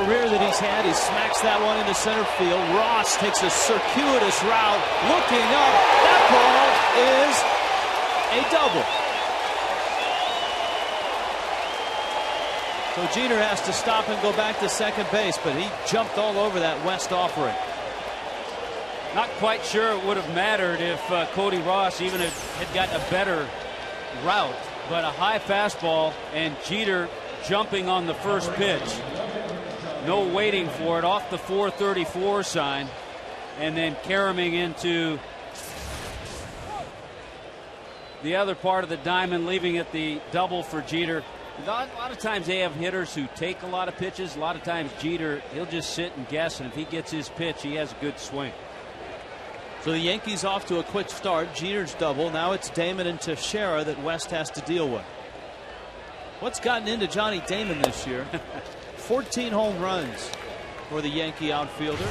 career that he's had. He smacks that one into center field. Ross takes a circuitous route, looking up. That ball is a double. So Jeter has to stop and go back to second base, but he jumped all over that West offering. Not quite sure it would have mattered if Cody Ross even had gotten a better route, but a high fastball and Jeter jumping on the first pitch. No waiting for it, off the 434 sign, and then caroming into the other part of the diamond, leaving it the double for Jeter. A lot of times they have hitters who take a lot of pitches. A lot of times Jeter, he'll just sit and guess, and if he gets his pitch, he has a good swing. So the Yankees off to a quick start. Jeter's double. Now it's Damon and Teixeira that West has to deal with. What's gotten into Johnny Damon this year? 14 home runs for the Yankee outfielder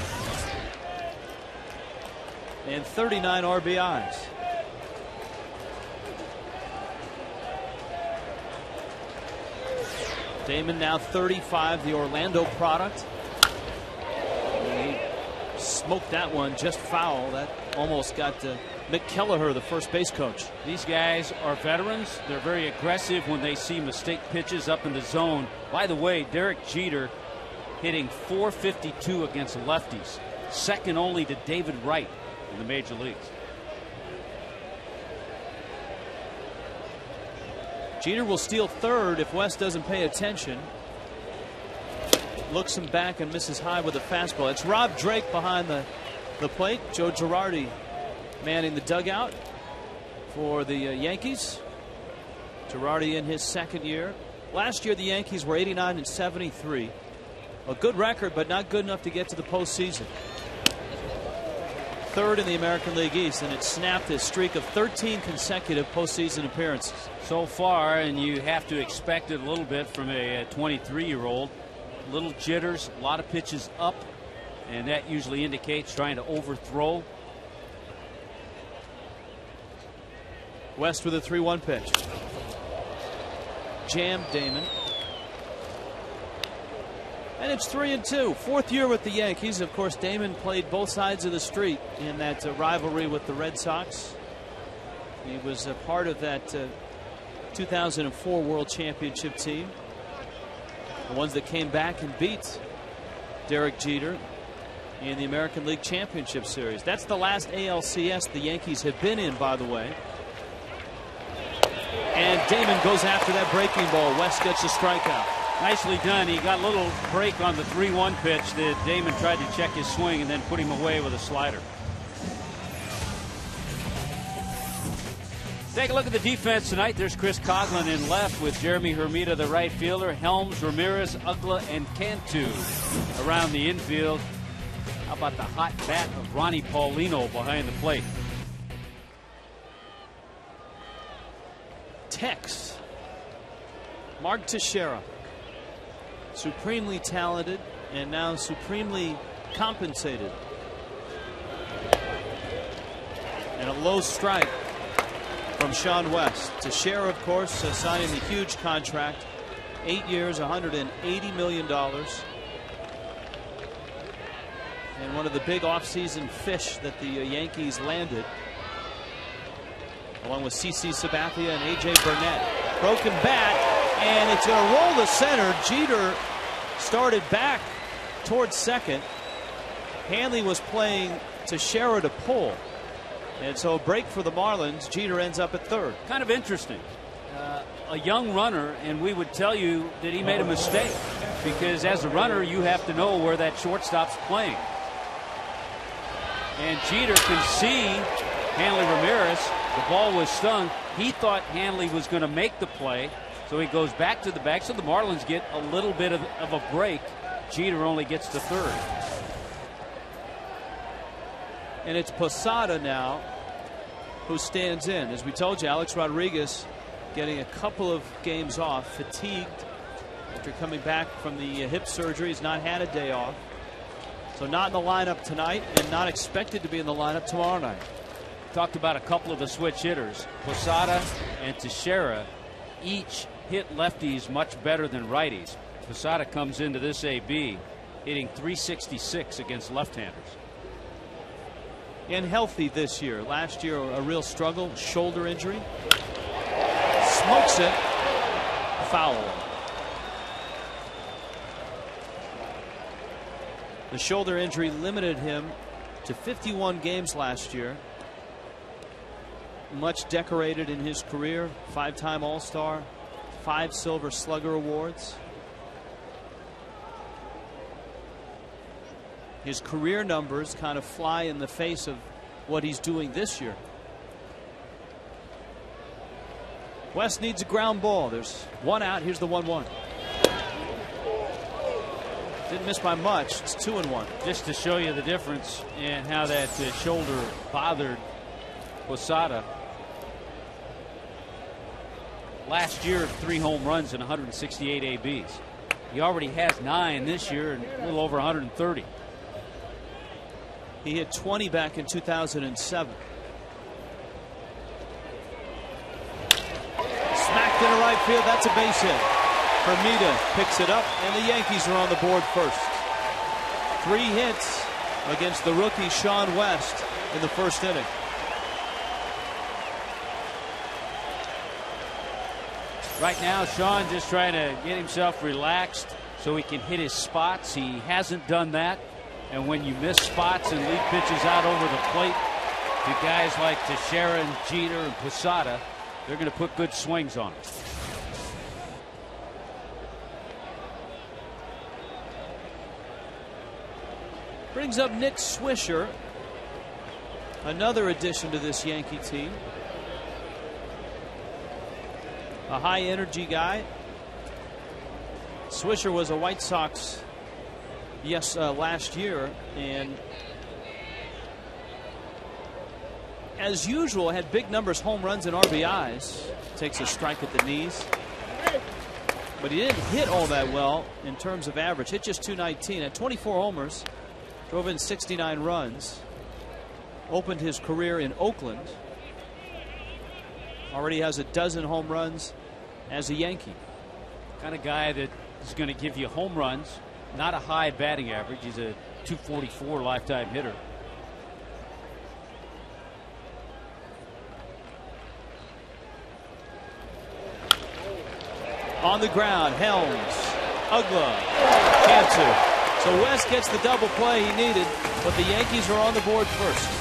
and 39 RBIs. Damon now 35, the Orlando product. And he smoked that one just foul. That almost got Mick Kelleher, the first base coach. These guys are veterans. They're very aggressive when they see mistake pitches up in the zone. By the way, Derek Jeter hitting .452 against lefties, second only to David Wright in the major leagues. Jeter will steal third if West doesn't pay attention. Looks him back and misses high with a fastball. It's Rob Drake behind the plate. Joe Girardi manning the dugout for the Yankees. Girardi in his second year. Last year the Yankees were 89 and 73. A good record, but not good enough to get to the postseason. Third in the American League East, and it snapped his streak of 13 consecutive postseason appearances so far, and you have to expect it a little bit from a 23-year-old. Little jitters, a lot of pitches up, and that usually indicates trying to overthrow. West with a 3-1 pitch. Jammed Damon. And it's 3-2. Fourth year with the Yankees. Of course, Damon played both sides of the street in that rivalry with the Red Sox. He was a part of that 2004 World Championship team. The ones that came back and beat Derek Jeter in the American League Championship Series. That's the last ALCS the Yankees have been in, by the way. And Damon goes after that breaking ball. West gets a strikeout. Nicely done. He got a little break on the 3-1 pitch that Damon tried to check his swing and then put him away with a slider. Take a look at the defense tonight. There's Chris Coughlin in left with Jeremy Hermida, the right fielder. Helms, Ramirez, Ugla, and Cantu around the infield. How about the hot bat of Ronnie Paulino behind the plate? Tex. Mark Teixeira. Supremely talented and now supremely compensated. And a low strike from Sean West. Teixeira, of course, signing the huge contract. 8 years, $180 million. And one of the big offseason fish that the Yankees landed, along with CC Sabathia and A.J. Burnett. Broken bat, and it's going to roll to center. Jeter started back towards second. Hanley was playing Teixeira to pull. And so a break for the Marlins. Jeter ends up at third. Kind of interesting. A young runner, and we would tell you that he made a mistake, because as a runner you have to know where that shortstop's playing. And Jeter can see Hanley Ramirez. The ball was stung. He thought Hanley was going to make the play, so he goes back to the back. So the Marlins get a little bit of a break. Jeter only gets to third. And it's Posada now who stands in. As we told you, Alex Rodriguez getting a couple of games off, fatigued after coming back from the hip surgery. He's not had a day off. So not in the lineup tonight and not expected to be in the lineup tomorrow night. Talked about a couple of the switch hitters. Posada and Teixeira each hit lefties much better than righties. Posada comes into this AB hitting .366 against left-handers. And healthy this year. Last year, a real struggle, shoulder injury. Smokes it. Foul. The shoulder injury limited him to 51 games last year. Much decorated in his career. 5-time All-Star. 5 Silver Slugger awards. His career numbers kind of fly in the face of what he's doing this year. West needs a ground ball. There's one out. Here's the 1-1. Didn't miss by much. It's 2-1. Just to show you the difference in how that shoulder bothered Posada. Last year, 3 home runs and 168 ABs. He already has 9 this year and a little over 130. He hit 20 back in 2007. Smacked into right field. That's a base hit. Hermida picks it up, and the Yankees are on the board first. 3 hits against the rookie Sean West in the first inning. Right now, Sean just trying to get himself relaxed so he can hit his spots. He hasn't done that. And when you miss spots and lead pitches out over the plate to guys like Teixeira and Jeter and Posada, they're going to put good swings on it. Brings up Nick Swisher, another addition to this Yankee team. A high energy guy. Swisher was a White Sox last year, and as usual had big numbers, home runs and RBIs. Takes a strike at the knees, but he didn't hit all that well in terms of average. Hit just .219 at 24 homers, drove in 69 runs. Opened his career in Oakland. Already has a dozen home runs as a Yankee. Kind of guy that is going to give you home runs. Not a high batting average. He's a .244 lifetime hitter. On the ground, Helms, Ugla, Cantu. So West gets the double play he needed, but the Yankees are on the board first.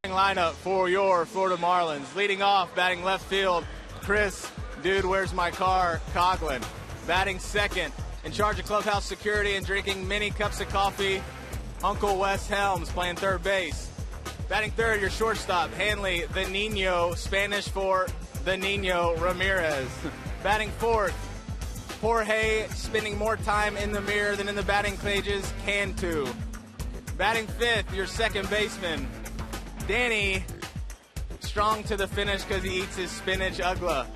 Lineup for your Florida Marlins. Leading off, batting left field, Chris, dude, where's my car, Coughlin. Batting second, in charge of clubhouse security and drinking many cups of coffee, Uncle Wes Helms, playing third base. Batting third, your shortstop, Hanley the Nino, Spanish for the Nino Ramirez. Batting fourth, Jorge, spending more time in the mirror than in the batting cages, Cantu. Batting fifth, your second baseman, Danny strong to the finish because he eats his spinach ugla.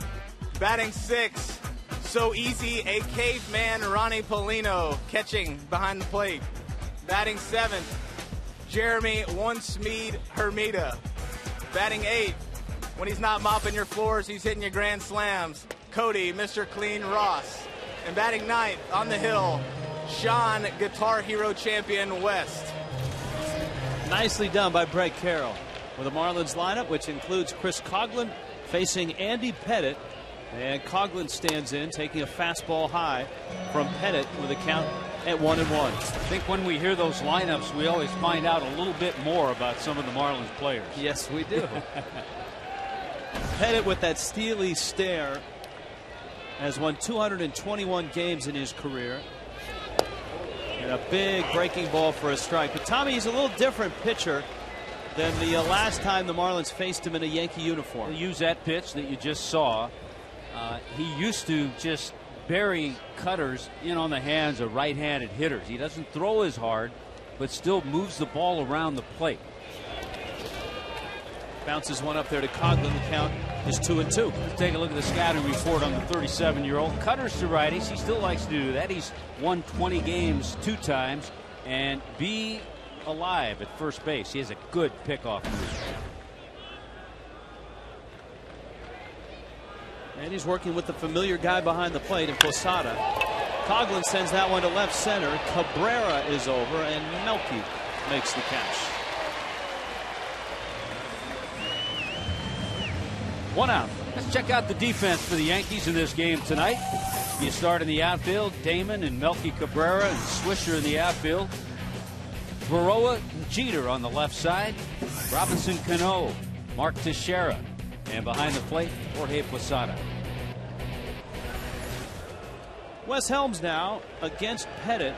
Batting 6, so easy, a caveman Ronnie Polino catching behind the plate. Batting 7th, Jeremy One-Smeed Hermida. Batting 8th, when he's not mopping your floors, he's hitting your grand slams, Cody, Mr. Clean Ross. And batting 9th, on the hill, Sean, Guitar Hero Champion West. Nicely done by Brett Carroll. With the Marlins lineup, which includes Chris Coghlan facing Andy Pettit. And Coghlan stands in, taking a fastball high from Pettit with a count at 1-1. I think when we hear those lineups, we always find out a little bit more about some of the Marlins players. Yes, we do. Pettit with that steely stare has won 221 games in his career. And a big breaking ball for a strike. But Tommy, he's a little different pitcher than the last time the Marlins faced him in a Yankee uniform. He'll use that pitch that you just saw. He used to just bury cutters in on the hands of right-handed hitters. He doesn't throw as hard, but still moves the ball around the plate. Bounces one up there to Coghlan. The count is 2-2. Let's take a look at the scouting report on the 37-year-old. Cutters to righties. He still likes to do that. He's won 20 games 2 times and be alive at first base. He has a good pickoff move. And he's working with the familiar guy behind the plate in Posada. Coghlan sends that one to left center. Cabrera is over, and Melky makes the catch. 1 out. Let's check out the defense for the Yankees in this game tonight. You start in the outfield, Damon and Melky Cabrera and Swisher in the outfield. Berra and Jeter on the left side. Robinson Cano, Mark Teixeira. And behind the plate, Jorge Posada. Wes Helms now against Pettit.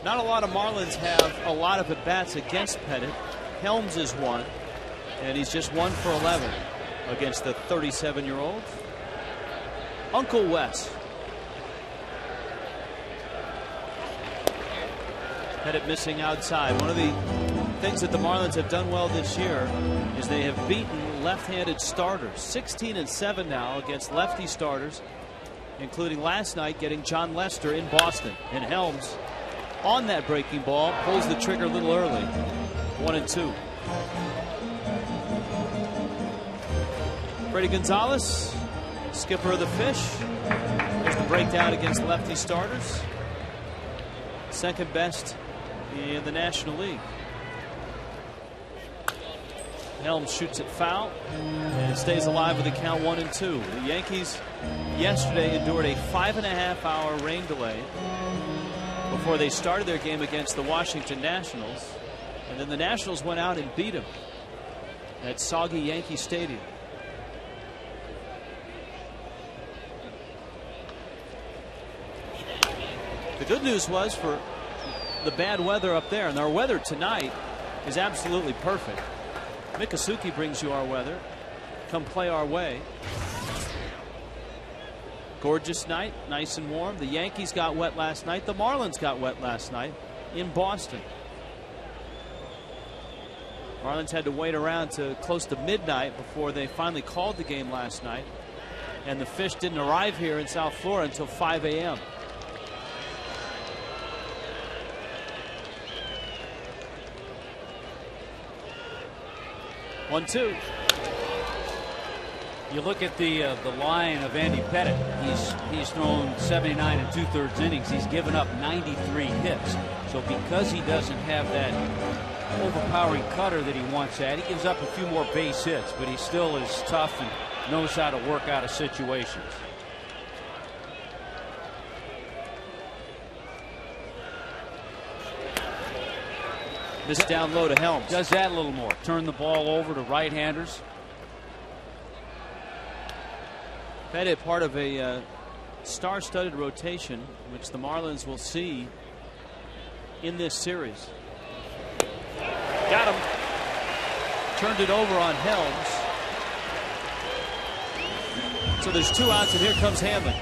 Not a lot of Marlins have a lot of at-bats against Pettit. Helms is one, and he's just 1 for 11 against the 37-year-old. Uncle Wes. Pettit missing outside. One of the things that the Marlins have done well this year is they have beaten left-handed starters. 16-7 now against lefty starters, including last night getting John Lester in Boston. And Helms on that breaking ball pulls the trigger a little early. 1-2. Freddie Gonzalez, skipper of the Fish. There's the breakdown against lefty starters. Second best in the National League. Helms shoots it foul and it stays alive with a count 1-2. The Yankees yesterday endured a 5.5-hour rain delay before they started their game against the Washington Nationals, and then the Nationals went out and beat them at soggy Yankee Stadium. The good news was for the bad weather up there, and our weather tonight is absolutely perfect. Mikasuki brings you our weather. Come play our way. Gorgeous night, nice and warm. The Yankees got wet last night. The Marlins got wet last night in Boston. Marlins had to wait around to close to midnight before they finally called the game last night. And the Fish didn't arrive here in South Florida until 5 a.m. One-two. You look at the line of Andy Pettit. He's thrown 79 2/3 innings. He's given up 93 hits. So because he doesn't have that overpowering cutter that he once had, he gives up a few more base hits, but he still is tough and knows how to work out of situations. This down low to Helms. Does that a little more. Turn the ball over to right-handers. Pettit part of a star-studded rotation, which the Marlins will see in this series. Got him. Turned it over on Helms. So there's 2 outs, and here comes Hanley.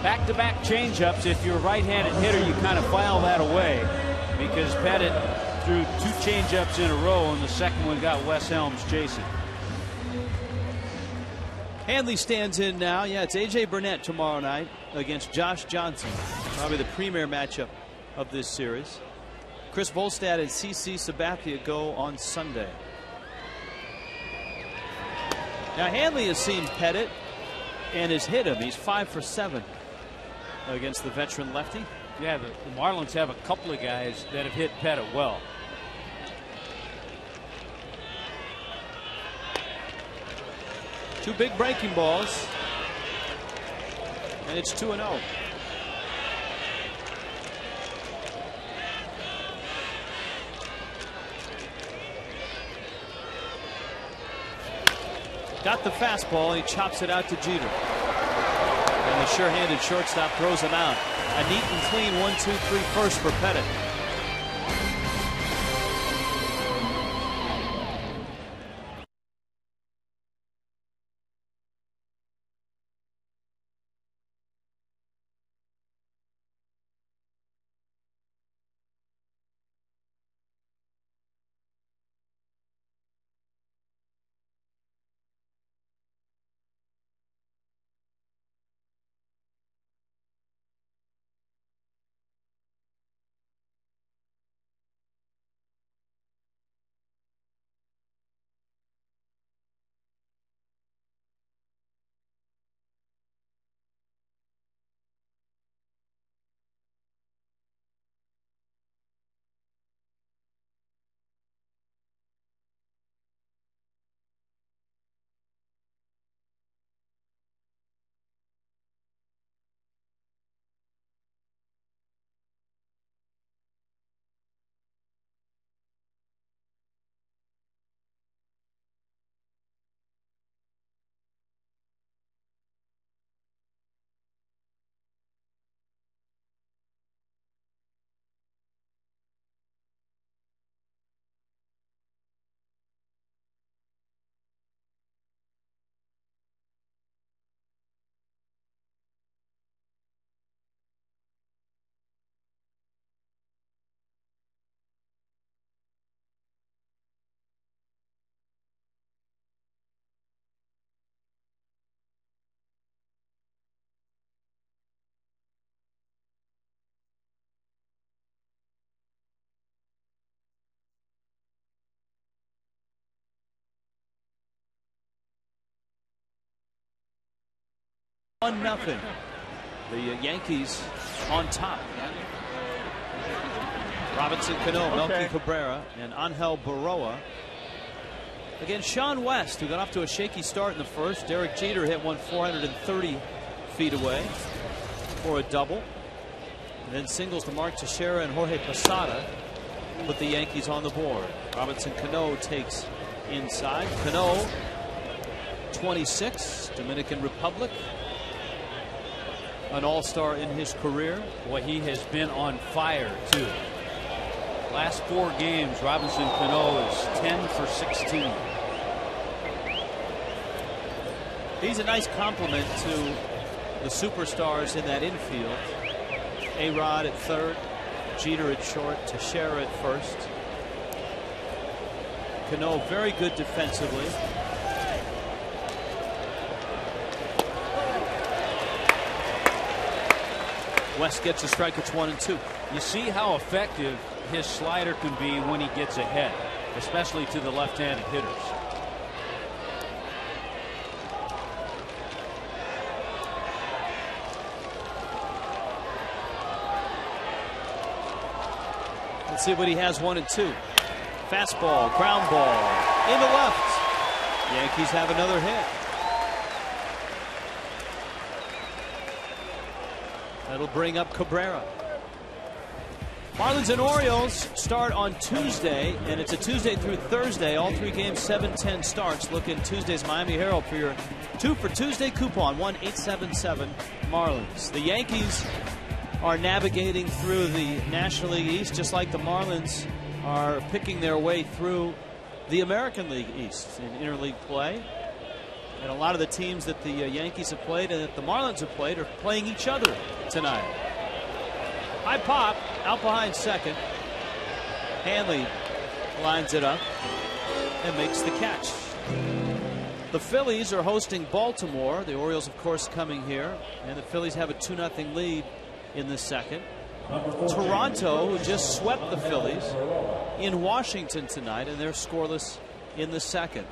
Back-to-back changeups. If you're a right-handed hitter, you kind of file that away because Pettit threw 2 changeups in a row, and the second one got Wes Helms chasing. Hanley stands in now. Yeah, it's A.J. Burnett tomorrow night against Josh Johnson. Probably the premier matchup of this series. Chris Volstad and C.C. Sabathia go on Sunday. Now Hanley has seen Pettit and has hit him. He's 5 for 7 against the veteran lefty. Yeah, the Marlins have a couple of guys that have hit Pettit well. Two big breaking balls, and it's 2-0. Got the fastball, he chops it out to Jeter. And the sure-handed shortstop throws him out. A neat and clean 1-2-3 first for Pettit. Nothing. The Yankees on top. Robinson Cano, Melky Cabrera, and Angel Baroa against Sean West, who got off to a shaky start in the first. Derek Jeter hit one 430 feet away for a double. And then singles to Mark Teixeira and Jorge Posada put the Yankees on the board. Robinson Cano takes inside. Cano, 26, Dominican Republic. An all-star in his career. Boy, he has been on fire too. Last 4 games, Robinson Cano is 10 for 16. He's a nice complement to the superstars in that infield. A-Rod at third, Jeter at short, Teixeira at first. Cano very good defensively. West gets a strike. It's 1-2. You see how effective his slider can be when he gets ahead, especially to the left-handed hitters. Let's see what he has. 1-2. Fastball, ground ball in the left. Yankees have another hit. That'll bring up Cabrera. Marlins and Orioles start on Tuesday, and it's a Tuesday through Thursday. All 3 games, 7:10 starts. Look in Tuesday's Miami Herald for your 2 for Tuesday coupon, 1-877-Marlins. The Yankees are navigating through the National League East, just like the Marlins are picking their way through the American League East in interleague play. And a lot of the teams that the Yankees have played and that the Marlins have played are playing each other tonight. High pop out behind second. Hanley lines it up and makes the catch. The Phillies are hosting Baltimore. The Orioles, of course, coming here. And the Phillies have a 2-0 lead in the second. Toronto, who just swept the Phillies, in Washington tonight, and they're scoreless in the second.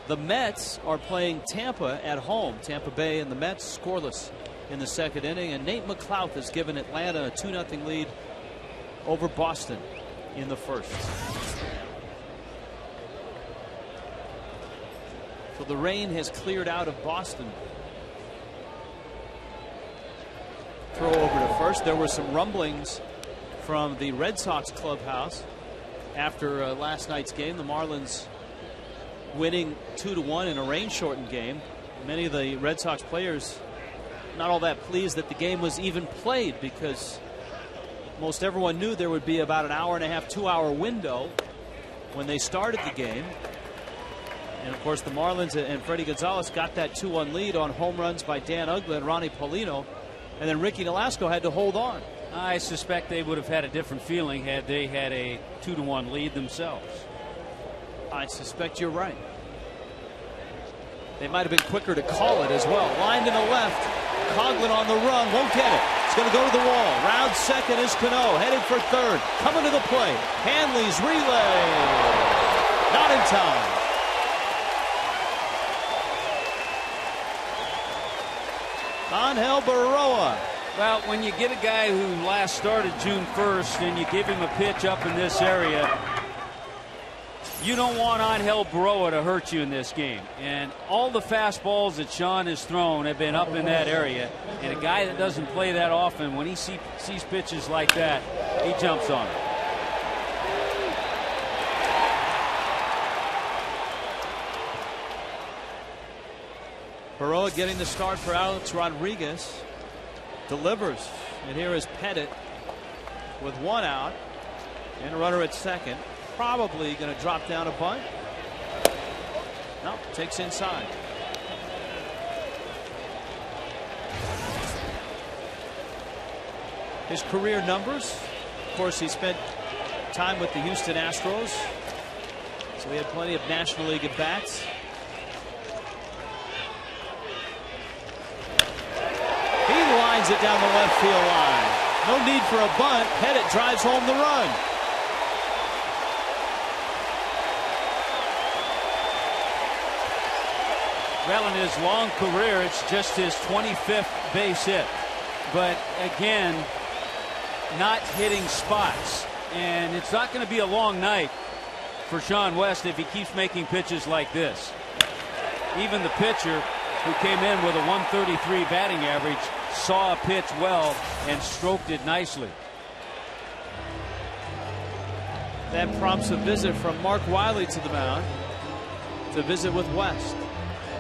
The Mets are playing Tampa at home. Tampa Bay and the Mets scoreless in the second inning. And Nate McLouth has given Atlanta a 2-0 lead over Boston in the first. So the rain has cleared out of Boston. Throw over to first. There were some rumblings from the Red Sox clubhouse after last night's game. The Marlins winning 2-1 in a rain-shortened game. Many of the Red Sox players not all that pleased that the game was even played, because most everyone knew there would be about an hour-and-a-half, 2-hour window when they started the game. And of course the Marlins and Freddie Gonzalez got that 2-1 lead on home runs by Dan Uggla and Ronnie Paulino, and then Ricky Nolasco had to hold on. I suspect they would have had a different feeling had they had a 2-1 lead themselves. I suspect you're right. They might have been quicker to call it as well. Lined to the left. Coghlan on the run. Won't get it. It's going to go to the wall. Round second is Cano. Headed for third. Coming to the plate. Hanley's relay. Not in time. Angel Berra. Well, when you get a guy who last started June 1st and you give him a pitch up in this area, you don't want Angel Berra to hurt you in this game. And all the fastballs that Sean has thrown have been up in that area. And a guy that doesn't play that often, when he sees pitches like that, he jumps on it. Berra getting the start for Alex Rodriguez. Delivers. And here is Pettit with one out and a runner at second. Probably going to drop down a bunt. No, takes inside. His career numbers. Of course, he spent time with the Houston Astros, so he had plenty of National League at bats. He lines it down the left field line. No need for a bunt. Pettit drives home the run. Well, in his long career, it's just his 25th base hit. But again, not hitting spots. And it's not going to be a long night for Sean West if he keeps making pitches like this. Even the pitcher, who came in with a 133 batting average, saw a pitch well and stroked it nicely. That prompts a visit from Mark Wiley to the mound to visit with West.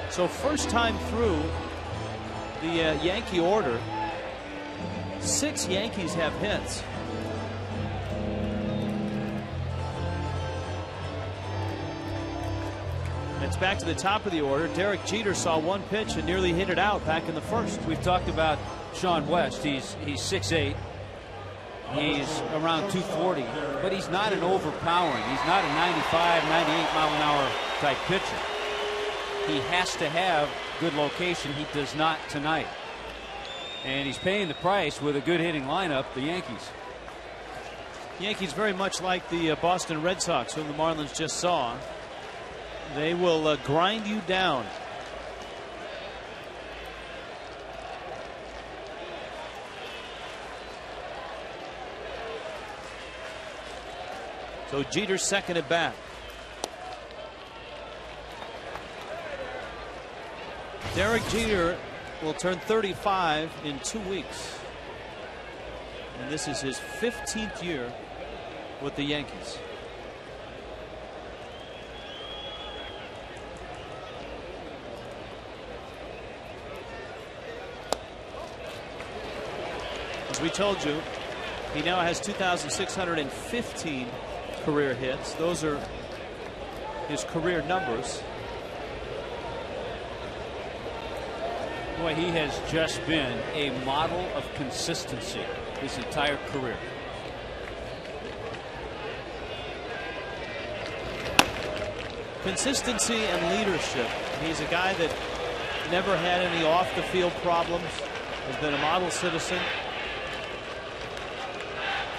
So first time through the Yankee order, 6 Yankees have hits. It's back to the top of the order. Derek Jeter saw one pitch and nearly hit it out back in the first. We've talked about Sean West. He's 6'8". He's around 240, but he's not an overpowering. He's not a 95, 98 mile an hour type pitcher. He has to have good location. He does not tonight. And he's paying the price with a good hitting lineup, the Yankees. Yankees very much like the Boston Red Sox, whom the Marlins just saw. They will grind you down. So Jeter's second at bat. Derek Jeter will turn 35 in 2 weeks. And this is his 15th year with the Yankees. As we told you, he now has 2,615 career hits. Those are his career numbers. Boy, he has just been a model of consistency his entire career. Consistency and leadership. He's a guy that never had any off-the-field problems, has been a model citizen.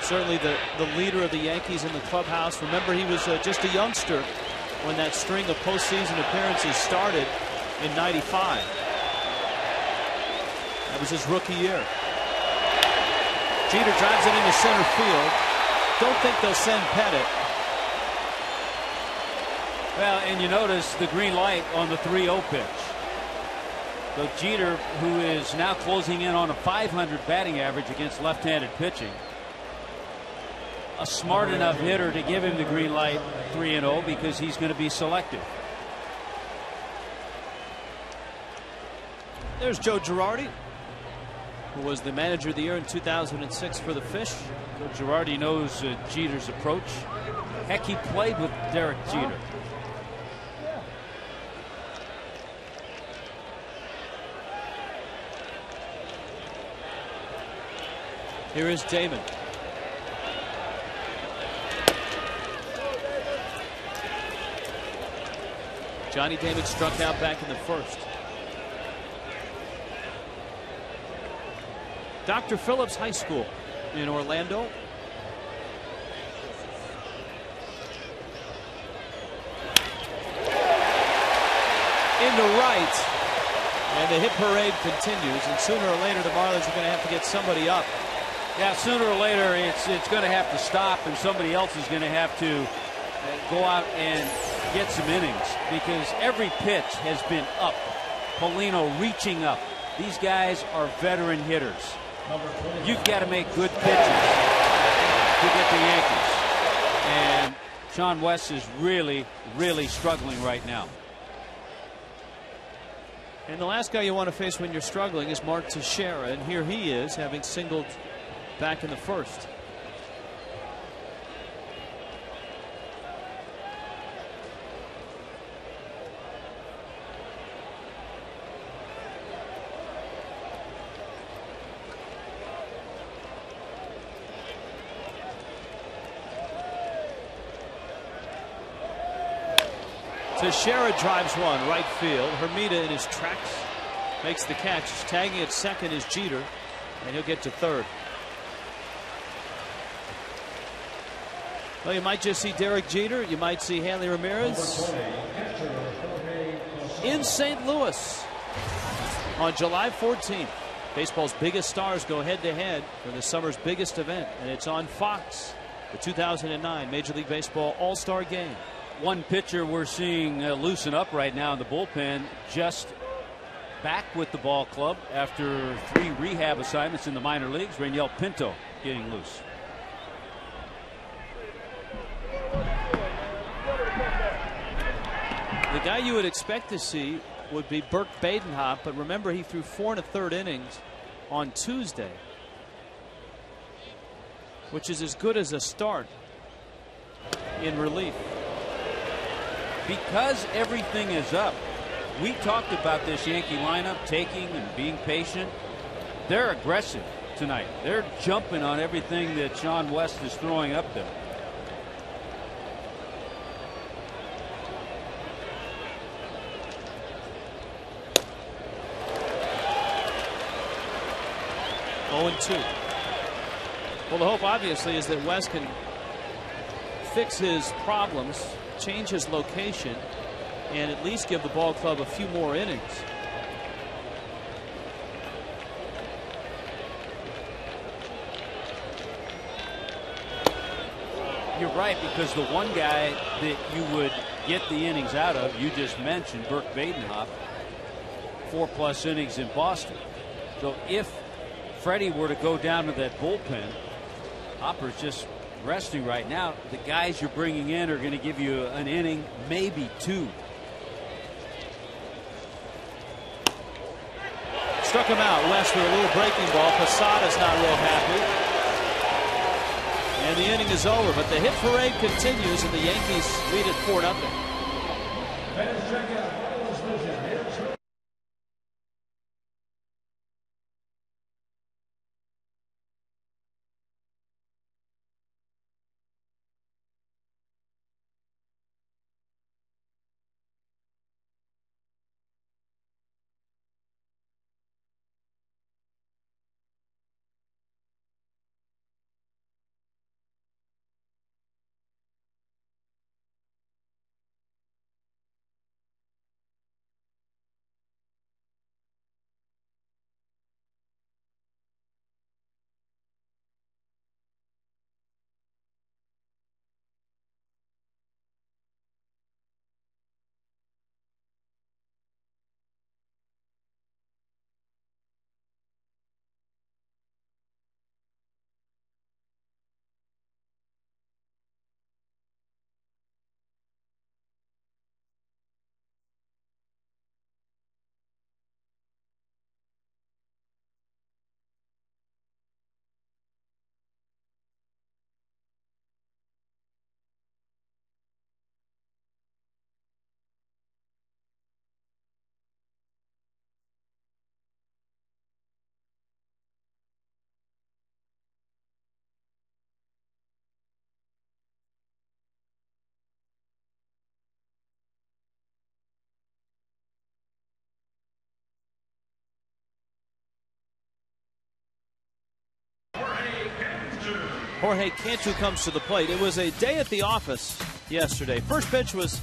Certainly the leader of the Yankees in the clubhouse. Remember, he was just a youngster when that string of postseason appearances started in '95. That was his rookie year. Jeter drives it into center field. Don't think they'll send Pettit. Well, and you notice the green light on the 3-0 pitch. So Jeter, who is now closing in on a .500 batting average against left-handed pitching, a smart enough hitter to give him the green light 3-0 because he's going to be selective. There's Joe Girardi, who was the manager of the year in 2006 for the Fish. So Girardi knows Jeter's approach. Heck, he played with Derek Jeter. Here is Damon. Johnny Damon struck out back in the first. Dr. Phillips High School in Orlando. Into right. And the hit parade continues. And sooner or later, the Marlins are going to have to get somebody up. Yeah, sooner or later, it's going to have to stop, and somebody else is going to have to go out and get some innings, because every pitch has been up. Paulino reaching up. These guys are veteran hitters. You've got to make good pitches to get the Yankees. And Sean West is really, really struggling right now. And the last guy you want to face when you're struggling is Mark Teixeira, and here he is, having singled back in the first. Teixeira drives one right field. Hermida in his tracks makes the catch. Tagging at second is Jeter, and he'll get to third. Well, you might just see Derek Jeter. You might see Hanley Ramirez in St. Louis on July 14th. Baseball's biggest stars go head-to-head for the summer's biggest event, and it's on Fox, the 2009 Major League Baseball All-Star Game. One pitcher we're seeing loosen up right now in the bullpen, just back with the ball club after 3 rehab assignments in the minor leagues. Reynel Pinto getting loose. The guy you would expect to see would be Burke Badenhop, but remember, he threw 4 1/3 innings on Tuesday, which is as good as a start in relief. Because everything is up. We talked about this Yankee lineup taking and being patient. They're aggressive tonight. They're jumping on everything that Sean West is throwing up there. Oh, 0-2. Well, the hope obviously is that West can fix his problems, change his location, and at least give the ball club a few more innings. You're right, because the one guy that you would get the innings out of, you just mentioned, Burke Badenhop, 4+ innings in Boston. So if Freddie were to go down to that bullpen, Hopper's just resting right now. The guys you're bringing in are going to give you an inning, maybe 2. Struck him out. West with a little breaking ball. Posada's not real happy. And the inning is over, but the hit parade continues, and the Yankees lead at 4-0. Jorge Cantu comes to the plate. It was a day at the office yesterday. First pitch was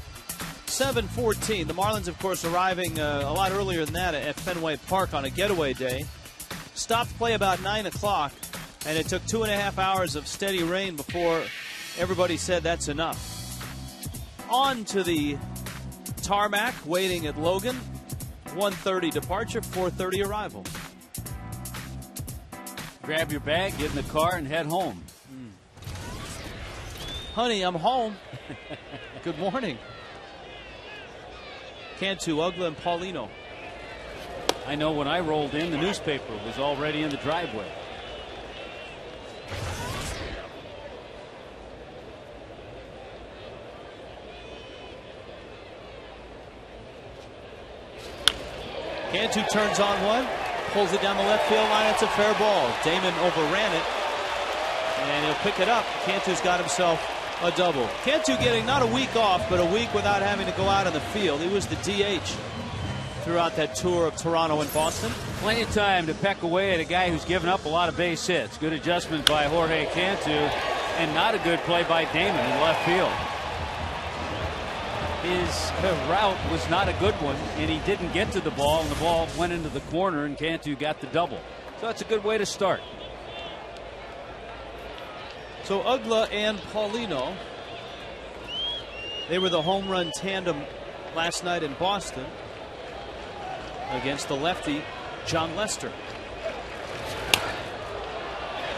7:14. The Marlins, of course, arriving a lot earlier than that at Fenway Park on a getaway day. Stopped play about 9 o'clock, and it took 2.5 hours of steady rain before everybody said that's enough. On to the tarmac, waiting at Logan. 1:30 departure, 4:30 arrival. Grab your bag, get in the car, and head home. Honey, I'm home. Good morning. Cantu, Ugla, and Paulino. I know when I rolled in, the newspaper was already in the driveway. Cantu turns on one, pulls it down the left field line. It's a fair ball. Damon overran it, and he'll pick it up. Cantu's got himself a double. Cantu getting not a week off, but a week without having to go out on the field. He was the DH throughout that tour of Toronto and Boston. Plenty of time to peck away at a guy who's given up a lot of base hits. Good adjustment by Jorge Cantu, and not a good play by Damon in left field. His route was not a good one, and he didn't get to the ball, and the ball went into the corner, and Cantu got the double. So that's a good way to start. So Ugla and Paulino, they were the home run tandem last night in Boston against the lefty John Lester.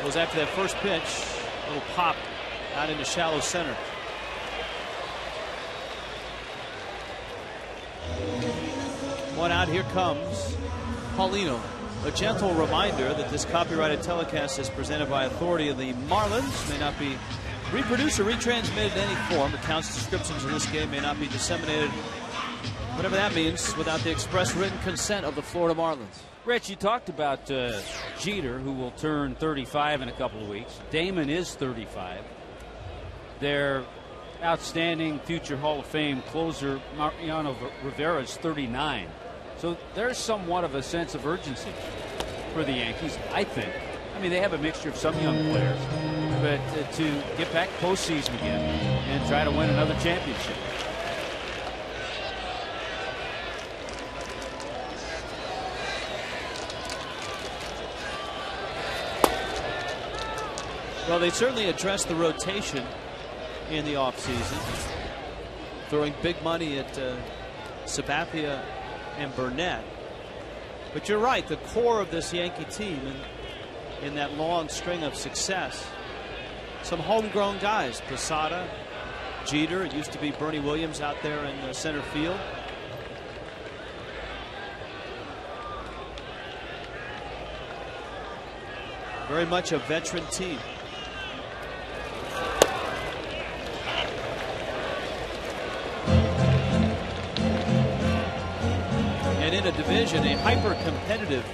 Goes after that first pitch, a little pop out into shallow center. One out, here comes Paulino. A gentle reminder that this copyrighted telecast is presented by authority of the Marlins, may not be reproduced or retransmitted in any form. Accounts, descriptions of this game may not be disseminated, whatever that means, without the express written consent of the Florida Marlins. Rich, you talked about Jeter, who will turn 35 in a couple of weeks. Damon is 35. Their outstanding future Hall of Fame closer, Mariano Rivera, is 39. So there's somewhat of a sense of urgency for the Yankees, I think. I mean, they have a mixture of some young players, but to get back postseason again and try to win another championship. Well, they certainly addressed the rotation in the offseason, throwing big money at Sabathia and Burnett. But you're right, the core of this Yankee team in that long string of success, some homegrown guys. Posada, Jeter, it used to be Bernie Williams out there in center field. Very much a veteran team. And in a division, a hyper-competitive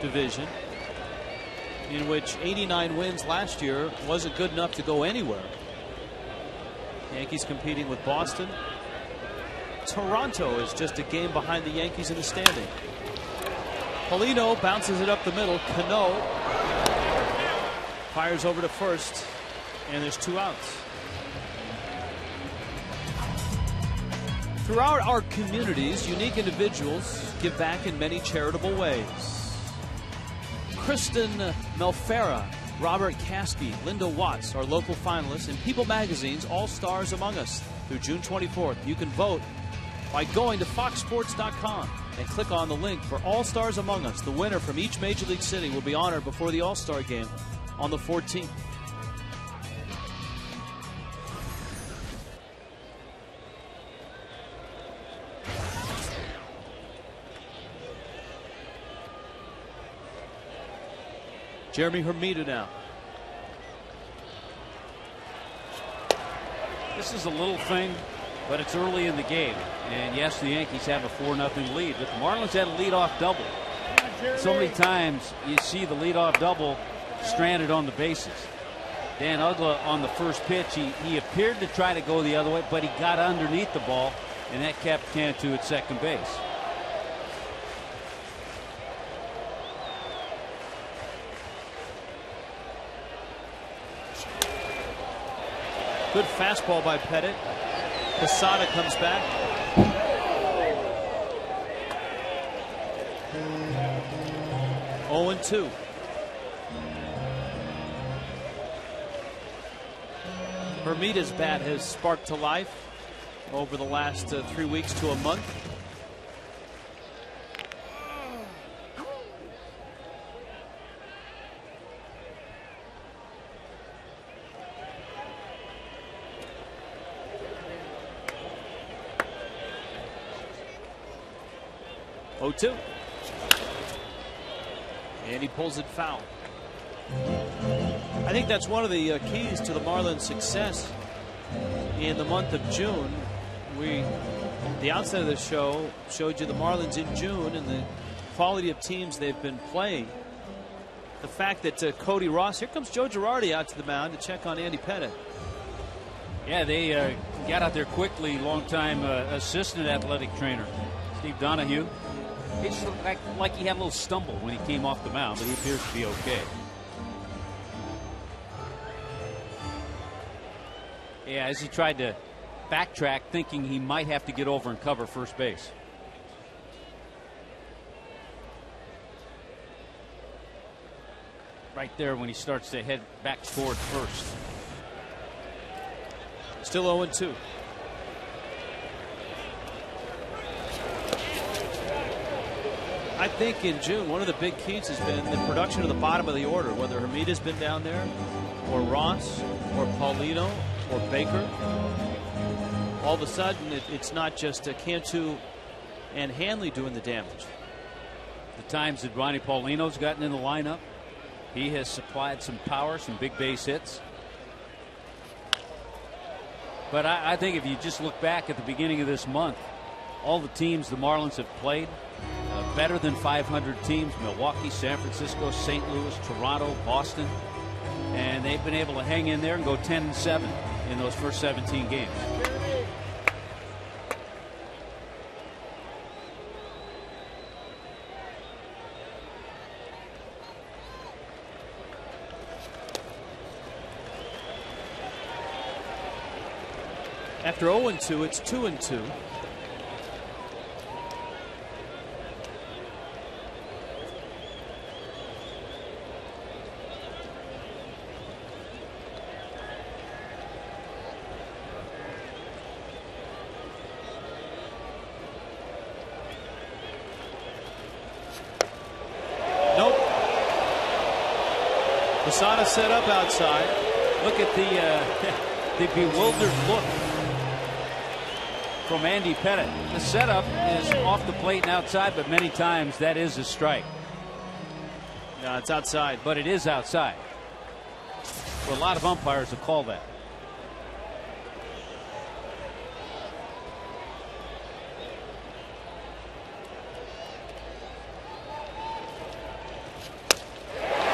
division, in which 89 wins last year wasn't good enough to go anywhere. Yankees competing with Boston. Toronto is just a game behind the Yankees in the standing. Paulino bounces it up the middle. Cano fires over to first, and there's 2 outs. Throughout our communities, unique individuals give back in many charitable ways. Kristen Melfera, Robert Caskey, Linda Watts are local finalists in People Magazine's All Stars Among Us through June 24th. You can vote by going to foxsports.com and click on the link for All Stars Among Us. The winner from each Major League city will be honored before the All-Star game on the 14th. Jeremy Hermida now. This is a little thing, but it's early in the game. And yes, the Yankees have a 4-0 lead, but the Marlins had a leadoff double. So many times you see the leadoff double stranded on the bases. Dan Ugla on the first pitch, he appeared to try to go the other way, but he got underneath the ball, and that kept Cantu at second base. Good fastball by Pettit. Posada comes back. Oh and 2. Hermita's bat has sparked to life over the last 3 weeks to a month. Oh, 2. And he pulls it foul. I think that's one of the keys to the Marlins' success in the month of June. The outset of the show showed you the Marlins in June and the quality of teams they've been playing. The fact that Cody Ross, here comes Joe Girardi out to the mound to check on Andy Pettit. Yeah, they got out there quickly. Longtime assistant athletic trainer Steve Donahue. He just looked like he had a little stumble when he came off the mound, but he appears to be okay. Yeah, as he tried to backtrack, thinking he might have to get over and cover first base. Right there when he starts to head back toward first. Still 0-2. I think in June, one of the big keys has been the production of the bottom of the order, whether Hermita's been down there, or Ross, or Paulino, or Baker. All of a sudden, it's not just Cantu and Hanley doing the damage. The times that Ronnie Paulino's gotten in the lineup, he has supplied some power, some big base hits. But I think if you just look back at the beginning of this month, all the teams the Marlins have played, better than 500 teams, Milwaukee, San Francisco, St. Louis, Toronto, Boston, and they've been able to hang in there and go 10-7 in those first 17 games. After 0-2, it's 2-2. Nope. Posada set up outside. Look at the bewildered look from Andy Pettit. The setup is off the plate and outside, but many times that is a strike. No, it's outside. But it is outside. Well, a lot of umpires have called that.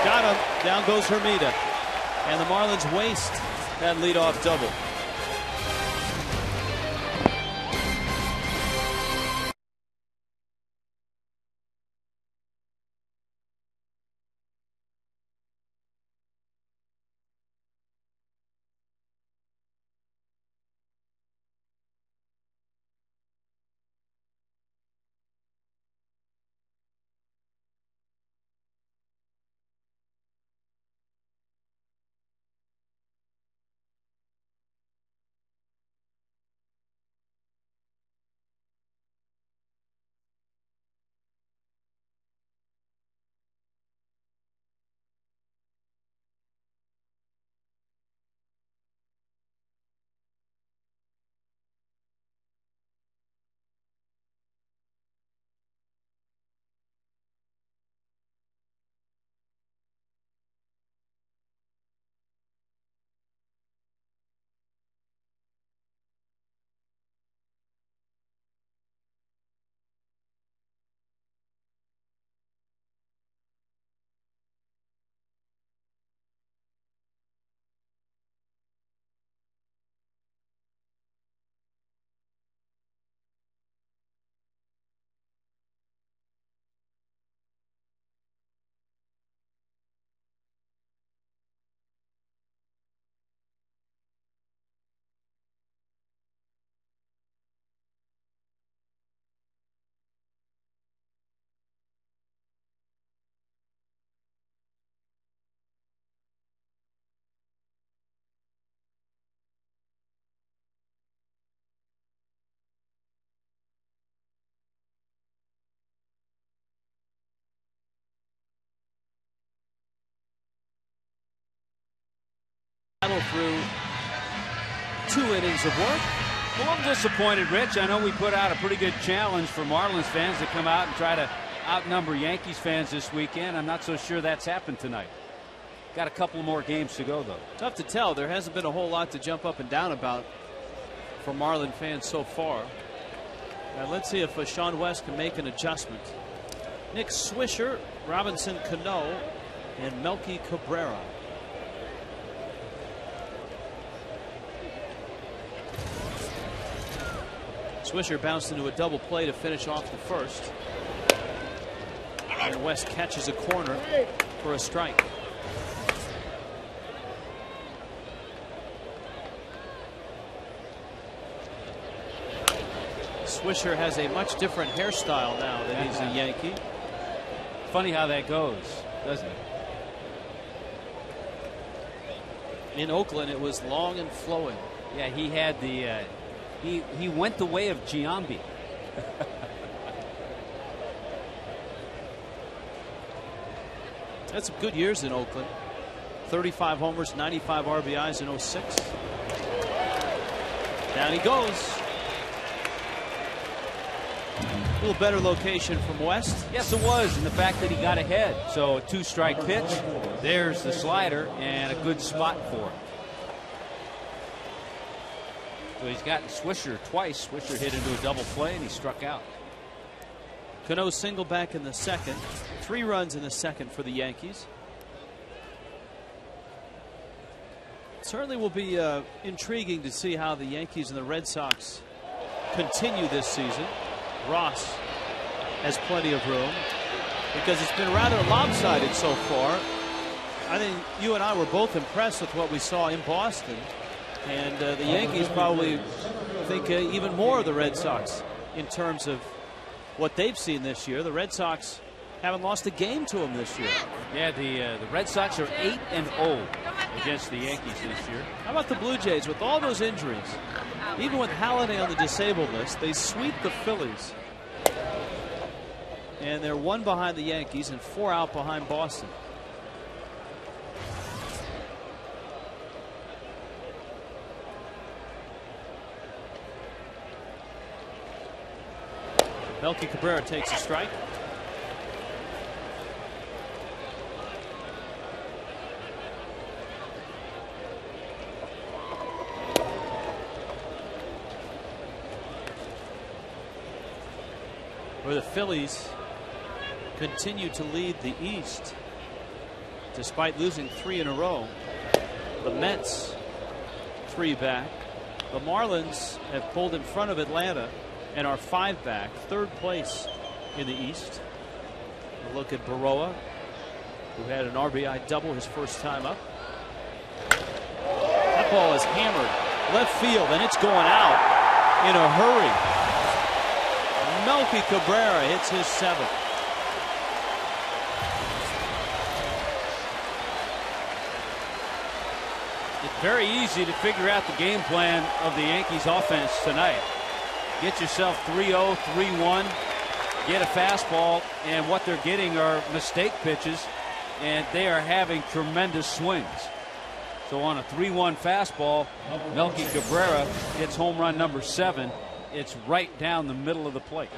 Got him. Down goes Hermita. And the Marlins waste that leadoff double. through 2 innings of work. Well, I'm disappointed, Rich. I know we put out a pretty good challenge for Marlins fans to come out and try to outnumber Yankees fans this weekend. I'm not so sure that's happened tonight. Got a couple more games to go, though. Tough to tell. There hasn't been a whole lot to jump up and down about for Marlin fans so far. Now let's see if Sean West can make an adjustment. Nick Swisher, Robinson Cano, and Melky Cabrera. Swisher bounced into a double play to finish off the first. And West catches a corner for a strike. Swisher has a much different hairstyle now that he's a Yankee. Funny how that goes, doesn't it? In Oakland, it was long and flowing. Yeah, he had the he went the way of Giambi. That's some good years in Oakland. 35 homers, 95 RBIs in 06. Down he goes. A little better location from West. Yes, it was, and the fact that he got ahead. So a 2-strike pitch. There's the slider and a good spot for him. So he's gotten Swisher twice. Swisher hit into a double play and he struck out. Cano single back in the second. 3 runs in the second for the Yankees. Certainly will be intriguing to see how the Yankees and the Red Sox continue this season. Ross has plenty of room because it's been rather lopsided so far. I think you and I were both impressed with what we saw in Boston, and the Yankees probably think even more of the Red Sox in terms of what they've seen this year. The Red Sox haven't lost a game to them this year. Yeah, the Red Sox are 8-0 against the Yankees this year. How about the Blue Jays with all those injuries? Even with Halladay on the disabled list, they sweep the Phillies. And they're 1 behind the Yankees and 4 out behind Boston. Melky Cabrera takes a strike. Where the Phillies continue to lead the East despite losing 3 in a row. The Mets 3 back. The Marlins have pulled in front of Atlanta and are 5 back, 3rd place in the East. A look at Berra, who had an RBI double his first time up. That ball is hammered left field, and it's going out in a hurry. Melky Cabrera hits his 7th. It's very easy to figure out the game plan of the Yankees offense tonight. Get yourself 3-0, 3-1, get a fastball, and what they're getting are mistake pitches, and they are having tremendous swings. So on a 3-1 fastball, Melky Cabrera hits home run number 7. It's right down the middle of the plate.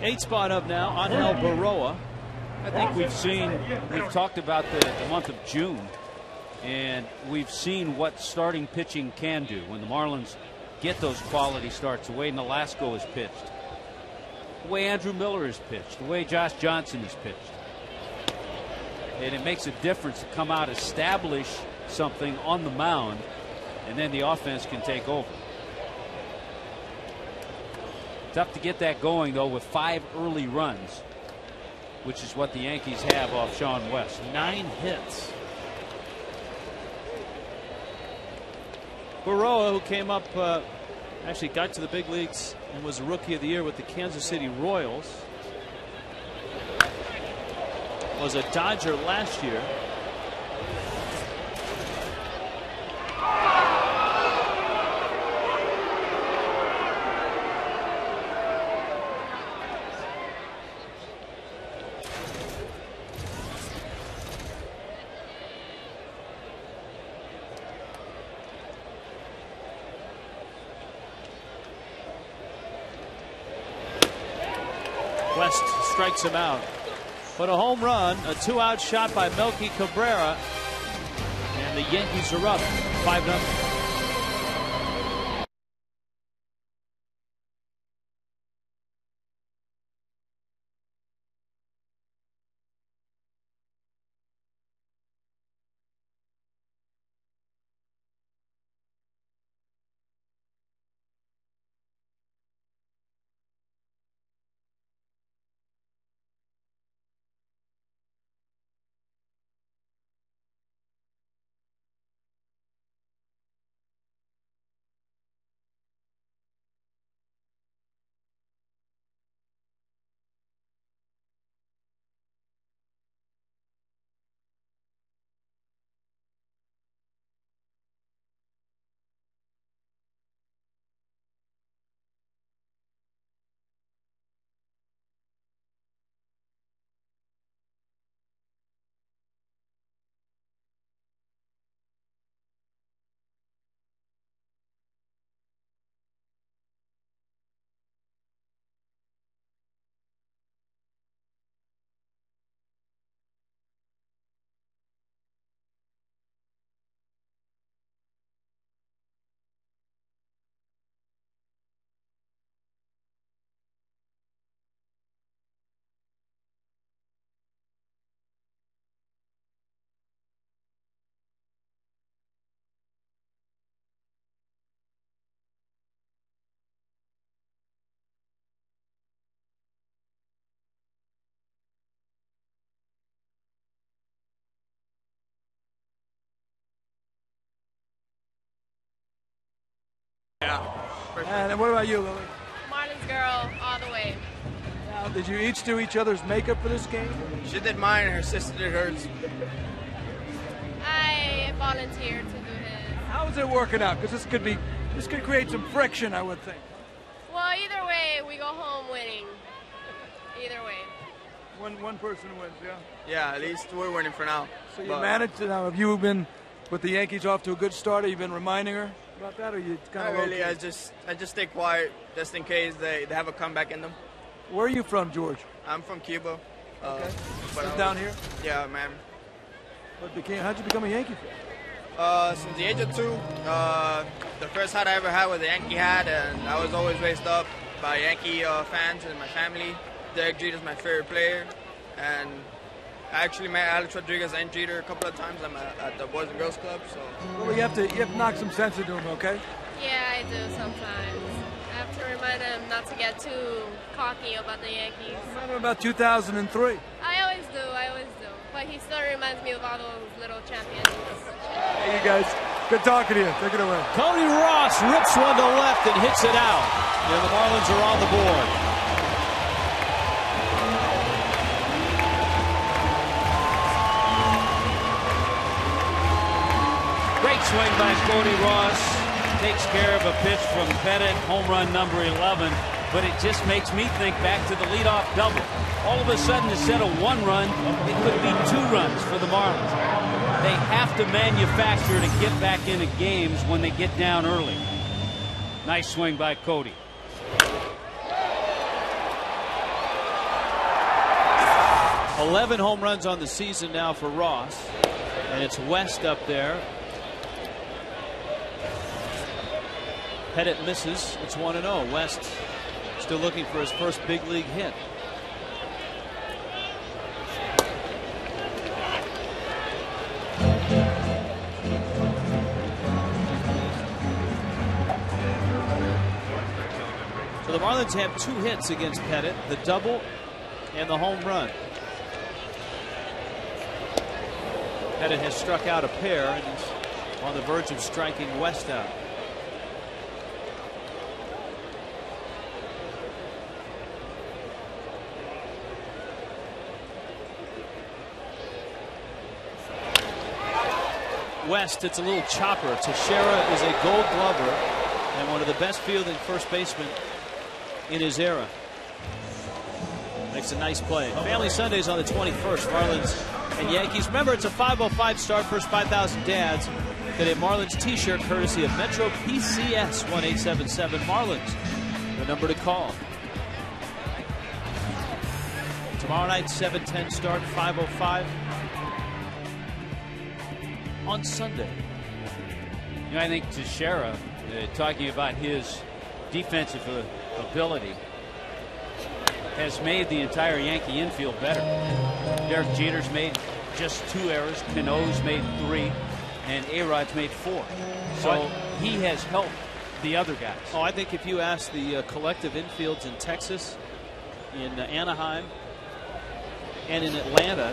Eighth spot up now on Angel Berra. I think we've talked about the month of June, and we've seen what starting pitching can do when the Marlins get those quality starts. The way Nolasco is pitched, the way Andrew Miller is pitched, the way Josh Johnson is pitched. And it makes a difference to come out, establish something on the mound, and then the offense can take over. Tough to get that going, though, with 5 early runs, which is what the Yankees have off Sean West. 9 hits. Berra, who came up, actually got to the big leagues and was Rookie of the Year with the Kansas City Royals. Was a Dodger last year. strikes him out. But a home run, a 2-out shot by Melky Cabrera, and the Yankees are up 5-0. And what about you, Lily? Marlins girl, all the way. Now, did you each do each other's makeup for this game? She did mine, her sister did hers. I volunteered to do his. How is it working out? Because this could create some friction, I would think. Well, either way, we go home winning. Either way. One person wins, yeah. Yeah, at least we're winning for now. So you managed to now. Have you been with the Yankees off to a good start? Have you been reminding her about that, or you kind of? Not really. I just stay quiet just in case they have a comeback in them. Where are you from, George? I'm from Cuba. Okay. But down here? Yeah, man. How'd you become a Yankee fan? Since the age of 2, the first hat I ever had was a Yankee hat, and I was always raised up by Yankee fans in my family. Derek Jeter's my favorite player, and I actually met Alex Rodriguez and Jeter a couple of times. I'm at the Boys and Girls Club, so. Well, you have to knock some sense into him, okay? Yeah, I do sometimes. I have to remind him not to get too cocky about the Yankees. Remember about 2003? I always do. But he still reminds me of all those little champions. Hey, you guys. Good talking to you. Take it away. Cody Ross rips one to left and hits it out. And the Marlins are on the board. Great swing by Cody Ross. Takes care of a pitch from Pettit, home run number 11. But it just makes me think back to the leadoff double. All of a sudden, instead of 1 run, it could be 2 runs for the Marlins. They have to manufacture to get back into games when they get down early. Nice swing by Cody. "11 home runs on the season now for Ross, and it's West up there. Pettit misses. It's 1-0. West still looking for his first big league hit. So the Marlins have 2 hits against Pettit, the double and the home run. Pettit has struck out a pair and is on the verge of striking West out. West, it's a little chopper. Teixeira is a Gold Glover and one of the best fielding first basemen in his era. Makes a nice play. Family Sundays on the 21st. Marlins and Yankees. Remember, it's a 5:05 start. First 5,000 dads get a Marlins T-shirt courtesy of Metro PCS 1877 Marlins. The number to call. Tomorrow night, 7:10 start, 5:05 on Sunday. You know, I think Teixeira, talking about his defensive ability, has made the entire Yankee infield better. Derek Jeter's made just 2 errors. Cano's made 3. And A-Rod's made 4. So he has helped the other guys. Oh, I think if you ask the collective infields in Texas, in Anaheim, and in Atlanta,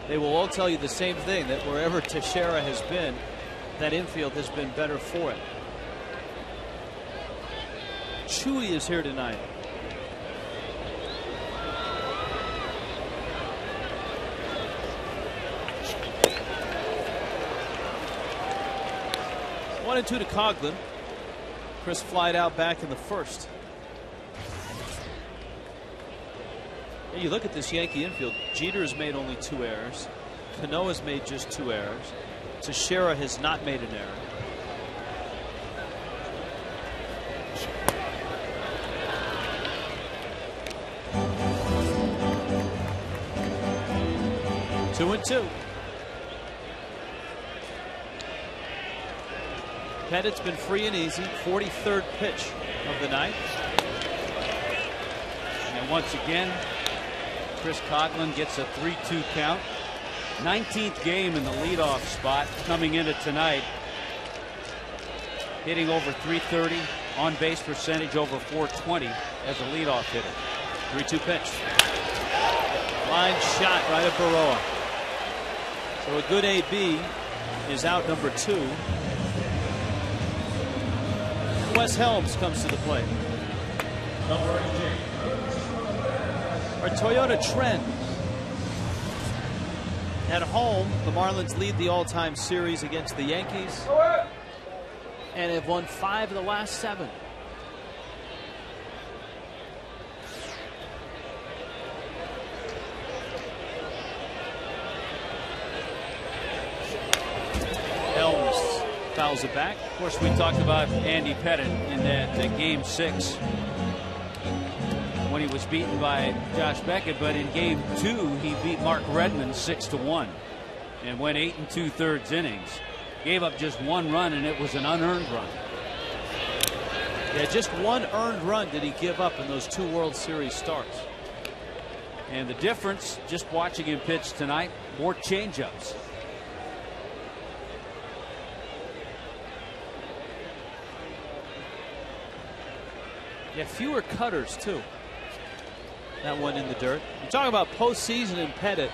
they will all tell you the same thing, that wherever Teixeira has been, that infield has been better for it. Chewy is here tonight. One and 2 to Coghlan. Chris flied out back in the first. And you look at this Yankee infield. Jeter has made only 2 errors. Cano has made just 2 errors. Teixeira has not made an error. Two and 2. Pettit's been free and easy. 43rd pitch of the night. And once again, Chris Coghlan gets a 3-2 count. 19th game in the leadoff spot coming into tonight. Hitting over 330, on base percentage over 420 as a leadoff hitter. 3-2 pitch. Line shot right at Berra. So a good AB is out, number 2. Wes Helms comes to the plate. Our Toyota Trend. At home, the Marlins lead the all-time series against the Yankees and have won 5 of the last 7. Helms fouls it back. Of course, we talked about Andy Pettitte in that Game 6 when he was beaten by Josh Beckett, but in Game 2 he beat Mark Redmond 6-1 and went 8 2/3 innings. Gave up just 1 run, and it was an unearned run. Yeah, just 1 earned run did he give up in those 2 World Series starts. And the difference, just watching him pitch tonight, more changeups. Yeah, fewer cutters too. That one in the dirt. You're talking about postseason in Pettitte.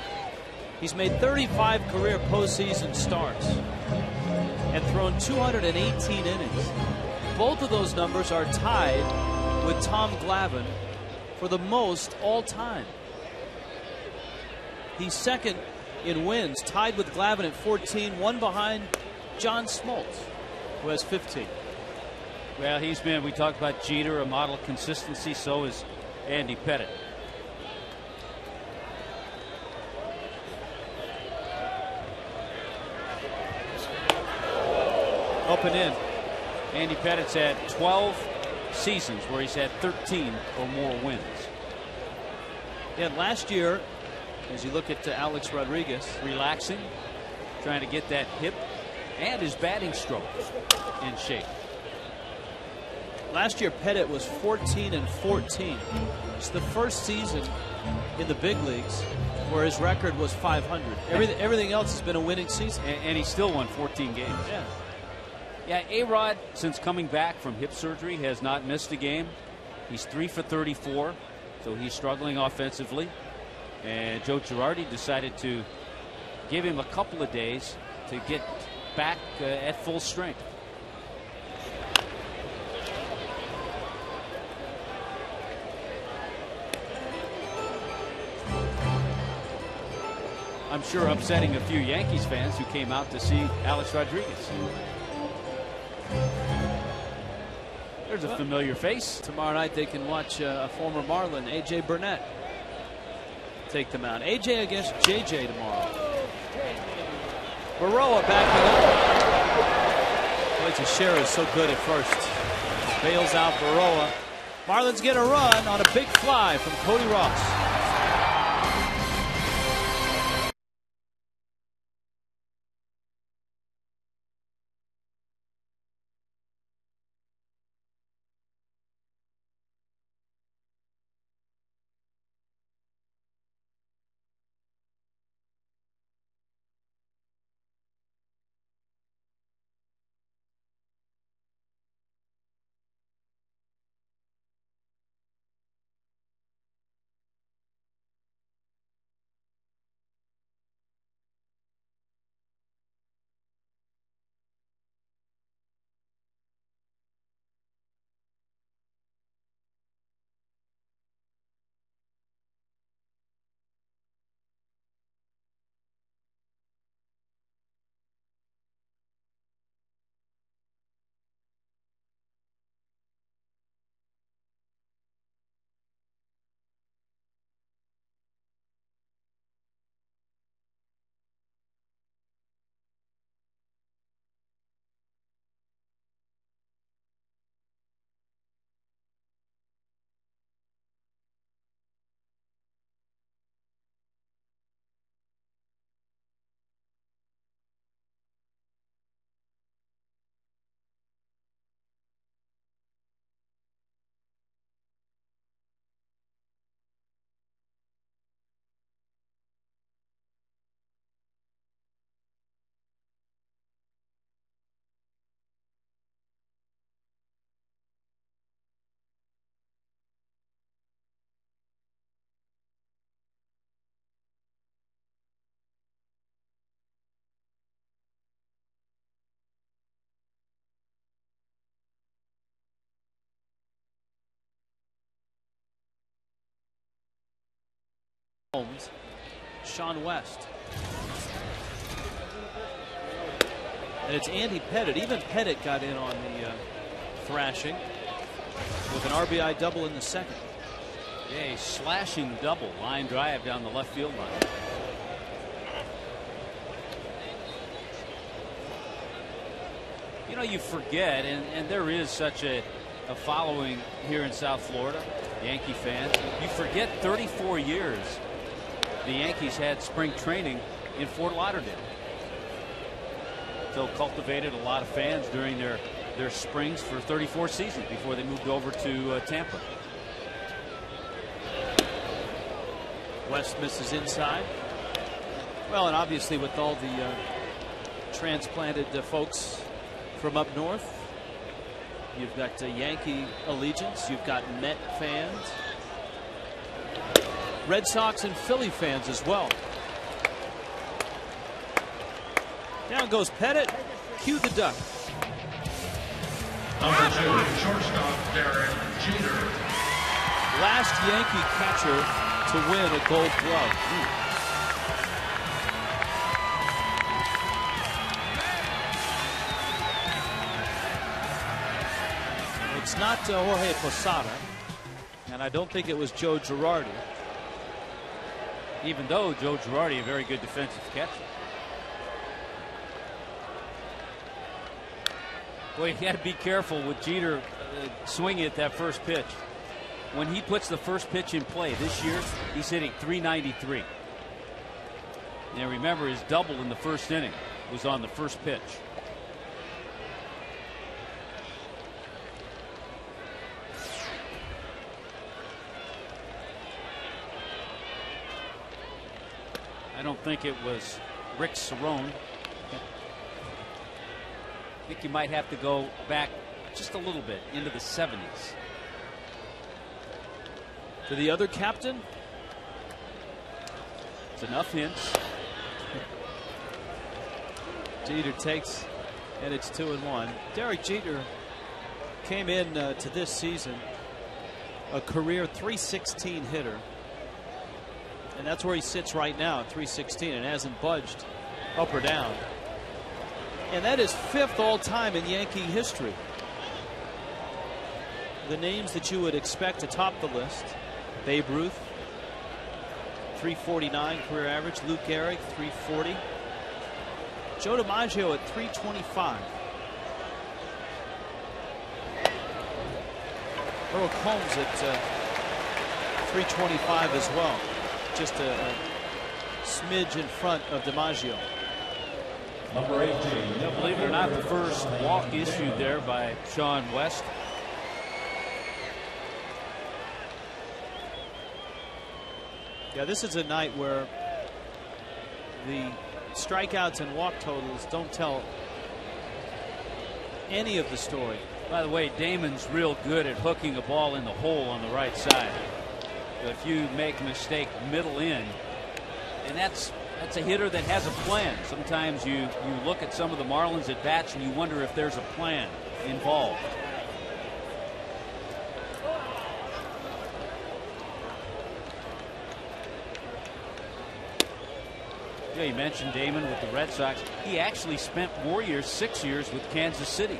He's made 35 career postseason starts and thrown 218 innings. Both of those numbers are tied with Tom Glavine for the most all time. He's second in wins, tied with Glavine at 14, one behind John Smoltz, who has 15. Well, he's been, we talked about Jeter, a model of consistency. So is Andy Pettitte. Up and in. Andy Pettitte's had 12 seasons where he's had 13 or more wins. Yeah, last year, as you look at Alex Rodriguez, relaxing, trying to get that hip and his batting stroke in shape. Last year, Pettitte was 14-14. It's the first season in the big leagues where his record was 500. Everything else has been a winning season. And he still won 14 games. Yeah. Yeah, A-Rod, since coming back from hip surgery, has not missed a game. He's 3 for 34, so he's struggling offensively. And Joe Girardi decided to give him a couple of days to get back at full strength. I'm sure upsetting a few Yankees fans who came out to see Alex Rodriguez. There's a familiar face. Tomorrow night they can watch a former Marlin, A.J. Burnett, take them out. A.J. against J.J. tomorrow. Berra backing up. Boy, Teixeira is so good at first. Bails out Berra. Marlins get a run on a big fly from Cody Ross. Holmes, Sean West. And it's Andy Pettit. Even Pettit got in on the thrashing with an RBI double in the second. Yeah, a slashing double, line drive down the left field line. You know, you forget, and there is such a following here in South Florida, Yankee fans. You forget 34 years the Yankees had spring training in Fort Lauderdale. So cultivated a lot of fans during their springs for 34 seasons before they moved over to Tampa. West misses inside. Well, and obviously with all the transplanted folks from up north, you've got Yankee allegiance, you've got Met fans, Red Sox and Philly fans as well. Down goes Pettit. Cue the duck. Number 2, shortstop Derek Jeter. Last Yankee catcher to win a Gold Glove. It's not Jorge Posada, and I don't think it was Joe Girardi. Even though Joe Girardi, a very good defensive catcher. Boy, you got to be careful with Jeter swinging at that first pitch. When he puts the first pitch in play this year, he's hitting .393. And remember, his double in the first inning was on the first pitch. I don't think it was Rick Cerrone. I think you might have to go back just a little bit into the 70s. For the other captain, it's enough hints. Jeter takes, and it's 2-1. Derek Jeter came in to this season a career .316 hitter, and that's where he sits right now, .316, and hasn't budged up or down. And that is 5th all time in Yankee history. The names that you would expect to top the list: Babe Ruth, .349 career average; Lou Gehrig, .340; Joe DiMaggio at .325; Earl Combs at .325 as well, just a smidge in front of DiMaggio. Number 18. Yeah, believe it or not, the first walk issued there by Sean West. Yeah, this is a night where the strikeouts and walk totals don't tell any of the story. By the way, Damon's real good at hooking a ball in the hole on the right side. If you make a mistake middle in, and that's a hitter that has a plan. Sometimes you look at some of the Marlins at bats and you wonder if there's a plan involved. Yeah, you mentioned Damon with the Red Sox. He actually spent more years, 6 years, with Kansas City.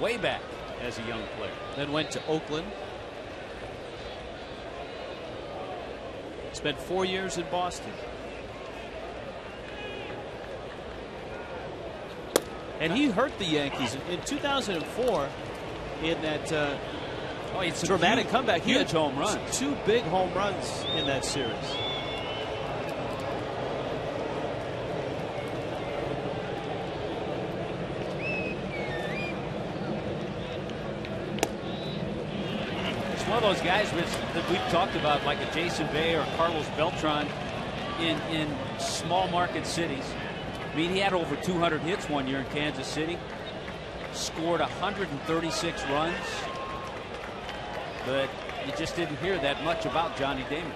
Way back as a young player. Then went to Oakland. Spent 4 years in Boston. And he hurt the Yankees in 2004 in that it's dramatic comeback. He Huge had home runs. 2 big home runs in that series. One of those guys that we've talked about, like a Jason Bay or Carlos Beltran in small market cities. I mean, he had over 200 hits one year in Kansas City, scored 136 runs, but you just didn't hear that much about Johnny Damon.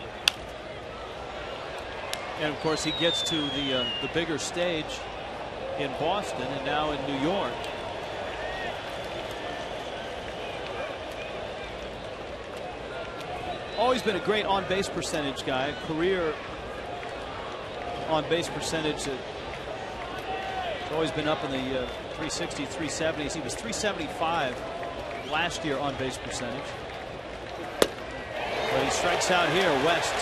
And of course, he gets to the bigger stage in Boston and now in New York. always been a great on-base percentage guy. Career on-base percentage has always been up in the 360s, 370s. He was 375 last year on-base percentage. But he strikes out here. West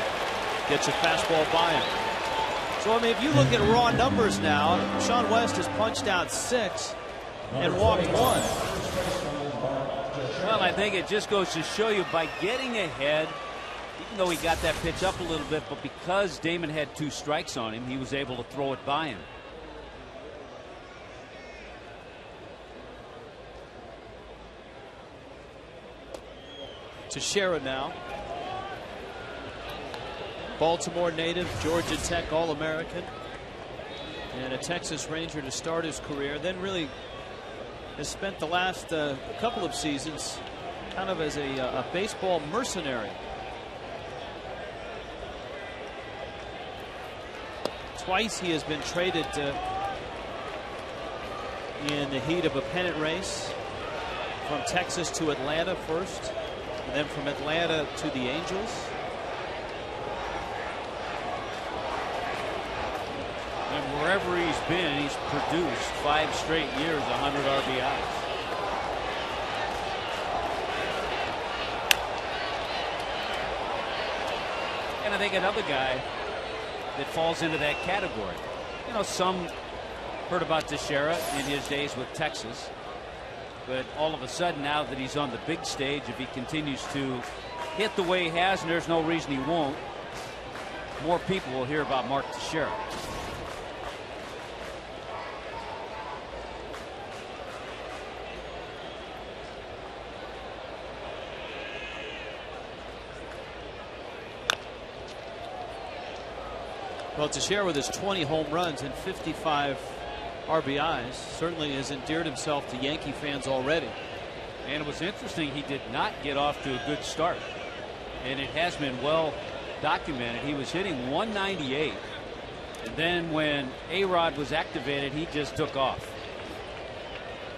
gets a fastball by him. So, I mean, if you look at raw numbers now, Sean West has punched out 6 and walked 1. Well, I think it just goes to show you by getting ahead, even though he got that pitch up a little bit, but because Damon had 2 strikes on him, he was able to throw it by him. Teixeira now. Baltimore native, Georgia Tech All-American, and a Texas Ranger to start his career. Then really has spent the last couple of seasons kind of as a baseball mercenary. Twice he has been traded in the heat of a pennant race, from Texas to Atlanta first, and then from Atlanta to the Angels. And wherever he's been, he's produced 5 straight years, 100 RBIs. And I think another guy that falls into that category. You know, some heard about Teixeira in his days with Texas, but all of a sudden, now that he's on the big stage, if he continues to hit the way he has, and there's no reason he won't, more people will hear about Mark Teixeira. Well, Teixeira with his 20 home runs and 55 RBIs certainly has endeared himself to Yankee fans already. And it was interesting, he did not get off to a good start. And it has been well documented. He was hitting 198. And then when A-Rod was activated, he just took off.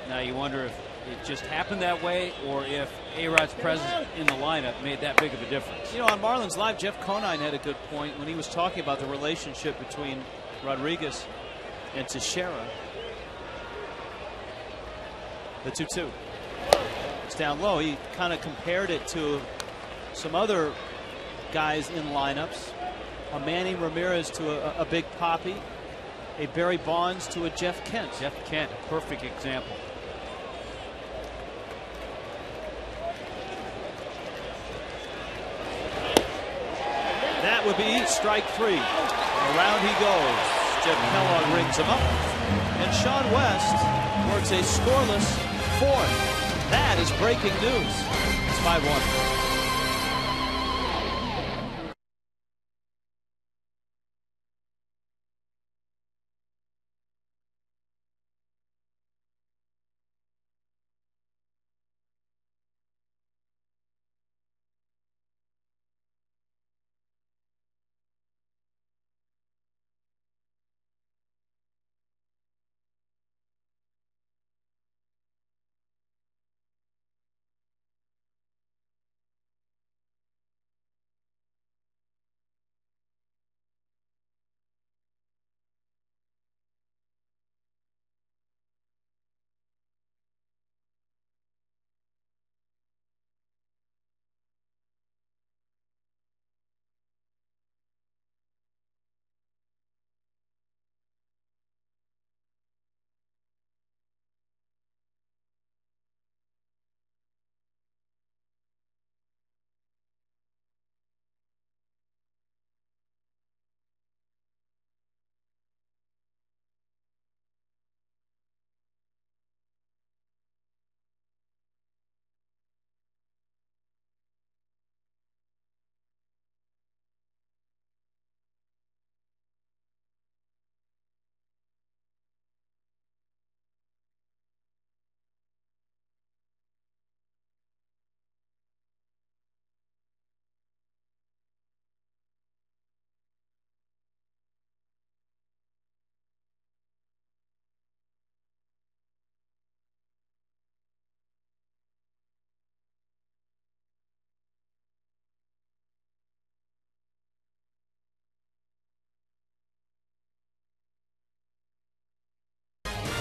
Now you wonder if it just happened that way, or if A-Rod's presence in the lineup made that big of a difference. You know, on Marlins Live, Jeff Conine had a good point when he was talking about the relationship between Rodriguez and Teixeira. The 2-2. It's down low. He kind of compared it to some other guys in lineups. A Manny Ramirez to a Big Papi. A Barry Bonds to a Jeff Kent. Jeff Kent, a perfect example. That would be strike 3. Around he goes. Jeff Kellogg rings him up. And Sean West works a scoreless 4th. That is breaking news. It's 5-1.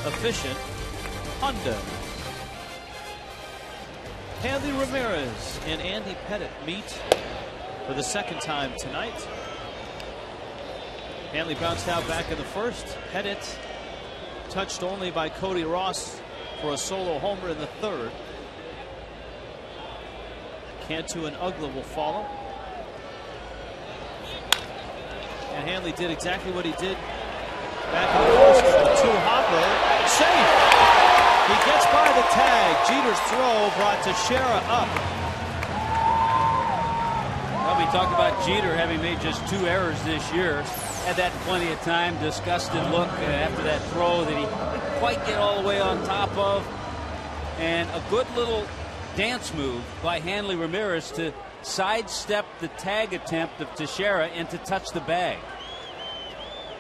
efficient Honda. Hanley Ramirez and Andy Pettit meet for the second time tonight. Hanley bounced out back in the first. Pettit touched only by Cody Ross for a solo homer in the third. Cantu and Ugla will follow. And Hanley did exactly what he did back in the first with the two-hopper. Safe! He gets by the tag. Jeter's throw brought Teixeira up. Well, we talked about Jeter having made just 2 errors this year. Had that plenty of time. Disgusted look after that throw that he didn't quite get all the way on top of. And a good little dance move by Hanley Ramirez to sidestep the tag attempt of Teixeira and to touch the bag.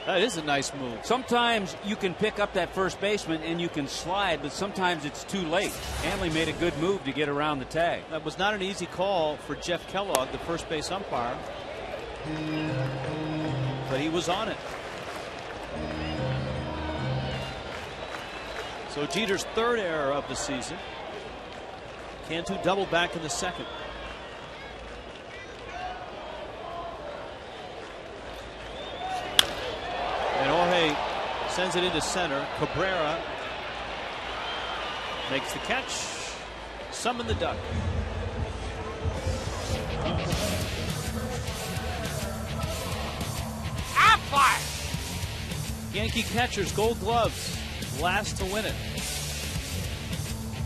That is a nice move. Sometimes you can pick up that first baseman and you can slide, but sometimes it's too late. Hanley made a good move to get around the tag. That was not an easy call for Jeff Kellogg, the first base umpire. But he was on it. So Jeter's third error of the season. Cantu doubled back in the second. And Jorge sends it into center. Cabrera makes the catch. Summon the duck. Yankee catchers, Gold Gloves, last to win it.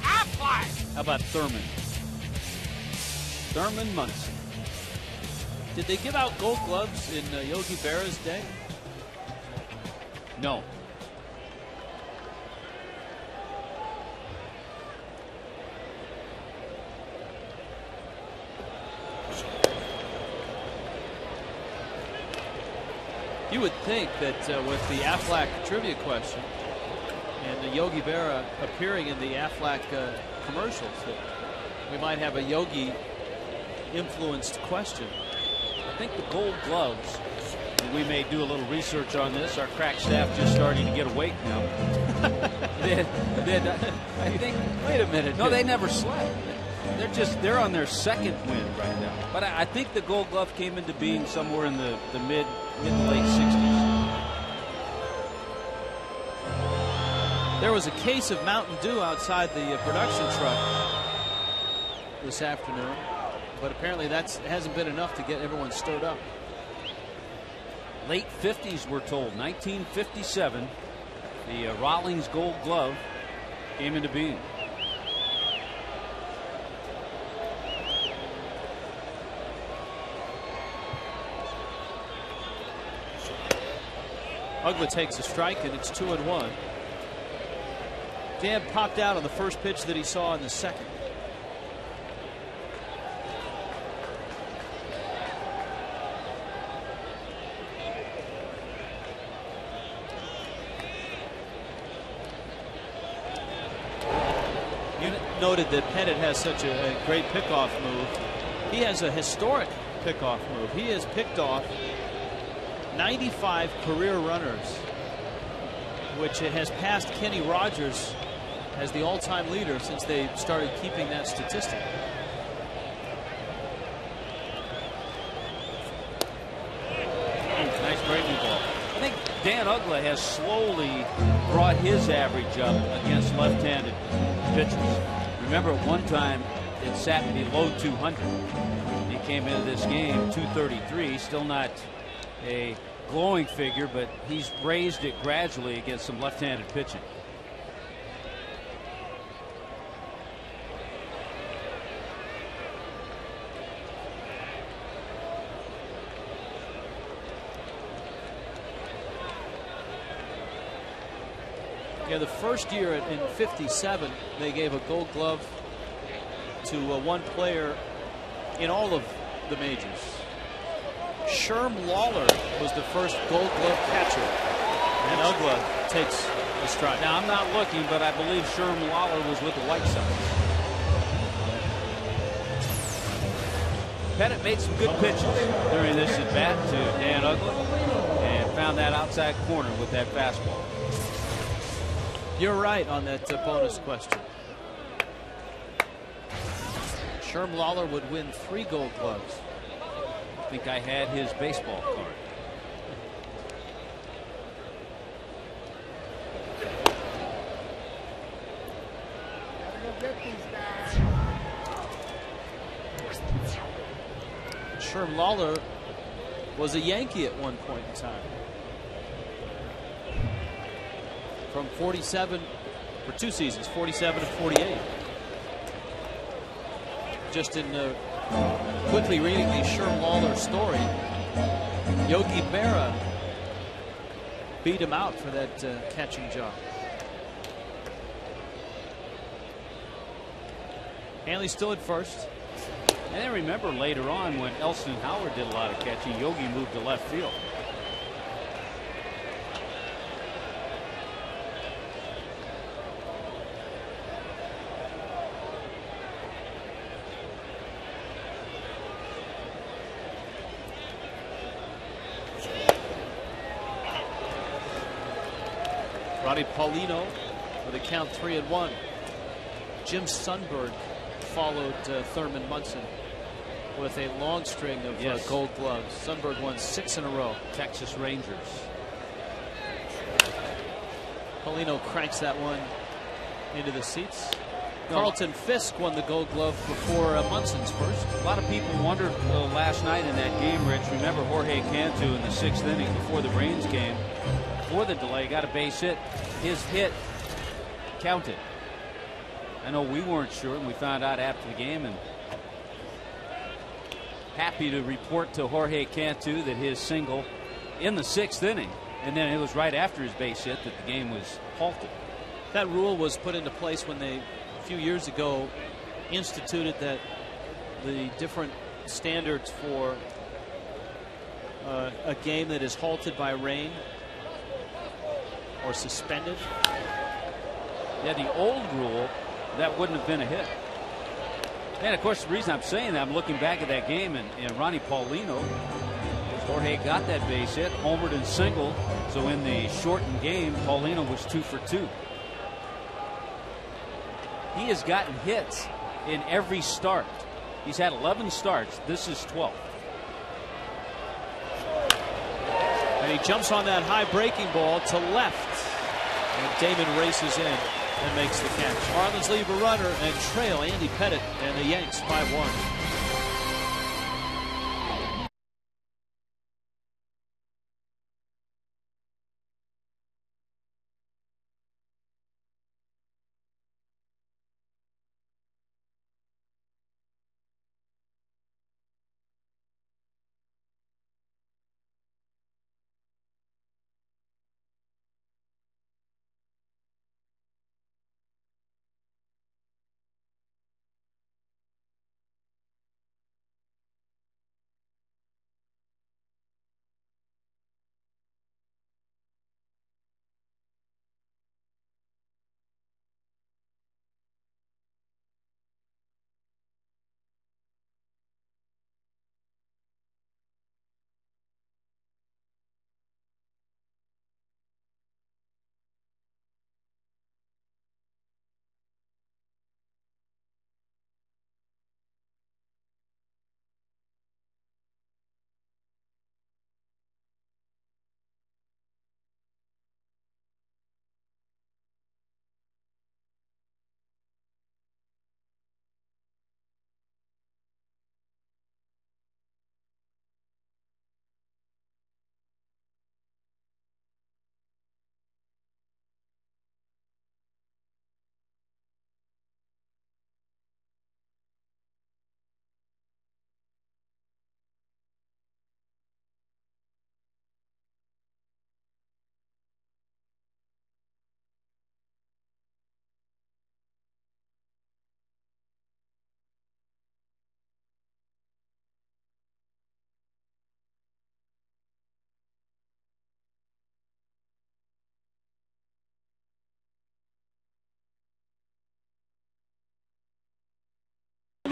How about Thurman? Thurman Munson. Did they give out Gold Gloves in Yogi Berra's day? No. You would think that with the Aflac trivia question and the Yogi Berra appearing in the Aflac commercials, that we might have a Yogi influenced question. I think the Gold Gloves, and we may do a little research on this. Our crack staff just starting to get awake now. I think. Wait a minute. No, they never slept. They're on their second win right now. But I think the Gold Glove came into being somewhere in the mid to late 60s. There was a case of Mountain Dew outside the production truck this afternoon, but apparently that hasn't been enough to get everyone stirred up. Late 50s, we're told. 1957, the Rawlings Gold Glove came into being. Ugla takes a strike, and it's 2-1. Dan popped out on the first pitch that he saw in the second. You noted that Pettit has such a great pickoff move. He has a historic pickoff move. He has picked off 95 career runners, which has passed Kenny Rogers as the all-time leader since they started keeping that statistic. Nice breaking ball. I think Dan Ugla has slowly brought his average up against left-handed pitchers. Remember, at one time it sat below 200. He came into this game 233, still not a glowing figure, but he's raised it gradually against some left-handed pitching. Yeah, the first year in '57, they gave a Gold Glove to one player in all of the majors. Sherm Lawler was the first Gold Glove catcher, and Ugla takes a strike. Now, I'm not looking, but I believe Sherm Lawler was with the White Sox. Pettit made some good pitches during this at bat to Dan Ugla and found that outside corner with that fastball. You're right on that bonus question. Sherm Lawler would win 3 Gold Gloves. I think I had his baseball card. Sherm Lawler was a Yankee at one point in time. From 47 for 2 seasons, 47 to 48. Just in quickly reading the Sherm Lawler story, Yogi Berra beat him out for that catching job. Hanley still at first. And then remember later on when Elston Howard did a lot of catching, Yogi moved to left field. Ronnie Paulino with a count 3-1. Jim Sundberg followed Thurman Munson with a long string of Gold Gloves. Sundberg won 6 in a row. Texas Rangers. Paulino cranks that one into the seats. Carlton Fisk won the Gold Glove before Munson's first. A lot of people wondered last night in that game, Rich. Remember Jorge Cantu in the 6th inning before the Braves game, before the delay, got a base hit. His hit counted. I know we weren't sure, and we found out after the game, and happy to report to Jorge Cantu that his single in the 6th inning, and then it was right after his base hit that the game was halted. That rule was put into place when they, a few years ago, instituted that the different standards for a game that is halted by rain or suspended. Yeah, the old rule, that wouldn't have been a hit. And of course, the reason I'm saying that, I'm looking back at that game, and Ronnie Paulino, Jorge got that base hit, homered and singled. So in the shortened game, Paulino was 2 for 2. He has gotten hits in every start. He's had 11 starts. This is 12. And he jumps on that high breaking ball to left. And Damon races in and makes the catch. Marlins leave a runner and trail Andy Pettit and the Yanks 5-1.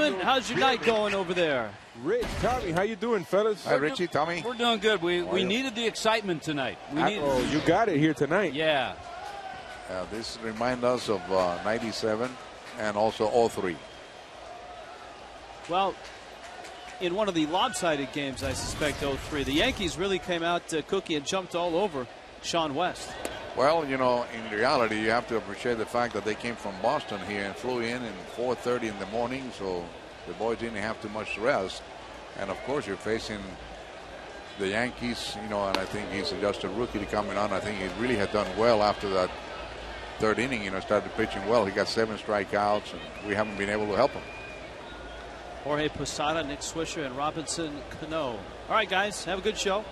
How's your night going over there? Rich, Tommy, how you doing, fellas? Hi, Richie, Tommy. We're doing good. We needed the excitement tonight. You got it here tonight. Yeah. This reminds us of 97 and also 03. Well, in one of the lopsided games, I suspect 03, the Yankees really came out cookie and jumped all over Sean West. Well, you know, in reality, you have to appreciate the fact that they came from Boston here and flew in 4:30 in the morning, so the boys didn't have too much rest. And of course, you're facing the Yankees, you know, and I think he's just a rookie coming on. I think he really had done well after that third inning, you know, started pitching well. He got 7 strikeouts, and we haven't been able to help him. Jorge Posada, Nick Swisher, and Robinson Cano. All right, guys, have a good show.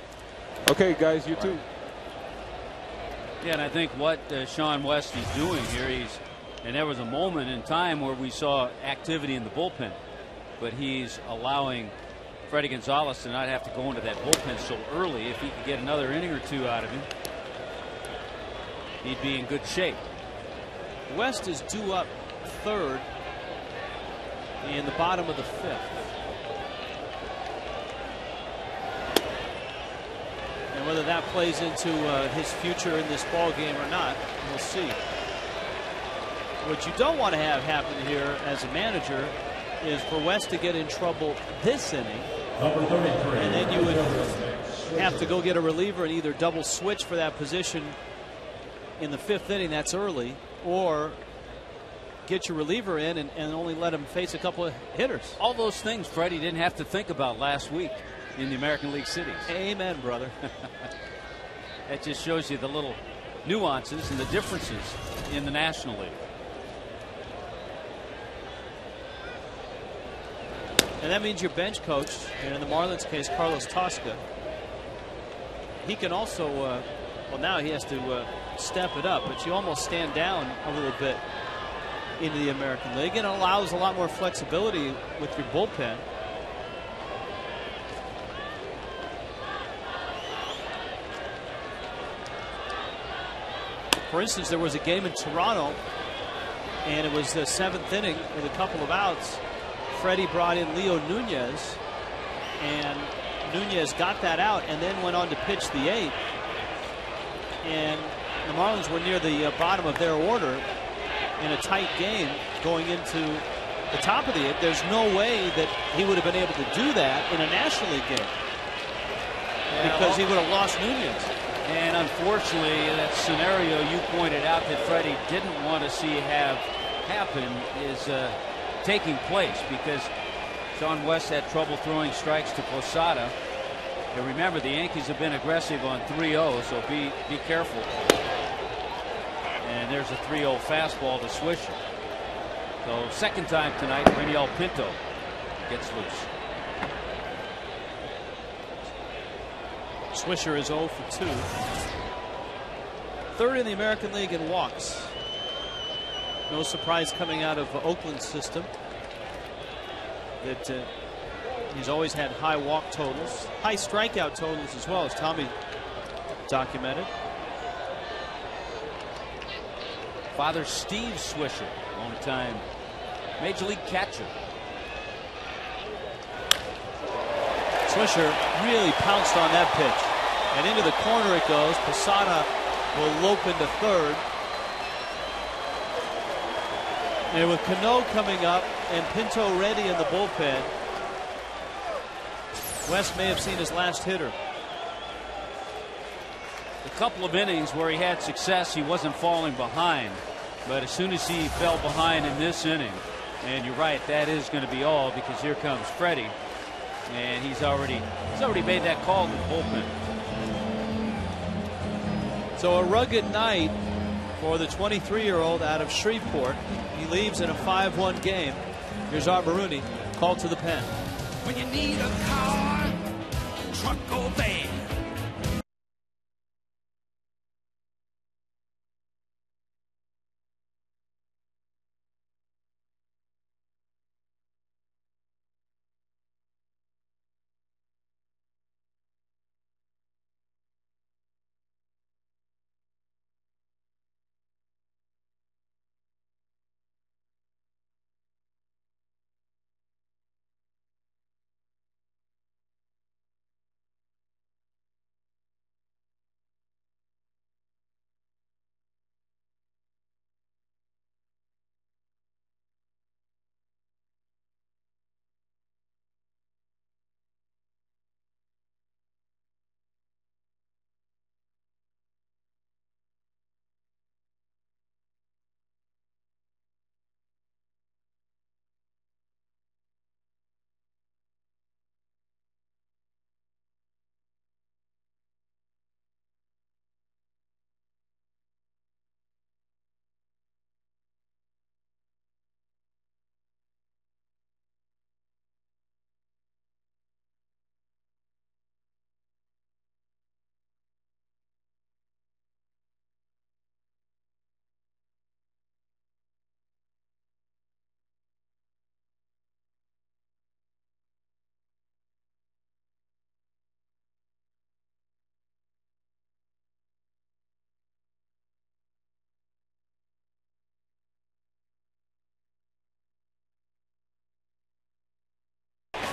Okay, guys, you too. Yeah, and I think what Sean West is doing here, and there was a moment in time where we saw activity in the bullpen, but he's allowing Freddie Gonzalez to not have to go into that bullpen so early. If he could get another inning or two out of him, he'd be in good shape. West is due up third in the bottom of the 5th. And whether that plays into his future in this ball game or not, we'll see. What you don't want to have happen here as a manager is for West to get in trouble this inning, and then you would have to go get a reliever and either double switch for that position in the 5th inning, that's early, or get your reliever in and only let him face a couple of hitters. All those things Freddie didn't have to think about last week in the American League cities. Amen, brother. That just shows you the little nuances and the differences in the National League. And that means your bench coach, and in the Marlins case, Carlos Tosca, he can also, well, now he has to step it up, but you almost stand down a little bit into the American League, and it allows a lot more flexibility with your bullpen. For instance, there was a game in Toronto, and it was the 7th inning with a couple of outs. Freddie brought in Leo Nunez, and Nunez got that out and then went on to pitch the 8th. And the Marlins were near the bottom of their order in a tight game going into the top of the 8th. There's no way that he would have been able to do that in a National League game, because he would have lost Nunez. And unfortunately, that scenario you pointed out that Freddie didn't want to see have happen is taking place, because Sean West had trouble throwing strikes to Posada. And remember, the Yankees have been aggressive on 3-0, so be careful. And there's a 3-0 fastball to Swisher. So second time tonight, Reniel Pinto gets loose. Swisher is 0 for 2. Third in the American League in walks. No surprise coming out of Oakland's system that he's always had high walk totals, high strikeout totals as well, as Tommy documented. Father Steve Swisher, long-time Major League catcher. Swisher really pounced on that pitch, and into the corner it goes. Posada will lope into third. And with Cano coming up and Pinto ready in the bullpen, West may have seen his last hitter. A couple of innings where he had success, he wasn't falling behind. But as soon as he fell behind in this inning, and you're right, that is going to be all, because here comes Freddie, and he's already made that call to the bullpen. So a rugged night for the 23-year-old out of Shreveport. He leaves in a 5-1 game. Here's Art Marooney, called to the pen. When you need a car, truck or van,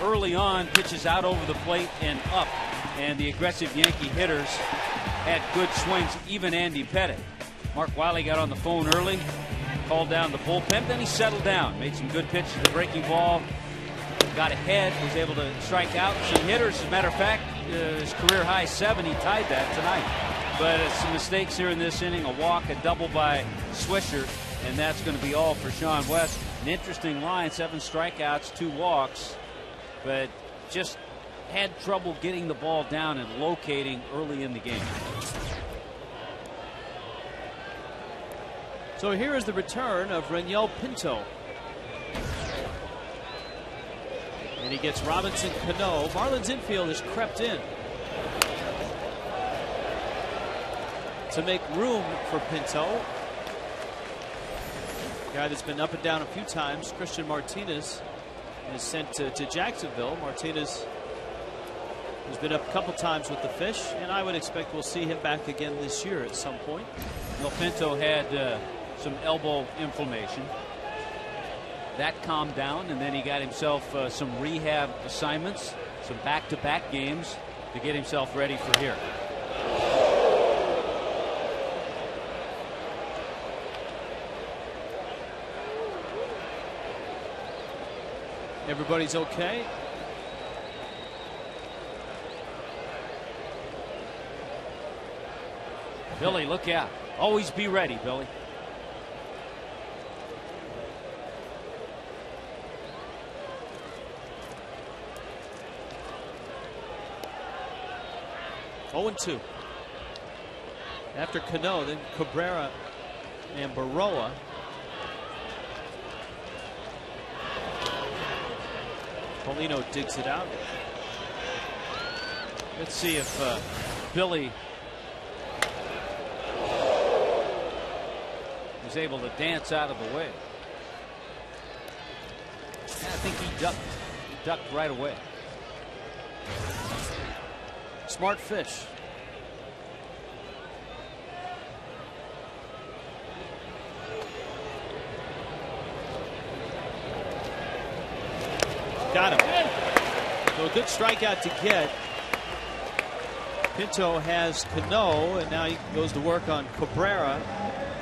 early on, pitches out over the plate and up. And the aggressive Yankee hitters had good swings, even Andy Pettitte. Mark Wiley got on the phone early, called down the bullpen, then he settled down, made some good pitches, the breaking ball, got ahead, was able to strike out some hitters. As a matter of fact, his career high 7, he tied that tonight. But some mistakes here in this inning, a walk, a double by Swisher, and that's going to be all for Sean West. An interesting line, 7 strikeouts, 2 walks, but just had trouble getting the ball down and locating early in the game. So here is the return of Reniel Pinto. And he gets Robinson Cano. Marlins infield has crept in to make room for Pinto. Guy that's been up and down a few times. Christian Martinez is sent to Jacksonville. Martinez has been up a couple times with the Fish, and I would expect we'll see him back again this year at some point. Well, Pinto had some elbow inflammation. That calmed down, and then he got himself some rehab assignments, some back-to-back games to get himself ready for here. Everybody's okay. Billy, look out. Always be ready, Billy. Oh, 2. After Cano, then Cabrera and Berra. Paulino digs it out. Let's see if Billy was able to dance out of the way. I think he ducked right away. Smart fish. Got him. So a good strikeout to get. Pinto has Cano, and now he goes to work on Cabrera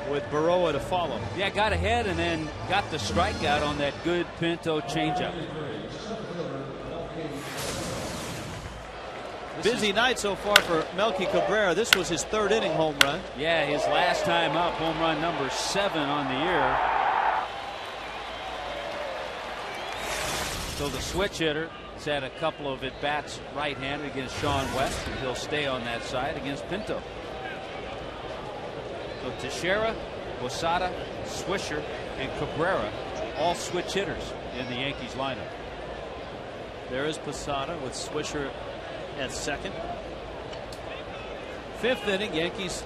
with Berra to follow. Yeah, got ahead and then got the strikeout on that good Pinto changeup. Busy night so far for Melky Cabrera. This was his 3rd inning home run. Yeah, his last time up, home run number 7 on the year. So the switch hitter has had a couple of at-bats right-handed against Sean West, and he'll stay on that side against Pinto. So Teixeira, Posada, Swisher, and Cabrera, all switch hitters in the Yankees lineup. There is Posada with Swisher at second. 5th inning, Yankees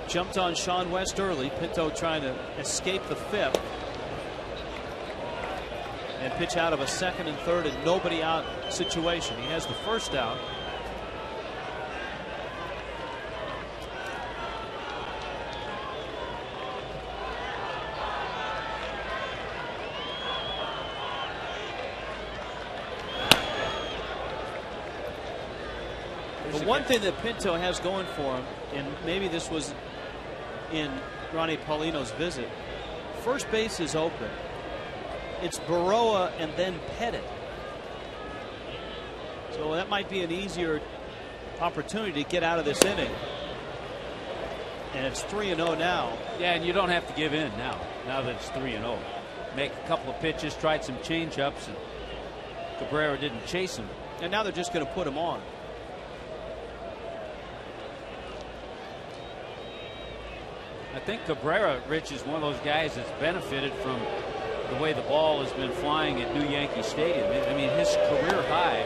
jumped on Sean West early. Pinto trying to escape the 5th and pitch out of a 2nd and 3rd and nobody out situation. He has the 1st out. The one thing that Pinto has going for him, and maybe this was in Ronnie Paulino's visit, first base is open. It's Berra and then Pettitte. So that might be an easier opportunity to get out of this inning. And it's 3-0 now. Yeah, and you don't have to give in now that it's 3-0. Make a couple of pitches, tried some change-ups, and Cabrera didn't chase him. And now they're just going to put him on. I think Cabrera, Rich, is one of those guys that's benefited from the way the ball has been flying at New Yankee Stadium. I mean, his career high,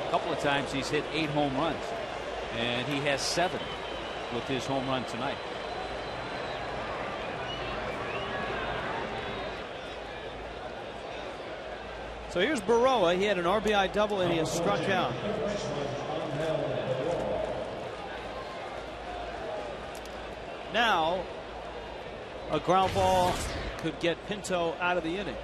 a couple of times he's hit 8 home runs, and he has 7 with his home run tonight. So here's Berra. He had an RBI double and he has struck out. Now a ground ball could get Pinto out of the inning.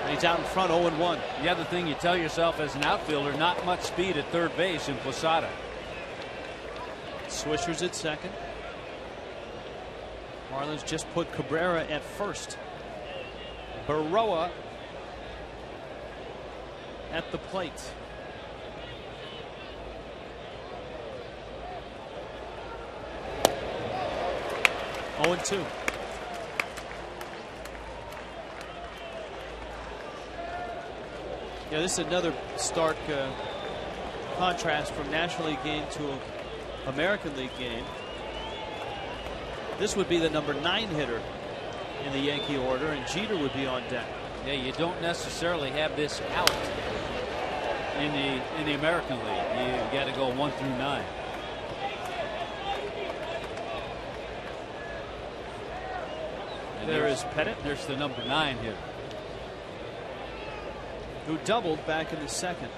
He's out in front 0-1. The other thing you tell yourself as an outfielder, not much speed at third base in Posada. Swisher's at second. Marlins just put Cabrera at first. Berra at the plate. Oh, 2. Yeah, this is another stark contrast from National League game to an American League game. This would be the number 9 hitter in the Yankee order, and Jeter would be on deck. Yeah, you don't necessarily have this out in the American League. You got to go 1 through 9. And there is Pettit. There's the number 9 hitter, who doubled back in the second.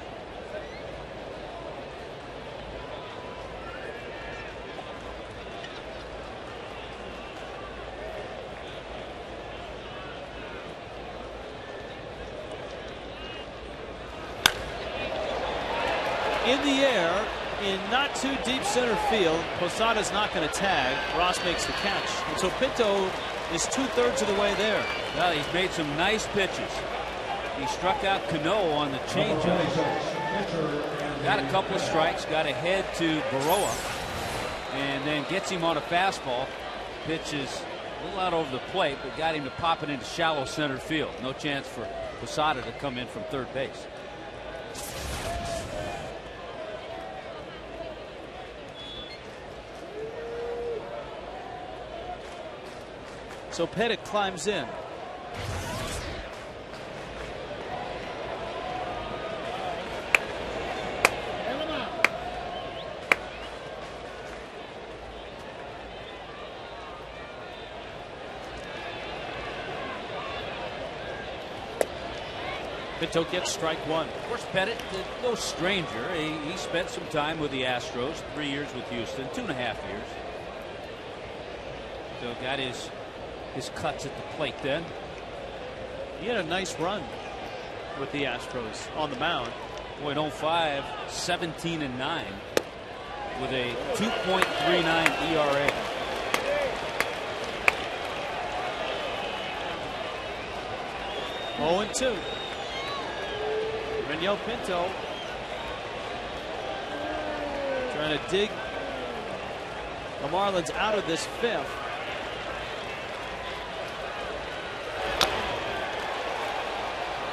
In the air, in not too deep center field. Posada's not going to tag. Ross makes the catch. And so Pinto is 2/3 of the way there. Well, he's made some nice pitches. He struck out Cano on the changeup. Got a couple of strikes, got ahead to Berra, and then gets him on a fastball. Pitches a little out over the plate, but got him to pop it into shallow center field. No chance for Posada to come in from third base. So Pettit climbs in. Pinto gets strike 1. Of course, Pettit, no stranger. He spent some time with the Astros, 3 years with Houston, 2.5 years. So got his cuts at the plate then. He had a nice run with the Astros on the mound. Boy, in 05, 17-9 with a 2.39 ERA. Oh, 2. Renyel Pinto trying to dig the Marlins out of this 5th.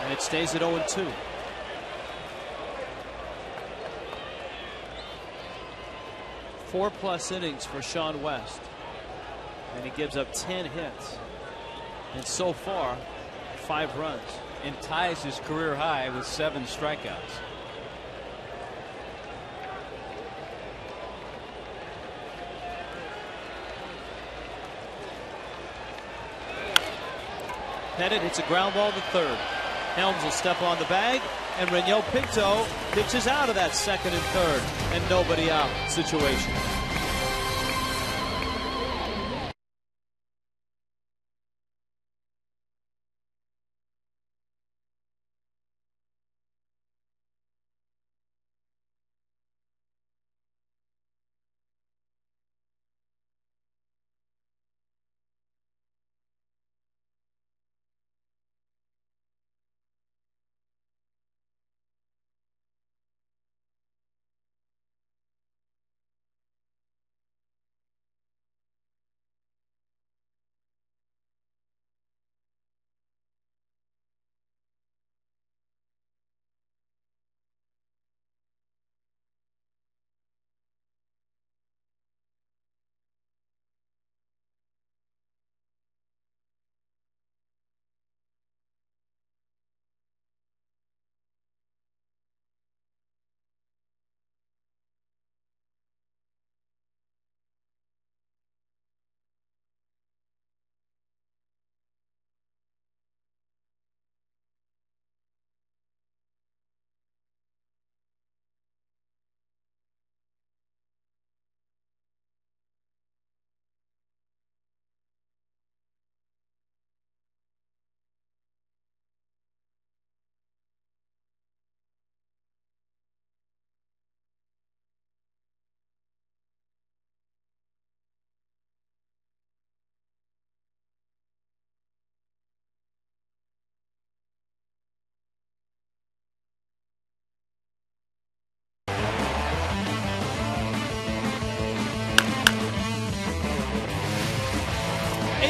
And it stays at 0-2. Four-plus innings for Sean West. And he gives up 10 hits. And so far, 5 runs. And ties his career high with 7 strikeouts. Pettit hits a ground ball to third. Helms will step on the bag, and Renyel Pinto pitches out of that second and third, and nobody out situation.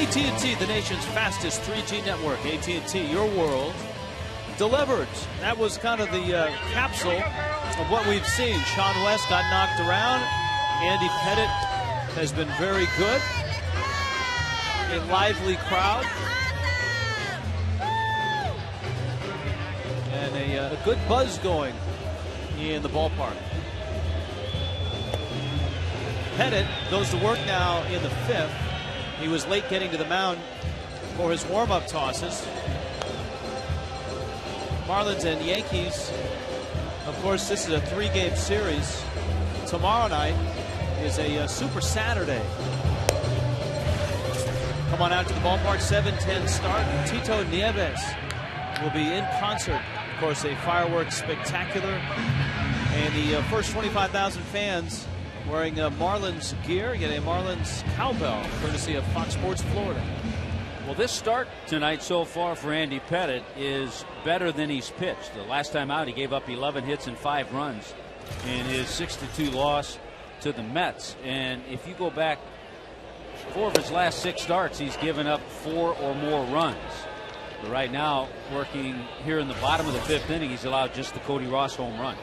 AT&T, the nation's fastest 3G network. AT&T, your world delivered. That was kind of the capsule of what we've seen. Sean West got knocked around. Andy Pettit has been very good. A lively crowd. And a good buzz going in the ballpark. Pettit goes to work now in the 5th. He was late getting to the mound for his warm-up tosses. Marlins and Yankees, of course, this is a 3-game series. Tomorrow night is a Super Saturday. Come on out to the ballpark, 7:10 start. Tito Nieves will be in concert. Of course, a fireworks spectacular. And the first 25,000 fans wearing Marlins gear get a Marlins cowbell, courtesy of Fox Sports Florida. Well, this start tonight so far for Andy Pettit is better than he's pitched. The last time out, he gave up 11 hits and 5 runs in his 6-2 loss to the Mets. And if you go back 4 of his last 6 starts, he's given up 4 or more runs. But right now, working here in the bottom of the 5th inning, he's allowed just the Cody Ross home run.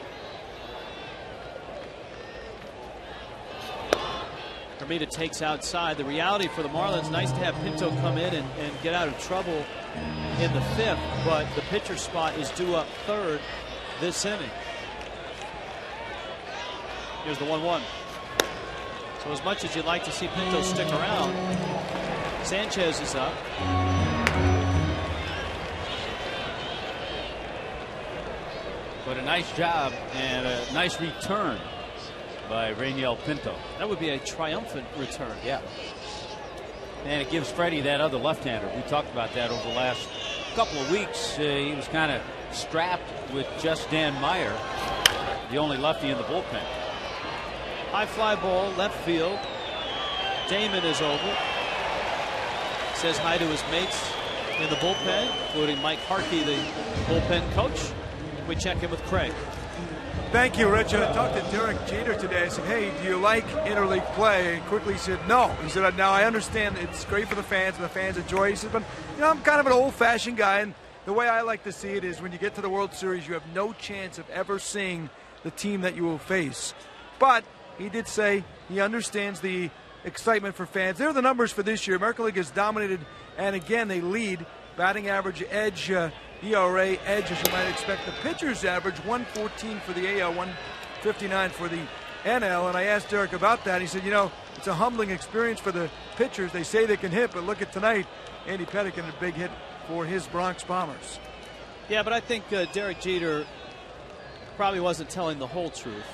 Hermida takes outside. The reality for the Marlins, nice to have Pinto come in and get out of trouble in the 5th, but the pitcher spot is due up 3rd this inning. Here's the 1-1. So as much as you'd like to see Pinto stick around, Sanchez is up. But a nice job and a nice return by Reynel Pinto. That would be a triumphant return. Yeah. And it gives Freddie that other left-hander. We talked about that over the last couple of weeks. He was kind of strapped with just Dan Meyer, the only lefty in the bullpen. High fly ball, left field. Damon is over. Says hi to his mates in the bullpen, including Mike Harkey, the bullpen coach. We check in with Craig. Thank you, Rich. I talked to Derek Jeter today. I said, hey, do you like interleague play? And quickly he said, no. He said, now I understand it's great for the fans and the fans enjoy it. He said, but I'm kind of an old-fashioned guy, and the way I like to see it is when you get to the World Series, you have no chance of ever seeing the team that you will face. But he did say he understands the excitement for fans. There are the numbers for this year. American League has dominated, and again, they lead. Batting average, edge, ERA, edge, as you might expect. The pitchers average 114 for the AL, 159 for the NL. And I asked Derek about that. He said, it's a humbling experience for the pitchers. They say they can hit, but look at tonight. Andy Pettit getting a big hit for his Bronx Bombers. Yeah, but I think Derek Jeter probably wasn't telling the whole truth,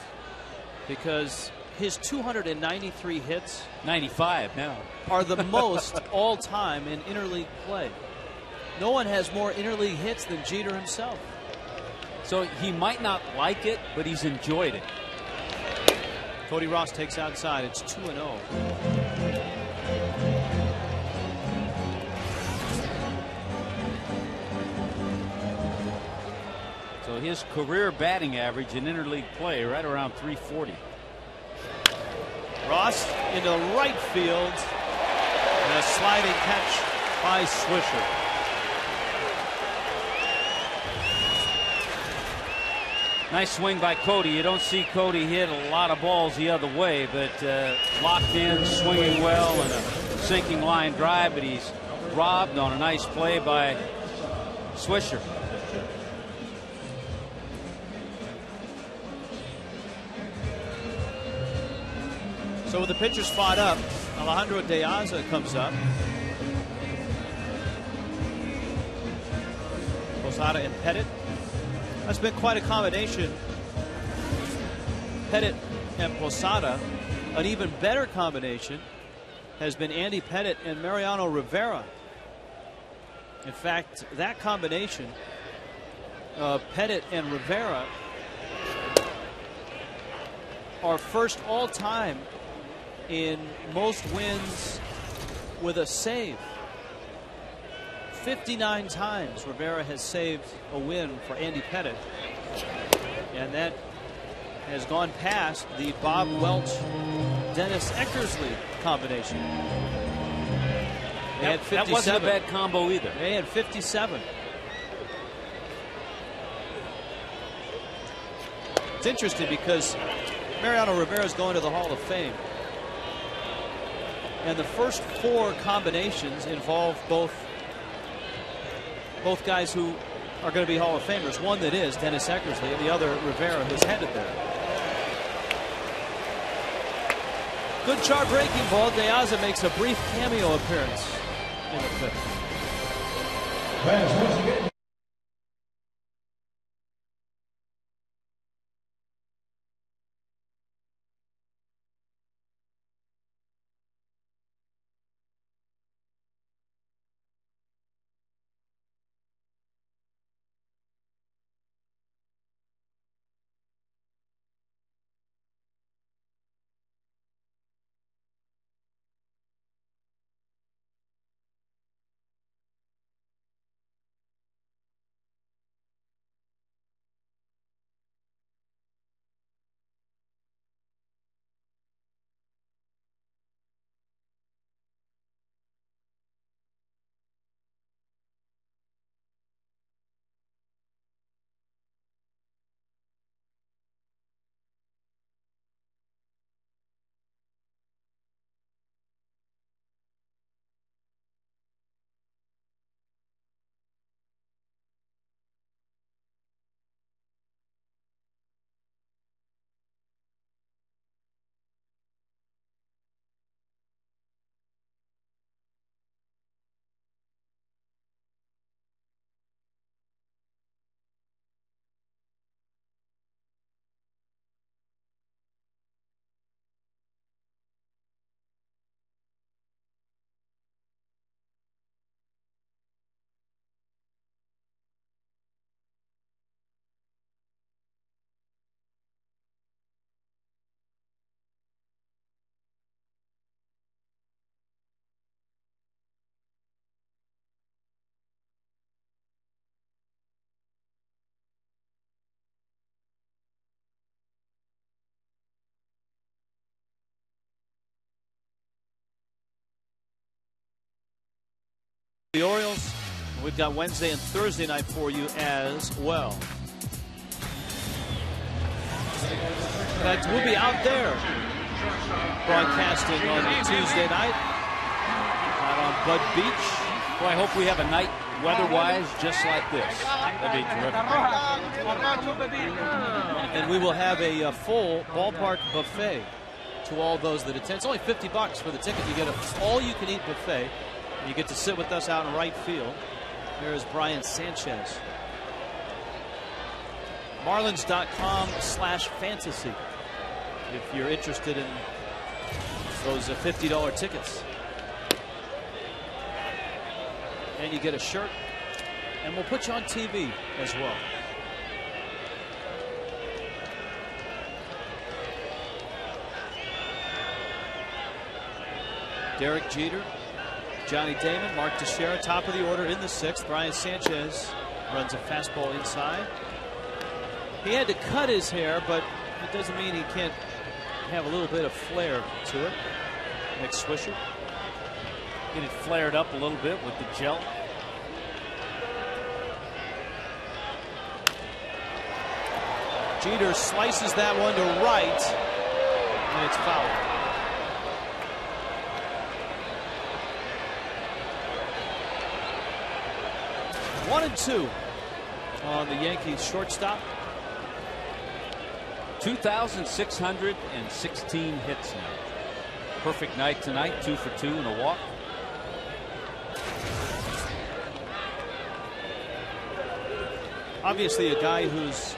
because his 293 hits, 95 now, are the most all-time in interleague play. No one has more interleague hits than Jeter himself. So he might not like it, but he's enjoyed it. Cody Ross takes outside. It's 2-0. So his career batting average in interleague play right around 340. Ross into right field. And a sliding catch by Swisher. Nice swing by Cody. You don't see Cody hit a lot of balls the other way, but locked in, swinging well, and a sinking line drive, but he's robbed on a nice play by Swisher. So with the pitcher spot up, Alejandro De Aza comes up. Posada and Pettit. That's been quite a combination. Pettit and Posada. An even better combination has been Andy Pettit and Mariano Rivera. In fact, that combination of Pettit and Rivera are first all time in most wins with a save. 59 times Rivera has saved a win for Andy Pettit, and that has gone past the Bob Welch Dennis Eckersley combination. They had 57. That wasn't a bad combo either. They had 57. It's interesting because Mariano Rivera is going to the Hall of Fame. And the first 4 combinations involve both guys who are going to be Hall of Famers. One that is Dennis Eckersley, and the other Rivera, who's headed there. Good chart breaking ball. De Aza makes a brief cameo appearance in the 5th. The Orioles, we've got Wednesday and Thursday night for you as well. We'll be out there broadcasting on Tuesday night out on Bud Beach. Well, I hope we have a night weather-wise just like this. That'd be terrific. And we will have a full ballpark buffet to all those that attend. It's only $50 for the ticket. You get an all-you-can-eat buffet. You get to sit with us out in right field. There is Brian Sanchez. Marlins.com/fantasy if you're interested in those $50 tickets. And you get a shirt. And we'll put you on TV as well. Derek Jeter, Johnny Damon, Mark Teixeira, top of the order in the 6th. Brian Sanchez runs a fastball inside. He had to cut his hair, but it doesn't mean he can't have a little bit of flair to it. Next Swisher. Get it flared up a little bit with the gel. Jeter slices that one to right, and it's foul. One and two on the Yankees shortstop. 2,616 hits now. Perfect night tonight, 2 for 2 and a walk. Obviously a guy whose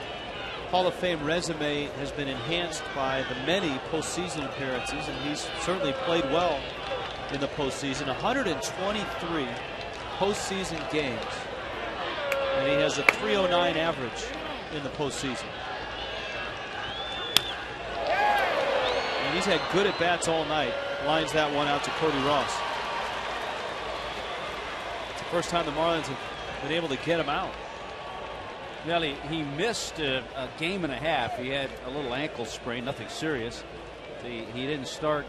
Hall of Fame resume has been enhanced by the many postseason appearances, and he's certainly played well in the postseason. 123 postseason games, and he has a .309 average in the postseason. And he's had good at bats all night. Lines that one out to Cody Ross. It's the first time the Marlins have been able to get him out. Well, he missed a game and a half. He had a little ankle sprain, nothing serious. He didn't start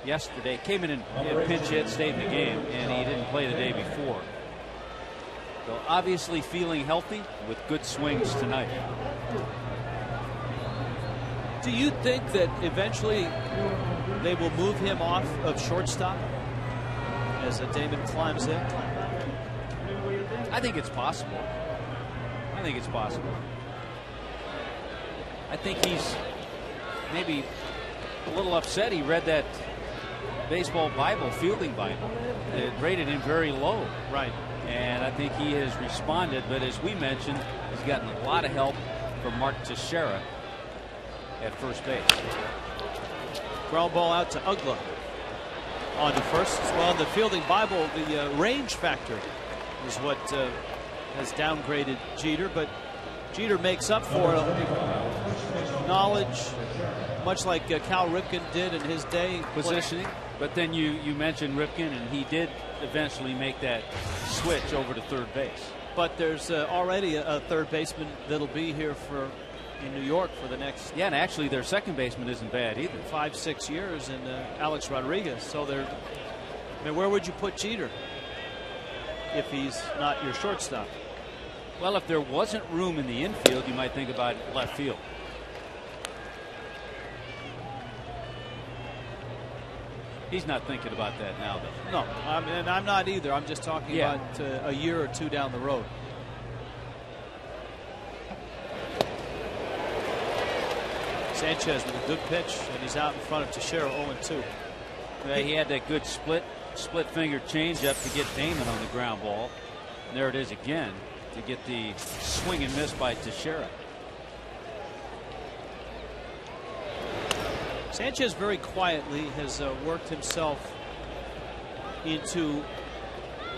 yesterday. Came in and pinch hit, stayed in the game, and he didn't play the day before. So obviously feeling healthy with good swings tonight. Do you think that eventually they will move him off of shortstop as Damon climbs in? I think it's possible. I think it's possible. I think he's maybe a little upset. He read that baseball Bible, fielding Bible. It rated him very low. Right. And I think he has responded. But as we mentioned, he's gotten a lot of help from Mark Teixeira at first base. Ground ball out to Ugla on the first. Well, in the fielding Bible, the range factor is what has downgraded Jeter, but Jeter makes up for knowledge, much like Cal Ripken did in his day. Positioning. But then you mentioned Ripken, and he did eventually make that switch over to third base. But there's already a third baseman that'll be here in New York for the next. Yeah, and actually their second baseman isn't bad either. 5-6 years, and Alex Rodriguez. So they're. I mean, where would you put Jeter if he's not your shortstop? Well, if there wasn't room in the infield, you might think about left field. He's not thinking about that now, though. No, and I'm not either. I'm just talking about a year or two down the road. Sanchez with a good pitch, and he's out in front of Teixeira, 0-2. Yeah, he had that good split finger changeup to get Damon on the ground ball. And there it is again to get the swing and miss by Teixeira. Sanchez very quietly has worked himself into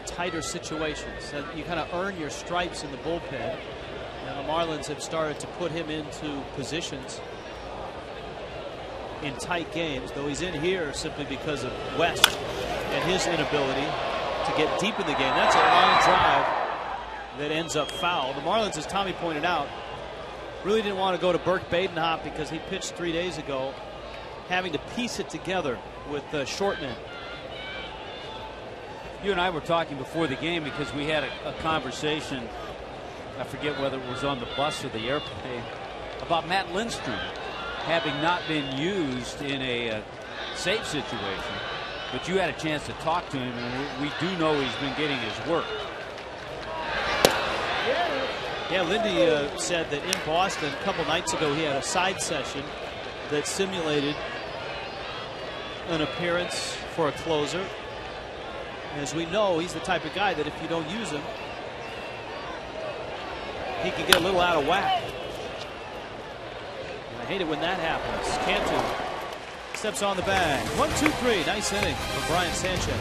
tighter situations. You kind of earn your stripes in the bullpen, and the Marlins have started to put him into positions in tight games, though he's in here simply because of West and his inability to get deep in the game. That's a long drive that ends up foul. The Marlins, as Tommy pointed out, really didn't want to go to Burke Badenhop because he pitched 3 days ago, having to piece it together with Shortman. You and I were talking before the game because we had a conversation, I forget whether it was on the bus or the airplane, about Matt Lindstrom having not been used in a safe situation. But you had a chance to talk to him, and we do know he's been getting his work. Yeah, Lindy said that in Boston a couple nights ago he had a side session that simulated an appearance for a closer. As we know, he's the type of guy that if you don't use him, he can get a little out of whack. And I hate it when that happens. Cantu steps on the bag. 1-2-3. Nice inning for Brian Sanchez.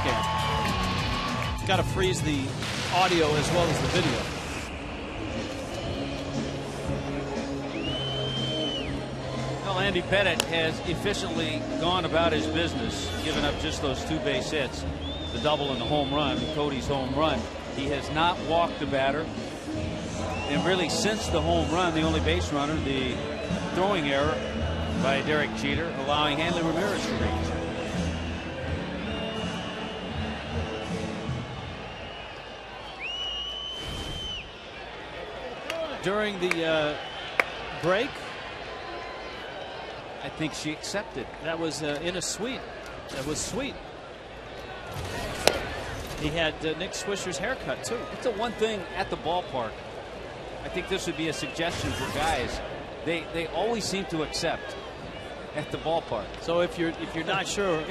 cam. Got to freeze the audio as well as the video. Well, Andy Pettitte has efficiently gone about his business, giving up just those 2 base hits, the double and the home run, Cody's home run. He has not walked the batter. And really, since the home run, the only base runner, the throwing error by Derek Jeter, allowing Hanley Ramirez to reach. During the break, I think she accepted. That was in a suite. That was sweet. He had Nick Swisher's haircut too. It's the one thing at the ballpark. I think this would be a suggestion for guys. They always seem to accept at the ballpark. So if you're not sure,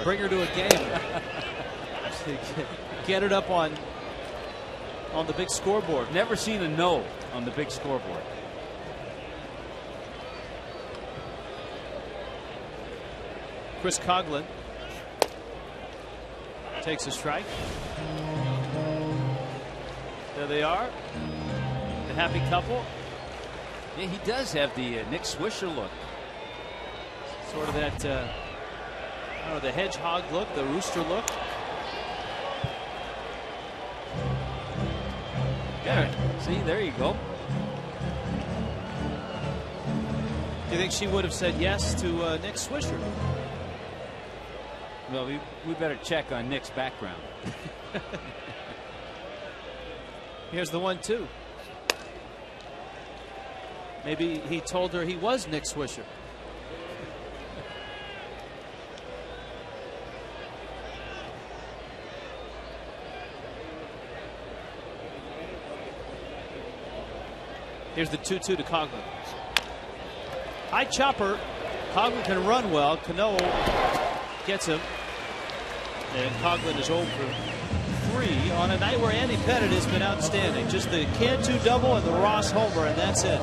bring her to a game. Get it up on the big scoreboard. Never seen a no on the big scoreboard. Chris Coughlin takes a strike. There they are. The happy couple. Yeah, he does have the Nick Swisher look. Sort of that, the hedgehog look, the rooster look. Yeah, see, there you go. Do you think she would have said yes to Nick Swisher? Well, we better check on Nick's background. Here's the 1-2. Maybe he told her he was Nick Swisher. Here's the 2-2 to Coughlin. High chopper. Coughlin can run well. Cano gets him. And Coughlin is 0 for 3 on a night where Andy Pettitte has been outstanding. Just the Cantu double and the Ross homer, and that's it.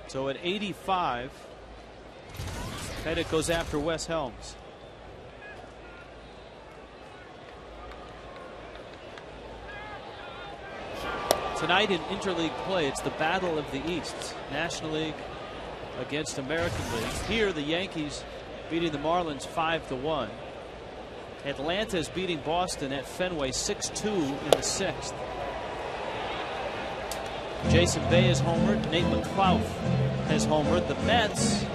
So at 85, Pettitte goes after Wes Helms. Tonight in interleague play, it's the battle of the East. National League against American League. Here, the Yankees beating the Marlins 5-1. Atlanta is beating Boston at Fenway 6-2 in the 6th. Jason Bay has homered. Nate McLouth has homered. The Mets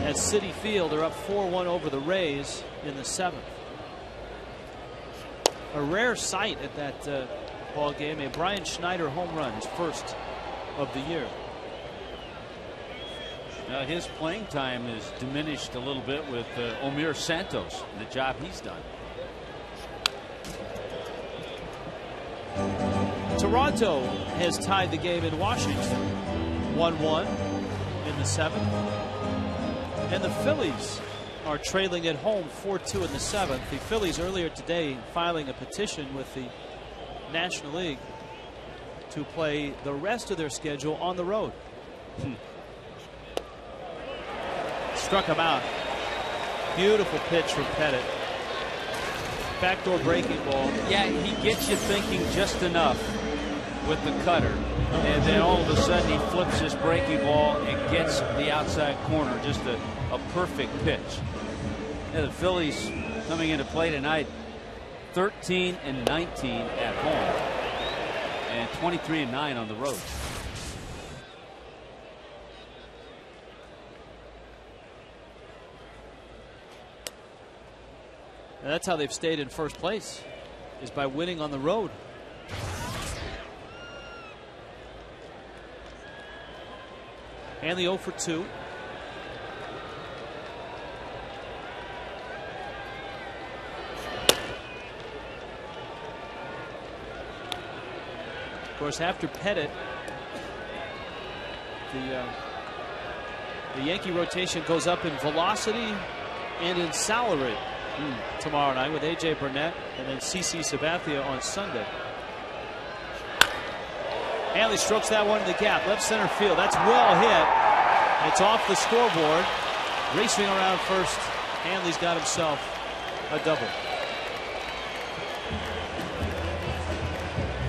at Citi Field are up 4-1 over the Rays in the 7th. A rare sight at that ball game, a Brian Schneider home run, his first of the year. Now his playing time is diminished a little bit with Omir Santos, the job he's done. Toronto has tied the game in Washington 1-1 in the 7th. And the Phillies are trailing at home 4-2 in the 7th. The Phillies earlier today filing a petition with the National League to play the rest of their schedule on the road. Struck him out. Beautiful pitch from Pettitte. Backdoor breaking ball. Yeah, he gets you thinking just enough with the cutter, and then all of a sudden he flips his breaking ball and gets the outside corner. Just a perfect pitch. Yeah, the Phillies coming into play tonight 13-19 at home and 23-9 on the road. And that's how they've stayed in first place, is by winning on the road. Hanley 0 for 2. Of course, after Pettitte, the Yankee rotation goes up in velocity and in salary tomorrow night with A.J. Burnett and then CC Sabathia on Sunday. Hanley strokes that one in the gap. Left center field. That's well hit. It's off the scoreboard. Racing around first. Hanley's got himself a double.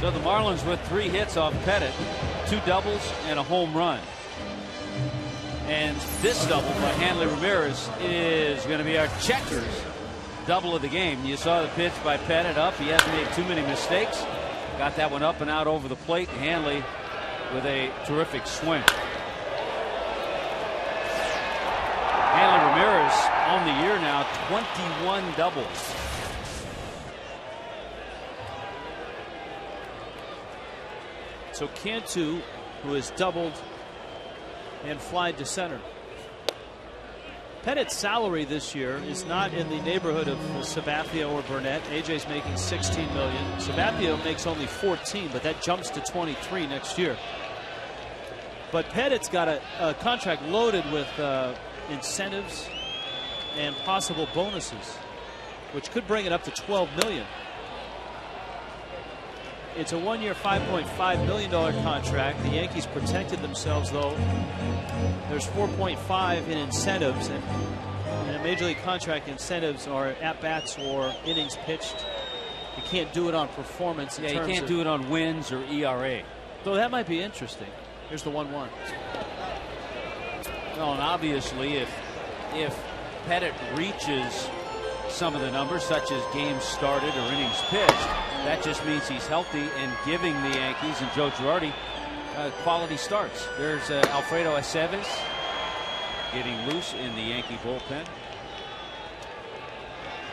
So the Marlins with 3 hits off Pettit, 2 doubles and a home run. And this double by Hanley Ramirez is going to be our checkers double of the game. You saw the pitch by Pettit up. He hasn't made too many mistakes. Got that one up and out over the plate. Hanley with a terrific swing. Hanley Ramirez on the year now, 21 doubles. So Cantu, who has doubled and flied to center. Pettit's salary this year is not in the neighborhood of Sabathia or Burnett. AJ's making $16 million. Sabathia makes only 14, but that jumps to 23 next year. But Pettit's got a contract loaded with incentives and possible bonuses, which could bring it up to $12 million. It's a 1-year, $5.5 million contract. The Yankees protected themselves, though. There's $4.5 in incentives, and in a major league contract, incentives are at-bats or innings pitched. You can't do it on performance. Yeah, you can't do it on wins or ERA. Though that might be interesting. Here's the 1-1. Well, and obviously, if Pettit reaches some of the numbers, such as games started or innings pitched, that just means he's healthy and giving the Yankees and Joe Girardi quality starts. There's Alfredo Aceves getting loose in the Yankee bullpen.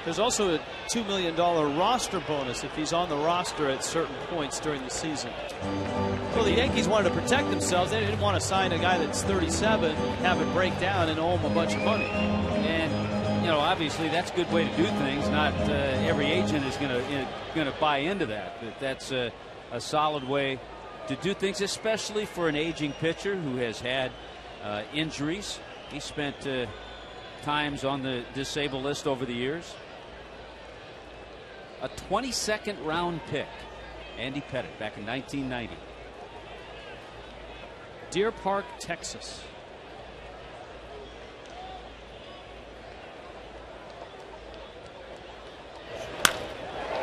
There's also a $2 million roster bonus if he's on the roster at certain points during the season. Well, the Yankees wanted to protect themselves. They didn't want to sign a guy that's 37, have it break down, and owe him a bunch of money. And, you know, obviously that's a good way to do things. Not every agent is going to buy into that. But that's a solid way to do things, especially for an aging pitcher who has had injuries. He spent times on the disabled list over the years. A 22nd round pick, Andy Pettit, back in 1990. Deer Park, Texas.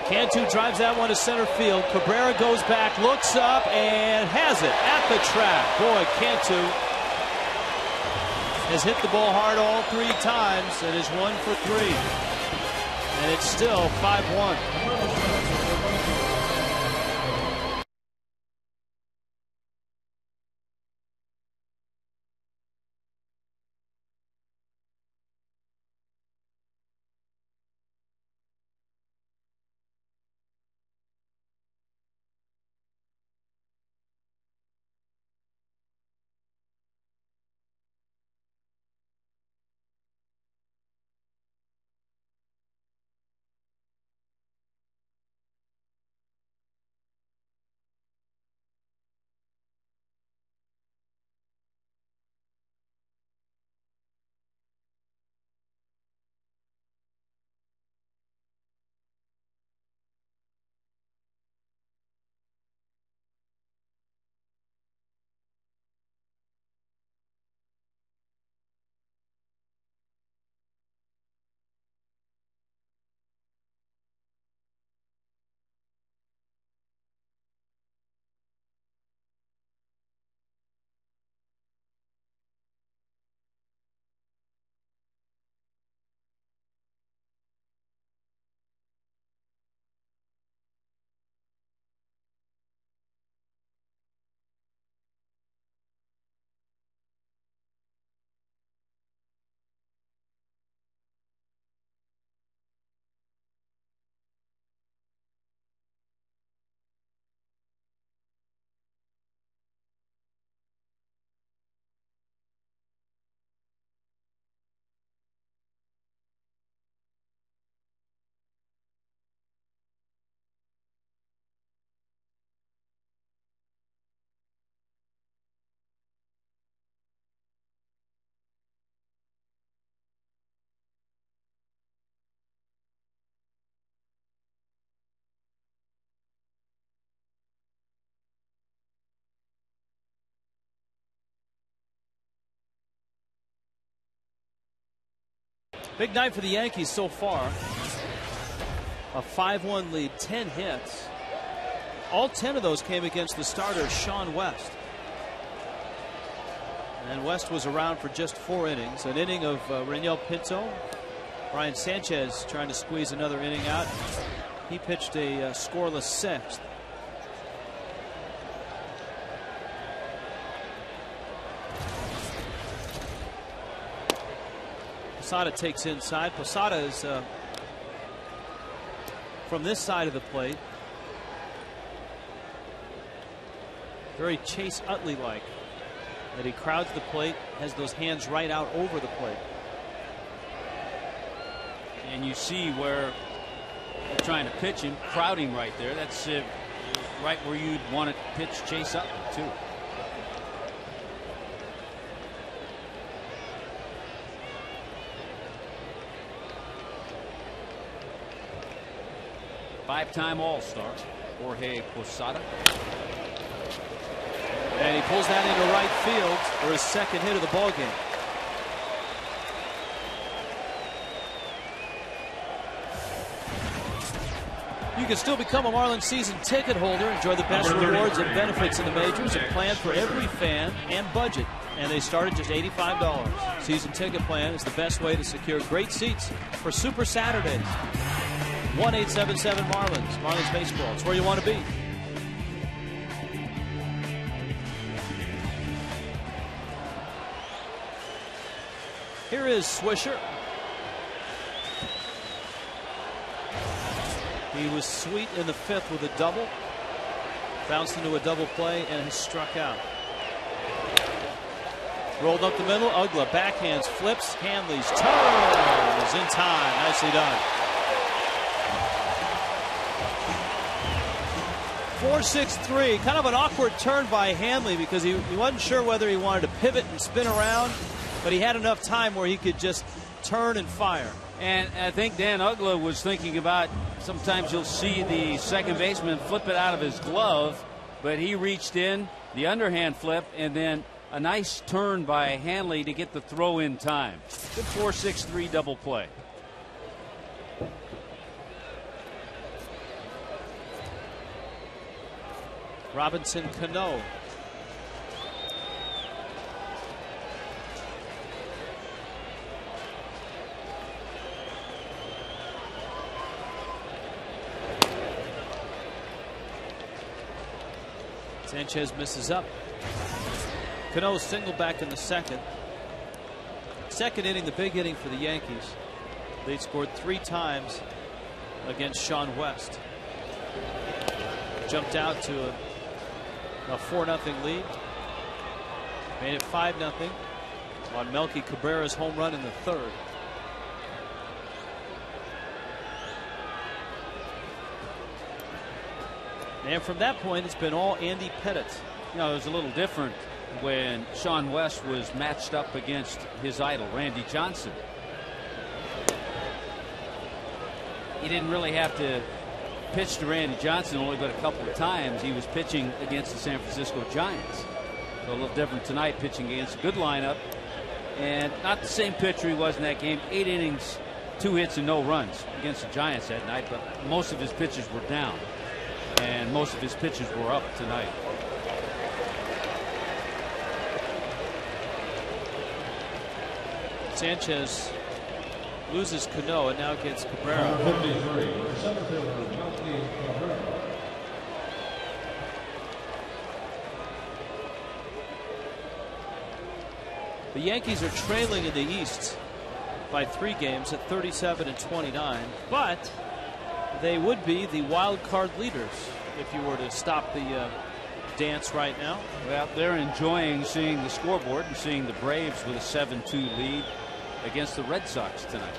Cantu drives that one to center field. Cabrera goes back, looks up, and has it at the track. Boy, Cantu has hit the ball hard all 3 times and is 1 for 3. And it's still 5-1. Big night for the Yankees so far. A 5-1 lead, 10 hits. All 10 of those came against the starter, Sean West. And West was around for just 4 innings. An inning of Reniel Pinto. Brian Sanchez trying to squeeze another inning out. He pitched a scoreless 6th. Posada takes inside. Posada is from this side of the plate. Very Chase Utley-like. That he crowds the plate, has those hands right out over the plate. And you see where they're trying to pitch him, crowding right there. That's right where you'd want to pitch Chase Utley, too. Five-time All-Star, Jorge Posada. And he pulls that into right field for his second hit of the ball game. You can still become a Marlins season ticket holder. Enjoy the best rewards and benefits in the majors. A plan for every fan and budget. And they start at just $85. Season ticket plan is the best way to secure great seats for Super Saturdays. 1-877-MARLINS. Marlins Baseball. It's where you want to be. Here is Swisher. He was sweet in the 5th with a double. Bounced into a double play and has struck out. Rolled up the middle. Ugla backhands, flips. Hanley's turn is in time. Nicely done. 4-6-3. Kind of an awkward turn by Hanley because he wasn't sure whether he wanted to pivot and spin around, but he had enough time where he could just turn and fire. And I think Dan Ugla was thinking about sometimes you'll see the second baseman flip it out of his glove, but he reached in, the underhand flip, and then a nice turn by Hanley to get the throw in time. Good 4-6-3 double play. Robinson Cano. Sanchez misses up. Cano single back in the 2nd. Second inning, the big inning for the Yankees. They scored 3 times against Sean West. Jumped out to a 4-0 lead. Made it 5-0 on Melky Cabrera's home run in the 3rd. And from that point, it's been all Andy Pettit. You know, it was a little different when Sean West was matched up against his idol, Randy Johnson. He didn't really have to pitch to Randy Johnson only but a couple of times. He was pitching against the San Francisco Giants. So a little different tonight, pitching against a good lineup. And not the same pitcher he was in that game. 8 innings, 2 hits, and no runs against the Giants that night. But most of his pitches were down. And most of his pitches were up tonight. Sanchez loses Cano and now gets Cabrera. The Yankees are trailing in the East by 3 games at 37-29, but they would be the wild card leaders if you were to stop the dance right now. Well, they're enjoying seeing the scoreboard and seeing the Braves with a 7-2 lead against the Red Sox tonight.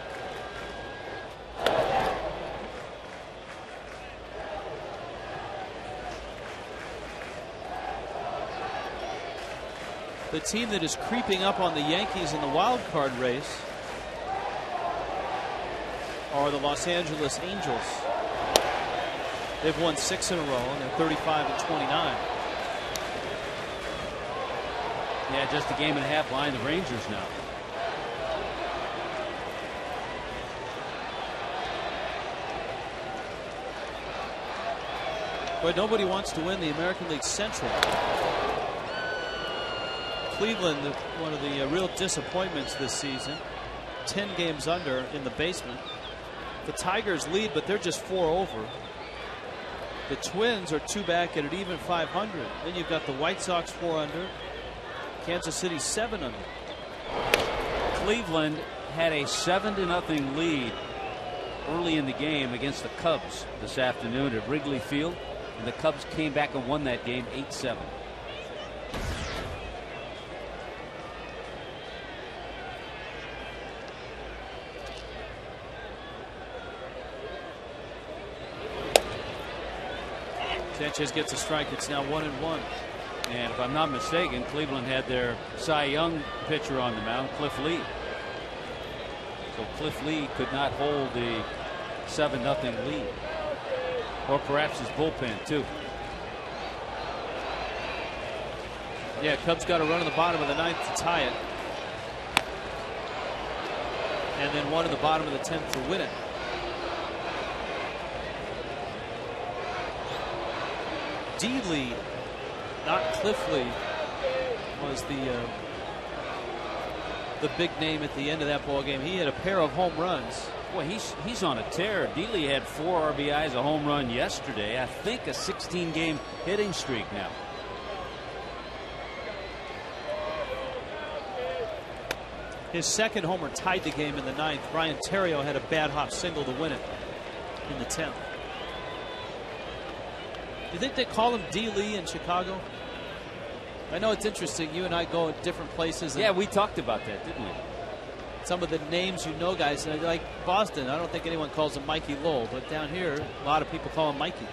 The team that is creeping up on the Yankees in the wild card race are the Los Angeles Angels. They've won 6 in a row and they're 35-29. Yeah, just a game and a half behind the Rangers now. But nobody wants to win the American League Central. Cleveland, one of the real disappointments this season. 10 games under in the basement. The Tigers lead, but they're just 4 over. The Twins are 2 back at an even 500. Then you've got the White Sox 4 under. Kansas City 7 under. Cleveland had a 7-0 lead early in the game against the Cubs this afternoon at Wrigley Field, and the Cubs came back and won that game 8-7. Sanchez gets a strike. It's now 1-1. And if I'm not mistaken, Cleveland had their Cy Young pitcher on the mound, Cliff Lee. So Cliff Lee could not hold the 7-0 lead. Or perhaps his bullpen, too. Yeah, Cubs got a run in the bottom of the 9th to tie it. And then one in the bottom of the 10th to win it. D-Lee, not Cliff Lee, was the big name at the end of that ball game. He had a pair of home runs. Boy, he's on a tear. D-Lee had 4 RBIs, a home run yesterday. I think a 16-game hitting streak now. His second homer tied the game in the 9th. Brian Terrio had a bad hop single to win it in the 10th. Do you think they call him D. Lee in Chicago? I know it's interesting. You and I go at different places. Yeah, we talked about that, didn't we? Some of the names you know, guys, like Boston, I don't think anyone calls him Mikey Lowell, but down here, a lot of people call him Mikey.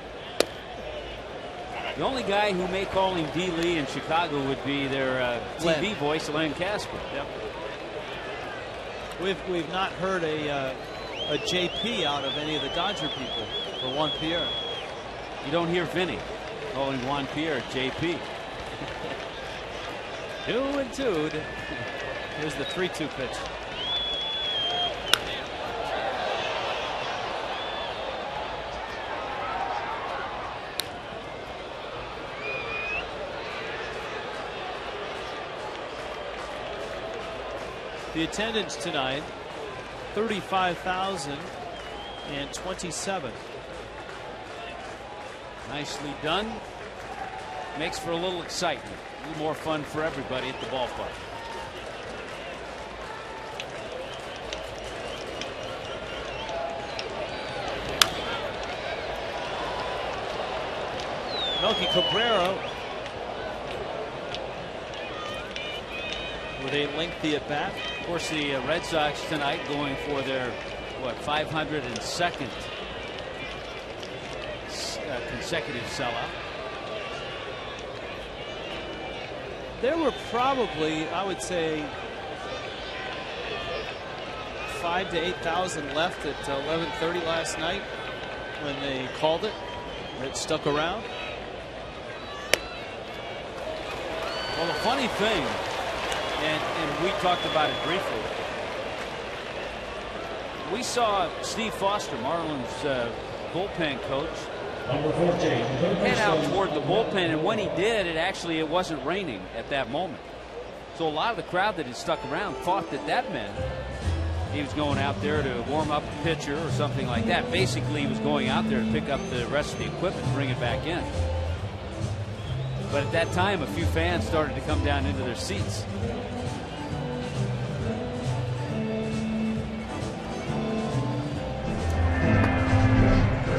The only guy who may call him D. Lee in Chicago would be their TV voice, Len Casper. Yep. We've not heard a JP out of any of the Dodger people or Juan Pierre. You don't hear Vinny calling Juan Pierre JP. 2-2. Here's the 3-2 pitch. The attendance tonight, 35,027. Nicely done. Makes for a little excitement, a little more fun for everybody at the ballpark. Melky Cabrera with a lengthy at bat. Of course, the Red Sox tonight going for their 502nd consecutive sellout. There were probably, I would say, 5,000 to 8,000 left at 11:30 last night when they called it. It stuck around. Well, the funny thing, and we talked about it briefly, we saw Steve Foster, Marlins bullpen coach, head out toward the bullpen, and when he did, it wasn't raining at that moment. So a lot of the crowd that had stuck around thought that meant he was going out there to warm up the pitcher or something like that. Basically, he was going out there to pick up the rest of the equipment and bring it back in. But at that time, a few fans started to come down into their seats.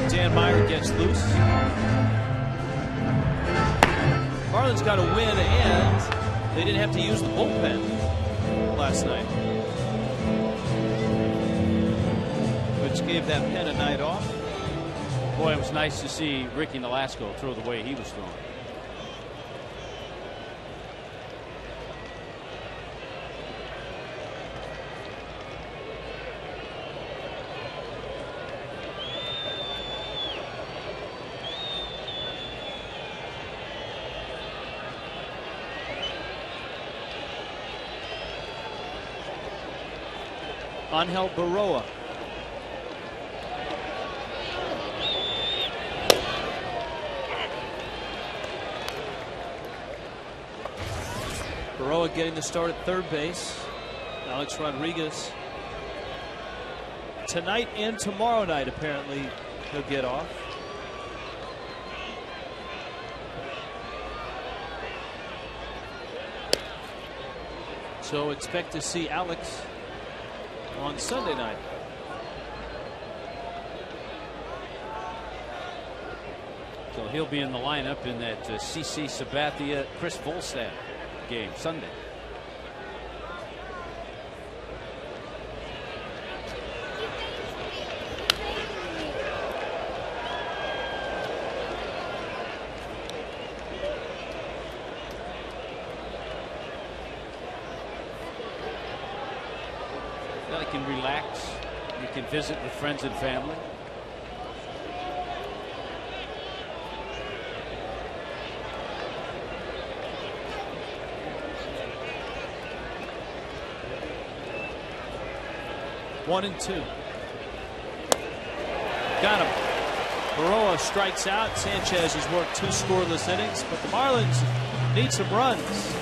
Dan Meyer gets loose. Marlins got a win, and they didn't have to use the bullpen last night, which gave that pen a night off. Boy, it was nice to see Ricky Nolasco throw the way he was throwing. Angel Baroa. Berra getting the start at third base. Alex Rodriguez tonight and tomorrow night, apparently he'll get off. So expect to see Alex on Sunday night. So he'll be in the lineup in that CC Sabathia Chris Volstad game Sunday. Well, you can relax. You can visit with friends and family. One and two. Got him. Berra strikes out. Sanchez has worked 2 scoreless innings, but the Marlins need some runs.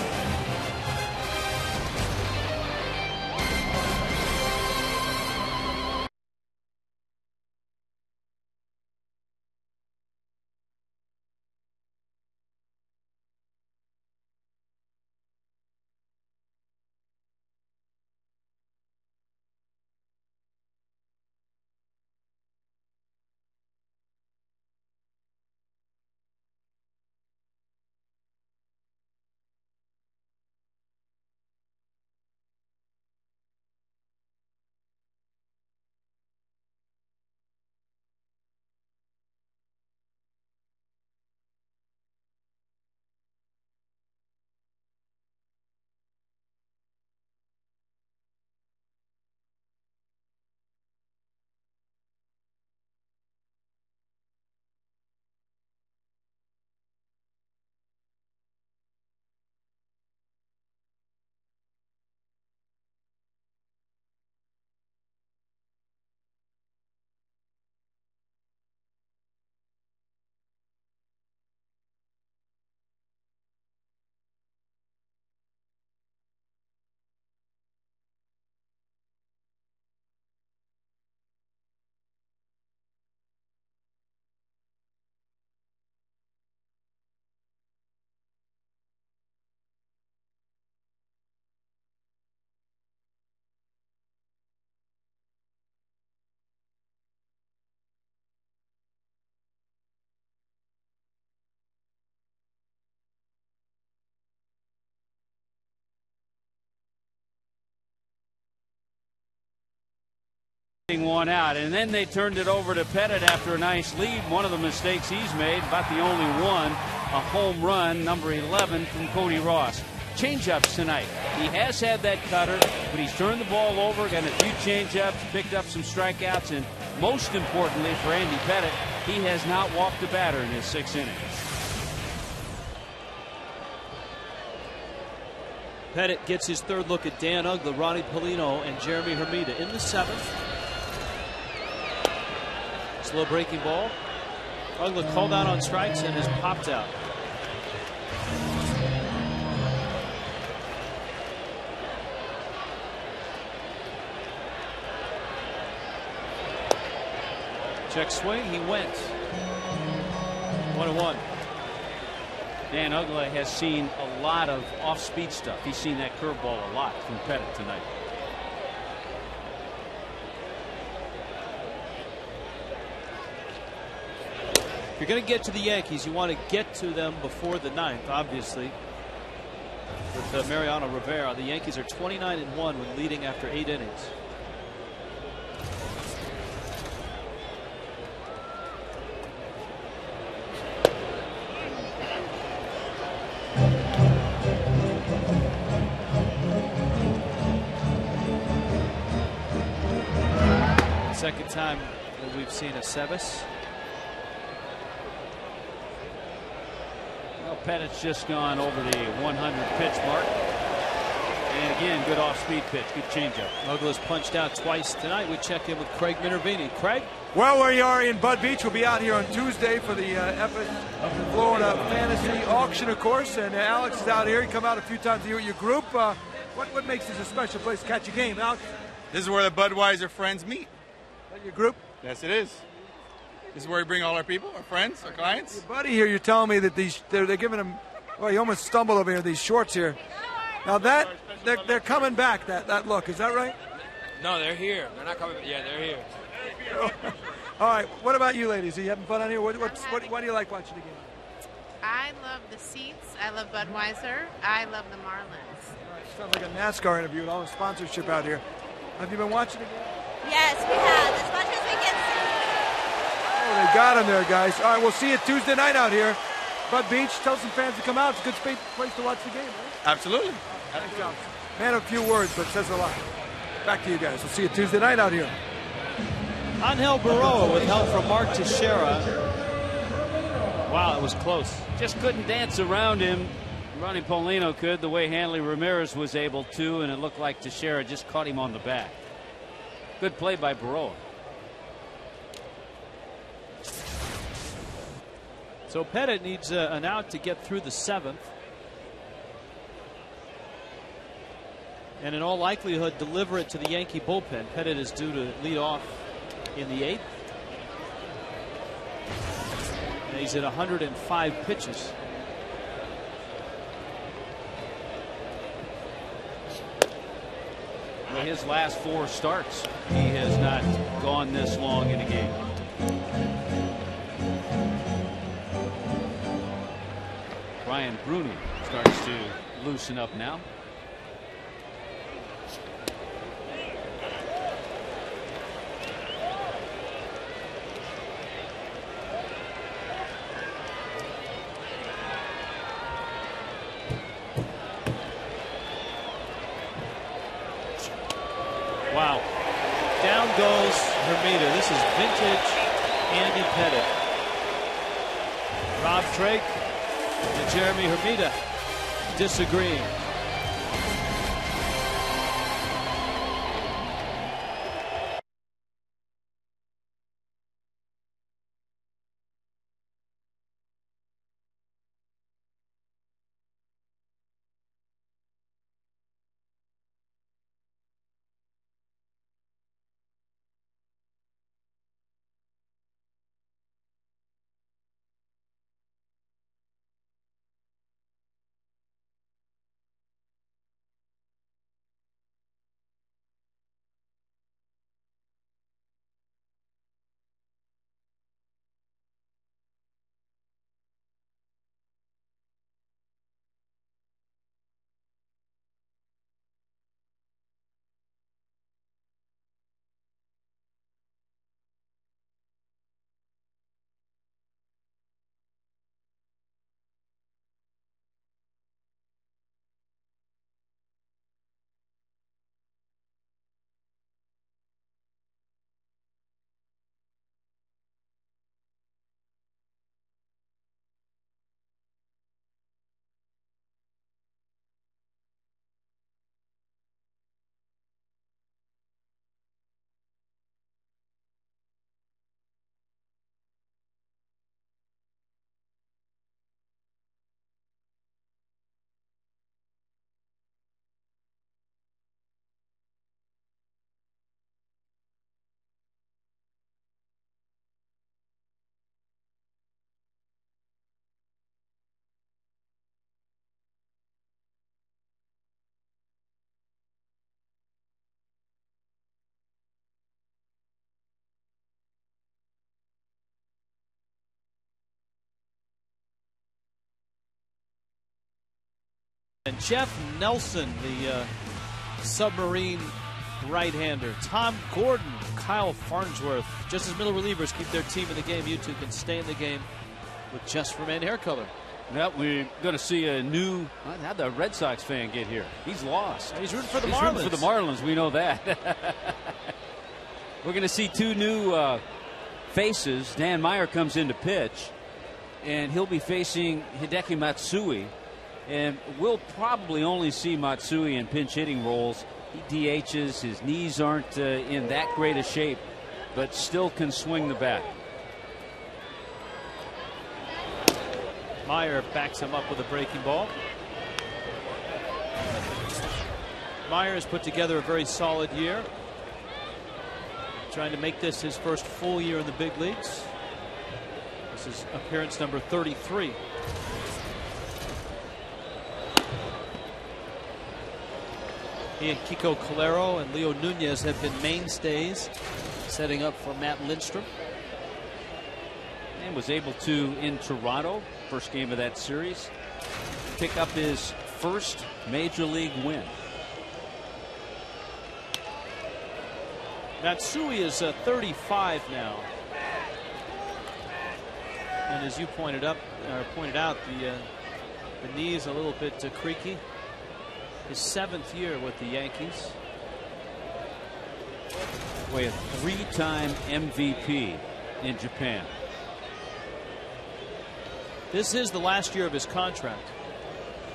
One out, and then they turned it over to Pettit after a nice lead. One of the mistakes he's made, about the only one, a home run, number 11 from Cody Ross. Changeups tonight. He has had that cutter, but he's turned the ball over, got a few changeups, picked up some strikeouts, and most importantly for Andy Pettit, he has not walked a batter in his 6 innings. Pettit gets his third look at Dan Uggla, Ronnie Polino, and Jeremy Hermida in the 7th. Slow breaking ball. Uggla called out on strikes and is popped out. Check swing. He went. 1-1. Dan Uggla has seen a lot of off-speed stuff. He's seen that curveball a lot from Pettit tonight. If you're going to get to the Yankees, you want to get to them before the 9th, obviously. With Mariano Rivera, the Yankees are 29-1 when leading after 8 innings. Second time that we've seen a Sebas. Well, Pettit's just gone over the 100 pitch mark. And again, good off-speed pitch, good changeup. Douglas punched out twice tonight. We check in with Craig Minervini. Craig? Well, where you are in Bud Beach, we'll be out here on Tuesday for the Florida Fantasy Auction, of course. And Alex is out here. You come out a few times a year with your group. What makes this a special place to catch a game, Alex? This is where the Budweiser friends meet. Is that your group? Yes, it is. This is where we bring all our people, our friends, our clients. Your buddy here, you're telling me that they're giving him. Well, he almost stumbled over here. These shorts here. Now that they're coming back. That look, is that right? No, they're here. They're not coming. Yeah, they're here. All right. What about you, ladies? Are you having fun out here? What do you like watching the game? I love the seats. I love Budweiser. I love the Marlins. Sounds like a NASCAR interview with all the sponsorship out here. Have you been watching the game? Yes, we have. As much as we can see. Oh, they got him there, guys. All right, we'll see you Tuesday night out here. Bud Beach, tell some fans to come out. It's a good place to watch the game, right? Absolutely. Thanks, Alex. Man of few words, but says a lot. Back to you guys. We'll see you Tuesday night out here. Angel Berra with help from Mark Teixeira. Wow, it was close. Just couldn't dance around him. Ronnie Paulino could, the way Hanley Ramirez was able to, and it looked like Teixeira just caught him on the back. Good play by Berra. So Pettit needs an out to get through the 7th. And in all likelihood, deliver it to the Yankee bullpen. Pettit is due to lead off in the 8th. And he's at 105 pitches. Well, his last 4 starts, he has not gone this long in a game. Brian Bruni starts to loosen up now. Wow. Down goes Hermida. This is vintage Andy Pettit. Rob Drake and Jeremy Hermida disagreeing. And Jeff Nelson, the submarine right-hander. Tom Gordon, Kyle Farnsworth. Just as middle relievers keep their team in the game, you two can stay in the game with just for men hair color. Well, we're going to see a new. How'd the Red Sox fan get here? He's lost. He's rooting for the He's Marlins. Rooting for the Marlins. We know that. We're going to see 2 new faces. Dan Meyer comes in to pitch, and he'll be facing Hideki Matsui. And we'll probably only see Matsui in pinch hitting roles. He DHs. His knees aren't in that great a shape, but still can swing the bat. Meyer backs him up with a breaking ball. Meyer has put together a very solid year, trying to make this his first full year in the big leagues. This is appearance number 33. He and Kiko Calero and Leo Nunez have been mainstays, setting up for Matt Lindstrom. And was able to, in Toronto, first game of that series, pick up his first major league win. Matsui is 35 now, and as you pointed out, the knee is a little bit creaky. His 7th year with the Yankees. A 3-time MVP in Japan. This is the last year of his contract.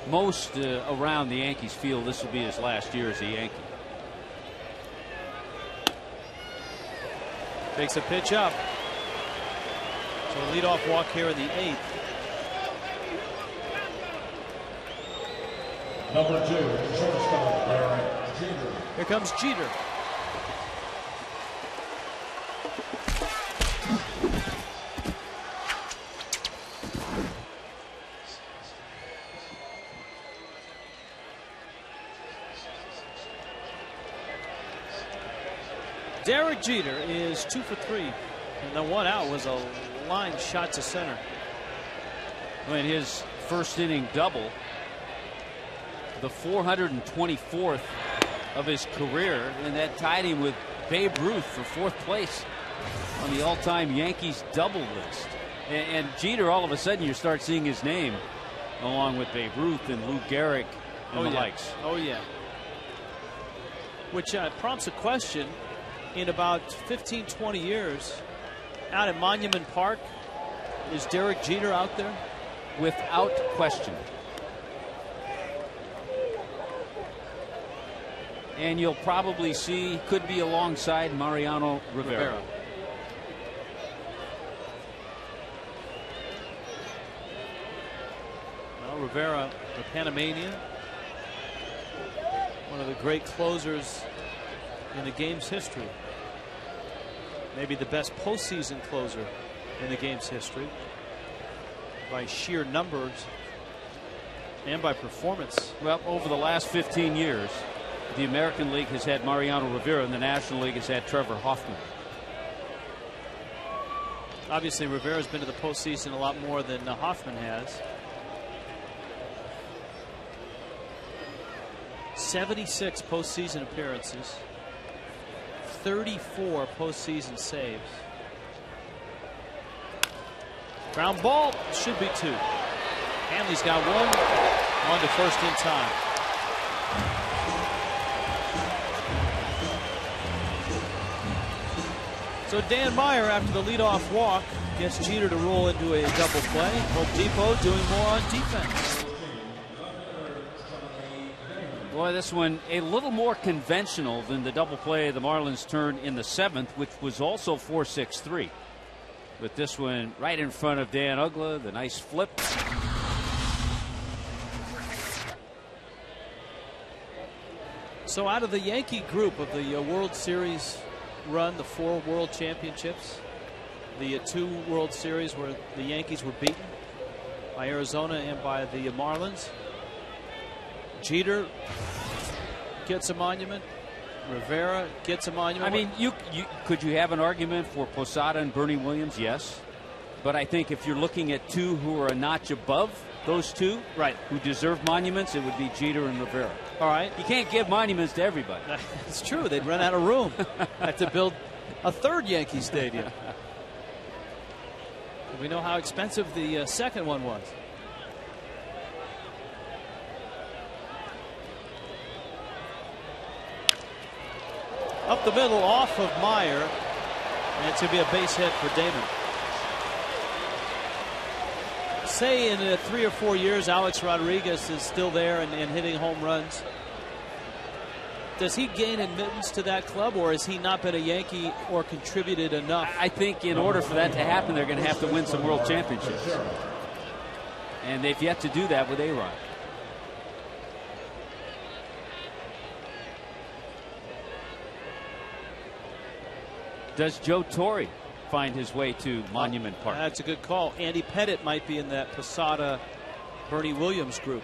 Most around the Yankees feel this will be his last year as a Yankee. Takes a pitch up. So a leadoff walk here in the 8th. Number 2, shortstop, Berra, Jeter. Here comes Jeter. Derek Jeter is 2 for 3, and the one out was a line shot to center. In his first inning double, the 424th of his career, and that tied him with Babe Ruth for 4th place on the all-time Yankees double list. And Jeter, all of a sudden, you start seeing his name along with Babe Ruth and Lou Gehrig and the likes. Oh yeah. Which prompts a question. In about 15-20 years, out at Monument Park, is Derek Jeter out there? Without question. And you'll probably see, could be alongside Mariano Rivera. Well, Rivera, the Panamanian, one of the great closers in the game's history. Maybe the best postseason closer in the game's history by sheer numbers and by performance. Well, over the last 15 years, the American League has had Mariano Rivera and the National League has had Trevor Hoffman. Obviously, Rivera's been to the postseason a lot more than Hoffman has. 76 postseason appearances. 34 postseason saves. Ground ball, should be 2. Hanley's got 1 on to first in time. So Dan Meyer, after the leadoff walk, gets Jeter to roll into a double play. Hope Depot doing more on defense. Boy, this one a little more conventional than the double play the Marlins turned in the 7th, which was also 4-6-3. But this one right in front of Dan Uggla, the nice flip. So out of the Yankee group of the World Series run, the 4 World Championships, the 2 World Series where the Yankees were beaten by Arizona and by the Marlins, Jeter gets a monument. Rivera gets a monument. I mean, could you have an argument for Posada and Bernie Williams? Yes. But I think if you're looking at 2 who are a notch above those 2, right, who deserve monuments, it would be Jeter and Rivera. All right. You can't give monuments to everybody. It's true. They'd run out of room. Have to build a 3rd Yankee Stadium. We know how expensive the second one was. Up the middle, off of Meyer, and it's going to be a base hit for Damon. say in 3 or 4 years Alex Rodriguez is still there and hitting home runs, does he gain admittance to that club, or has he not been a Yankee or contributed enough? I think in order for that to happen, they're going to have to win some world championships. And they've yet to do that with A-Rod. Does Joe Torre find his way to Monument Park? That's a good call. Andy Pettit might be in that Posada, Bernie Williams group.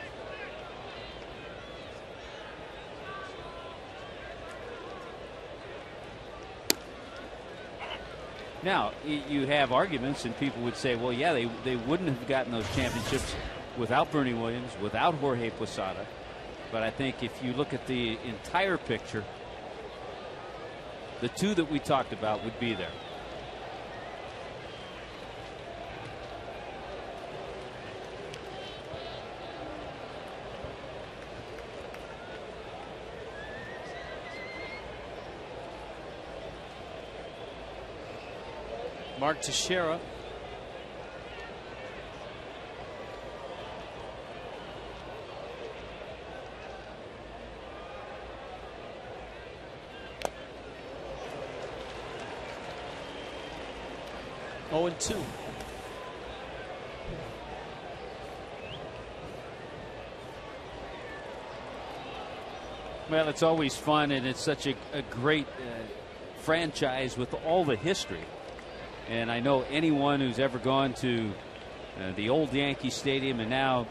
Now, you have arguments, and people would say, well, yeah, they wouldn't have gotten those championships without Bernie Williams, without Jorge Posada. But I think if you look at the entire picture, the two that we talked about would be there. Mark Teixeira. Oh, and 2. Well, it's always fun, and it's such a great franchise with all the history. And I know anyone who's ever gone to the old Yankee Stadium and now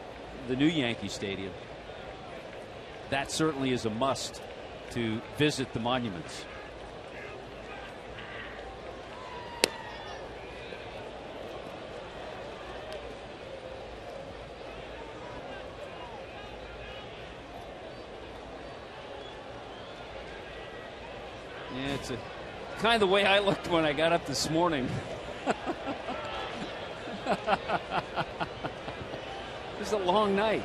the new Yankee Stadium, that certainly is a must to visit the monuments. Yeah, it's kind of the way I looked when I got up this morning. It was a long night.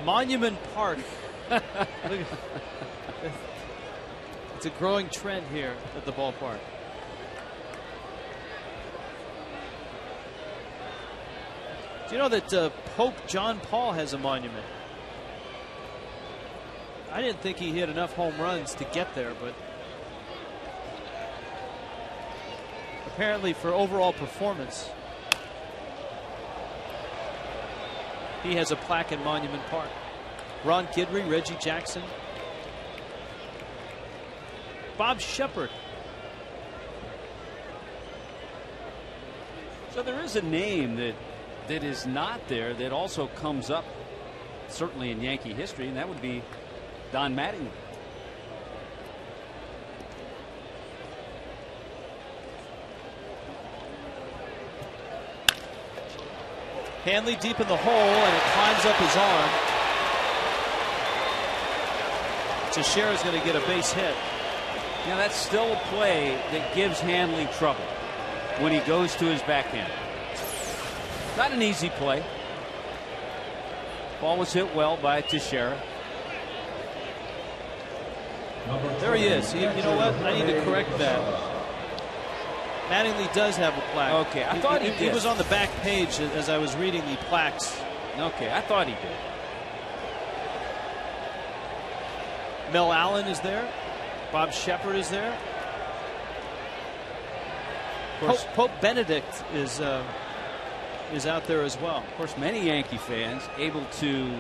Monument Park. It's a growing trend here at the ballpark. Do you know that Pope John Paul has a monument? I didn't think he hit enough home runs to get there, but apparently for overall performance, he has a plaque in Monument Park. Ron Guidry, Reggie Jackson, Bob Shepard. So there is a name that is not there that also comes up certainly in Yankee history, and that would be Don Mattingly. Hanley deep in the hole, and it climbs up his arm. Teixeira's going to get a base hit. Now that's still a play that gives Hanley trouble when he goes to his backhand. Not an easy play. Ball was hit well by Teixeira. There he is. You know what? I need to correct that. Mattingly does have a plaque. Okay, I thought he did. He was on the back page as I was reading the plaques. Okay, I thought he did. Mel Allen is there. Bob Shepard is there. Of course, Pope Benedict is out there as well. Of course, many Yankee fans able to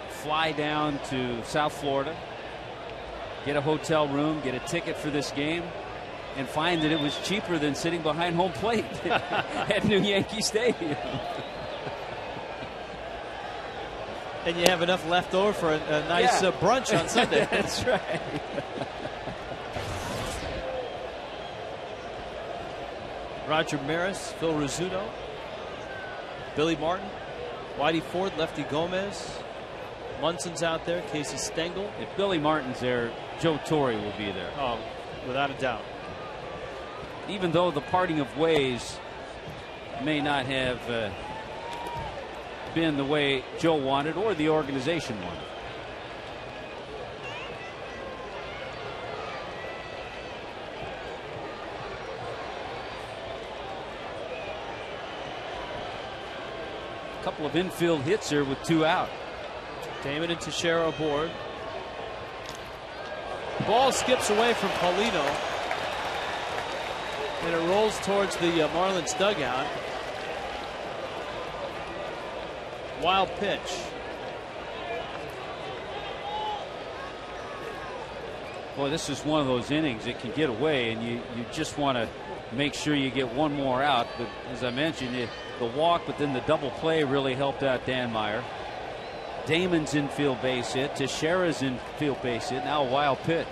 fly down to South Florida, get a hotel room, get a ticket for this game, and find that it was cheaper than sitting behind home plate at New Yankee Stadium. And you have enough left over for a nice brunch on Sunday. That's right. Roger Maris, Phil Rizzuto, Billy Martin, Whitey Ford, Lefty Gomez, Munson's out there, Casey Stengel. If Billy Martin's there, Joe Torre will be there. Oh, without a doubt. Even though the parting of ways may not have been the way Joe wanted or the organization wanted. couple of infield hits here with 2 out. Damon and Teixeira aboard. Ball skips away from Paulino, and it rolls towards the Marlins dugout. Wild pitch. Boy, this is one of those innings that can get away, and you just want to make sure you get one more out. But as I mentioned, the walk, but then the double play really helped out Dan Meyer. Damon's infield base hit, Teixeira's infield base hit, now a wild pitch.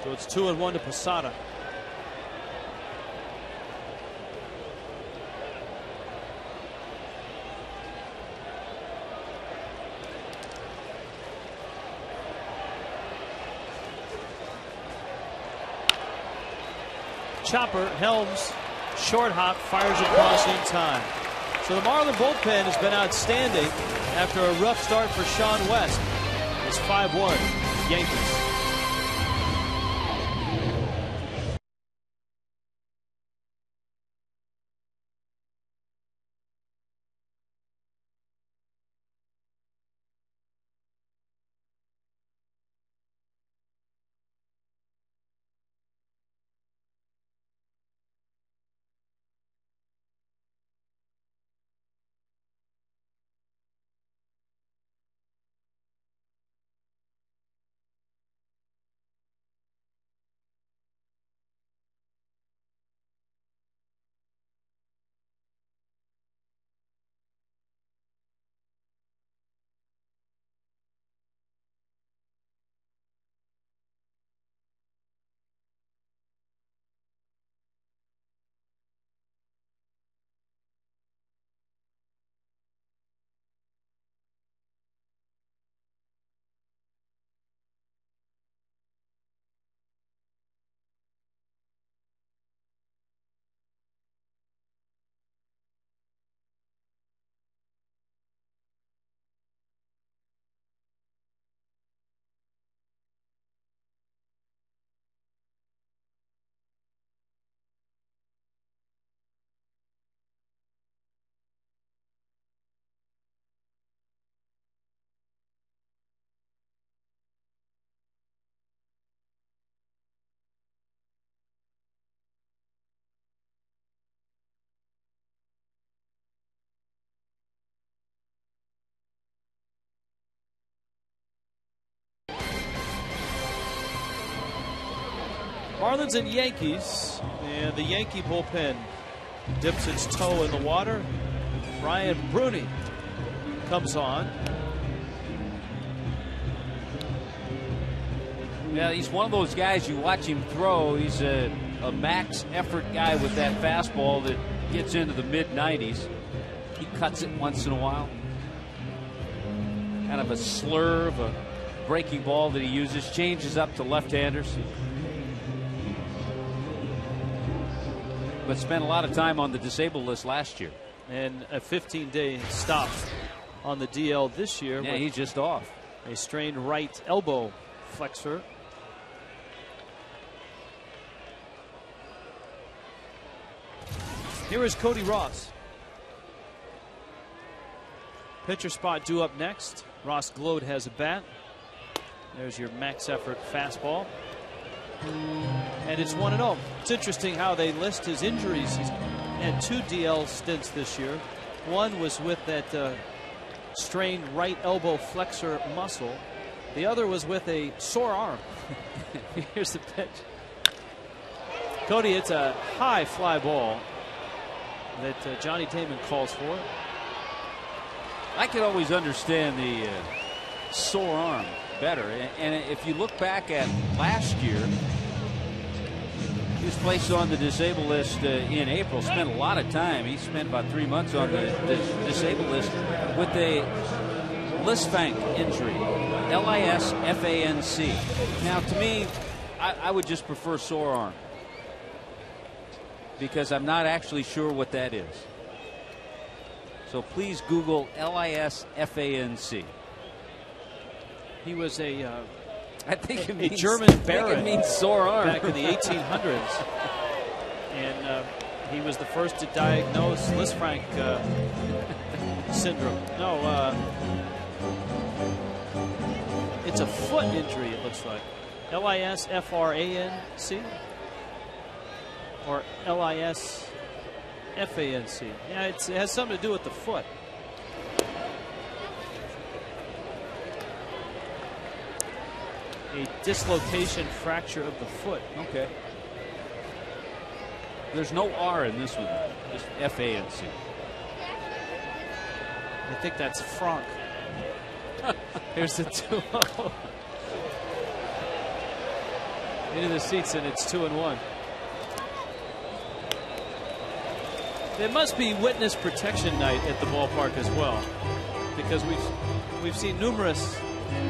So it's 2-1 to Posada. Chopper, Helms, short hop, fires across in time. So the Marlin bullpen has been outstanding after a rough start for Sean West. It's 5-1 Yankees. Marlins and Yankees, and the Yankee bullpen dips its toe in the water. Brian Bruni comes on. Yeah, he's one of those guys you watch him throw. He's a max effort guy with that fastball that gets into the mid-90s. He cuts it once in a while. Kind of a slurve, a breaking ball that he uses. Changes up to left-handers. But spent a lot of time on the disabled list last year. And a 15-day stop on the DL this year. Yeah, he's just off. A strained right elbow flexor. Here is Cody Ross. Pitcher spot due up next. Ross Glode has a bat. There's your max effort fastball. And it's 1-0. It's interesting how they list his injuries. He's had 2 DL stints this year. One was with that strained right elbow flexor muscle. The other was with a sore arm. Here's the pitch. Cody, it's a high fly ball that Johnny Damon calls for. I could always understand the sore arm better. And if you look back at last year, he was placed on the disabled list in April. Spent a lot of time. He spent about 3 months on the disabled list with a Lisfanc injury. Lisfanc. Now, to me, I would just prefer sore arm because I'm not actually sure what that is. So please Google Lisfanc. He was a I think it means, German Berra. It means sore arm. Back in the 1800s. And he was the first to diagnose Lisfranc syndrome. No, it's a foot injury, it looks like. Lisfranc or Lisfanc. Yeah, it has something to do with the foot. A dislocation fracture of the foot. Okay. There's no R in this one, just FANC. I think that's Franck. Here's the 2-0. Into the seats, and it's 2-1. There must be witness protection night at the ballpark as well, because we've seen numerous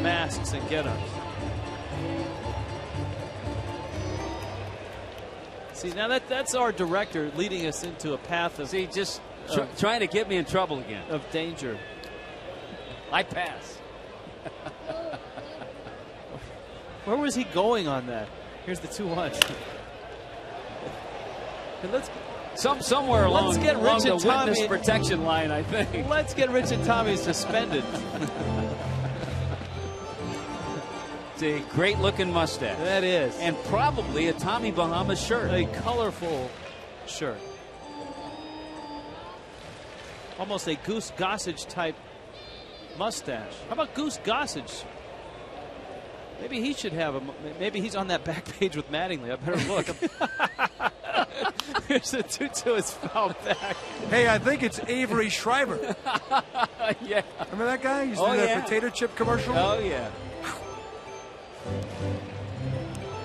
masks and get-ups. See, now that's our director leading us into a path of trying to get me in trouble again. Of danger. I pass. Where was he going on that? Here's the 2-1. Let's somewhere along get Rich and the Tommy witness protection line, I think. Let's get Rich and Tommy suspended. It's a great looking mustache. That is. And probably a Tommy Bahama shirt. A colorful shirt. Almost a Goose Gossage type mustache. How about Goose Gossage? Maybe he should have maybe he's on that back page with Mattingly. I better look. Here's the 2-2. It's fouled back. Hey, I think it's Avery Schreiber. Yeah. Remember that guy? He's doing that potato chip commercial? Oh, yeah.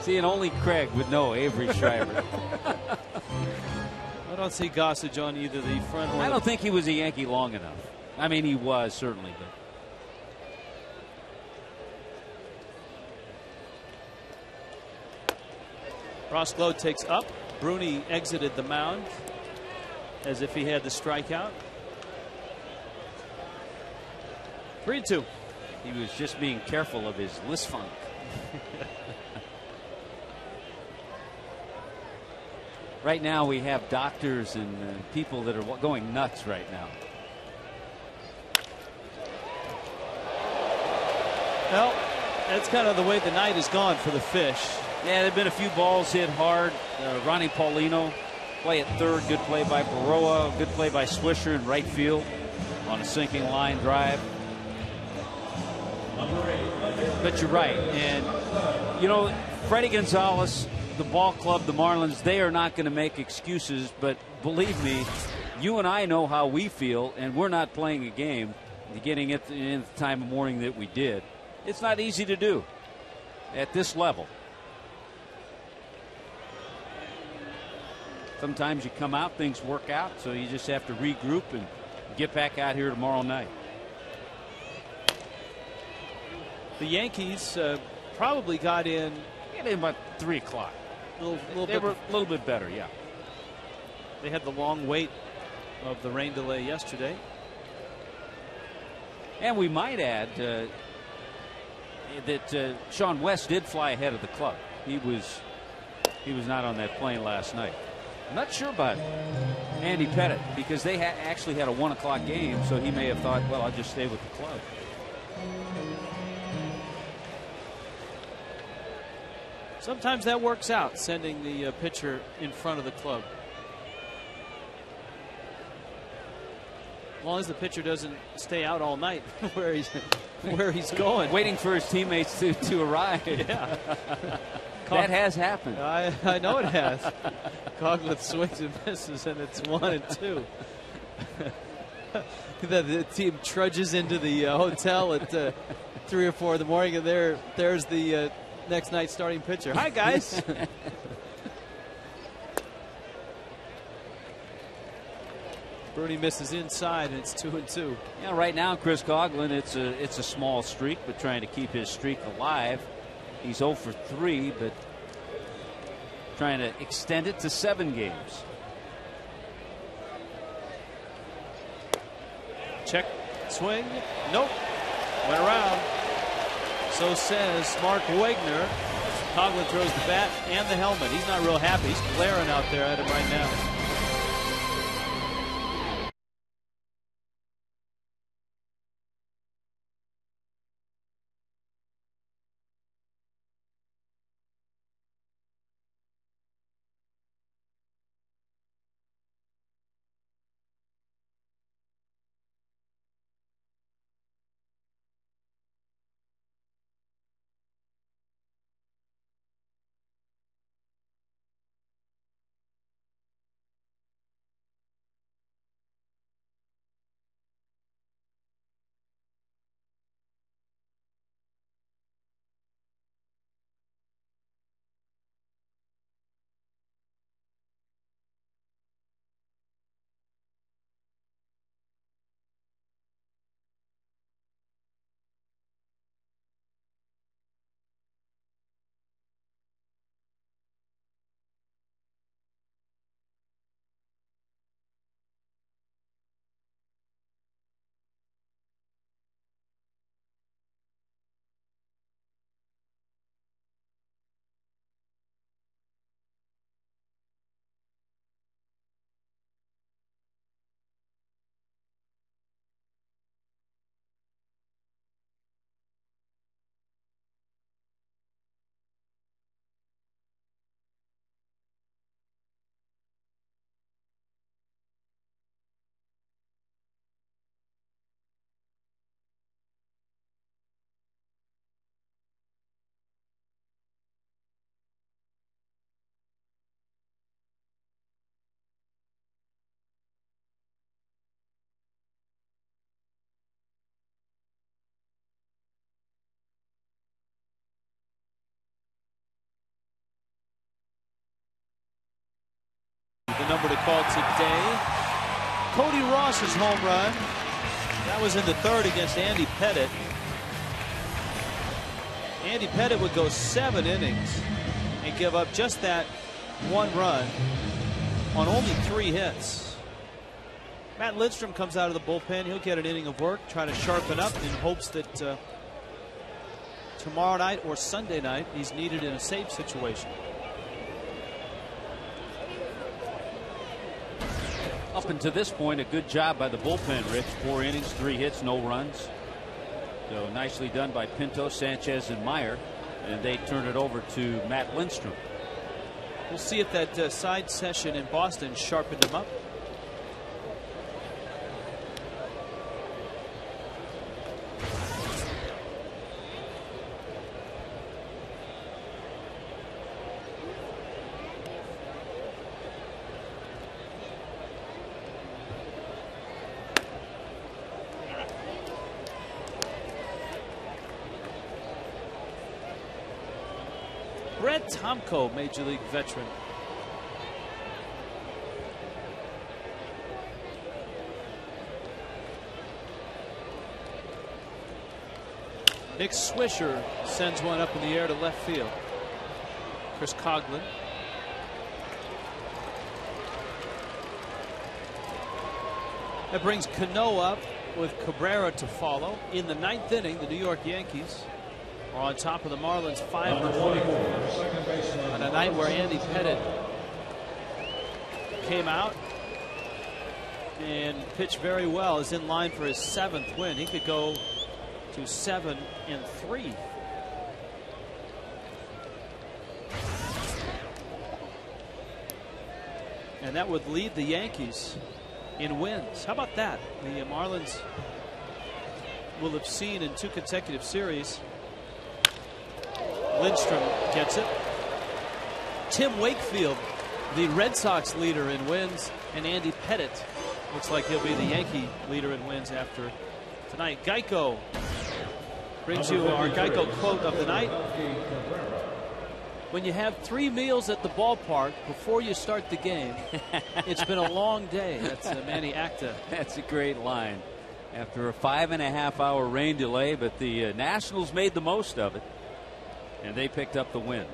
See, and only Craig would know Avery Schreiber. I don't see Gossage on either the front or I don't think he was a Yankee long enough. I mean, he was, certainly. But Ross Glow takes up. Bruni exited the mound as if he had the strikeout. 3-2. He was just being careful of his Lisfranc. Right now we have doctors and people that are going nuts right now. Well, that's kind of the way the night has gone for the Fish. Yeah, there have been a few balls hit hard. Ronnie Paulino play at third. Good play by Berra. Good play by Swisher in right field on a sinking line drive. But you're right. And, you know, Freddie Gonzalez, the ball club, the Marlins, they are not going to make excuses. But believe me, you and I know how we feel, and we're not playing a game, getting it in the time of morning that we did. It's not easy to do at this level. Sometimes you come out, things work out, so you just have to regroup and get back out here tomorrow night. The Yankees probably got in about 3 o'clock. They were a little bit better, yeah. They had the long wait of the rain delay yesterday. And we might add that Sean West did fly ahead of the club. He was not on that plane last night. I'm not sure about Andy Pettit because they actually had a 1 o'clock game, so he may have thought, well, I'll just stay with the club. Sometimes that works out, sending the pitcher in front of the club. As long as the pitcher doesn't stay out all night where he's going. Waiting for his teammates to arrive. Yeah. That has happened. I know it has. Coughlin swings and misses, and it's 1-2. The team trudges into the hotel at 3 or 4 in the morning, and there's the next night's starting pitcher. Hi, guys. Bruni misses inside, and it's 2-2. Yeah, right now, Chris Coughlin, it's a small streak, but trying to keep his streak alive. He's 0 for 3, but trying to extend it to 7 games. Check, swing, nope, went around. So says Mark Wegner. Coughlin throws the bat and the helmet. He's not real happy. He's glaring out there at him right now. The number to call today. Cody Ross's home run. That was in the third against Andy Pettit. Andy Pettit would go 7 innings and give up just that 1 run on only 3 hits. Matt Lindstrom comes out of the bullpen. He'll get an inning of work, try to sharpen up in hopes that tomorrow night or Sunday night he's needed in a save situation. Up until this point, a good job by the bullpen, Rich. 4 innings, 3 hits, no runs. So nicely done by Pinto, Sanchez, and Meyer. And they turn it over to Matt Lindstrom. We'll see if that side session in Boston sharpened him up. Brett Tomko, Major League veteran. Nick Swisher sends one up in the air to left field. Chris Coughlin. That brings Cano up with Cabrera to follow. In the 9th inning, the New York Yankees are on top of the Marlins 5-4 on a night where Andy Pettit came out and pitched very well. Is in line for his 7th win. He could go to 7-3. And that would lead the Yankees in wins. How about that? The Marlins will have seen in 2 consecutive series. Lindstrom gets it. Tim Wakefield, the Red Sox leader in wins, and Andy Pettit looks like he'll be the Yankee leader in wins after tonight. Geico brings you our Geico quote of the night. When you have 3 meals at the ballpark before you start the game, it's been a long day. That's Manny Acta. That's a great line. After a 5.5-hour rain delay, but the Nationals made the most of it. And they picked up the win.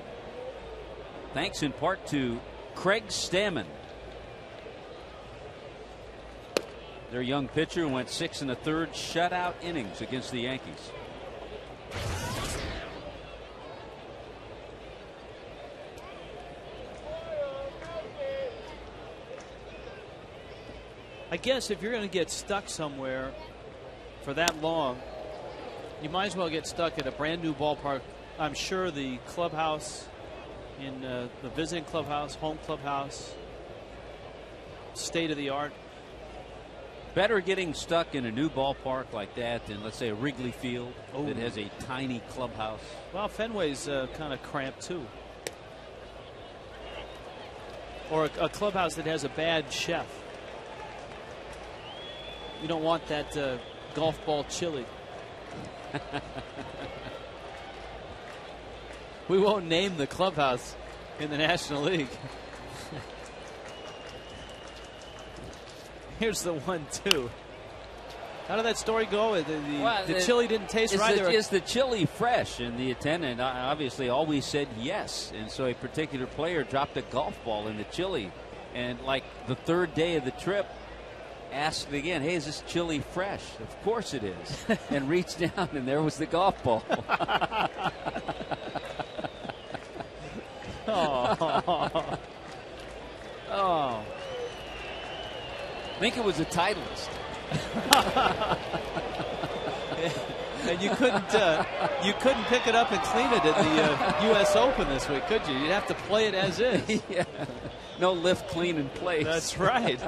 Thanks in part to Craig Stammen. Their young pitcher went 6 1/3 shutout innings against the Yankees. I guess if you're going to get stuck somewhere for that long, you might as well get stuck at a brand new ballpark. I'm sure the clubhouse in the visiting clubhouse, home clubhouse, state of the art. Better getting stuck in a new ballpark like that than, let's say, a Wrigley Field that has a tiny clubhouse. Well, Fenway's kind of cramped too. Or a clubhouse that has a bad chef. You don't want that golf ball chili. We won't name the clubhouse in the National League. Here's the 1-2. How did that story go? The chili didn't taste right. Is the chili fresh? And the attendant obviously always said yes. And so a particular player dropped a golf ball in the chili. And like the third day of the trip, asked again, hey, is this chili fresh? Of course it is. And reached down, and there was the golf ball. Oh. Oh. I think it was a Titleist. And you couldn't pick it up and clean it at the U.S. Open this week, could you? You'd have to play it as is. Yeah. No lift, clean, and place. That's right.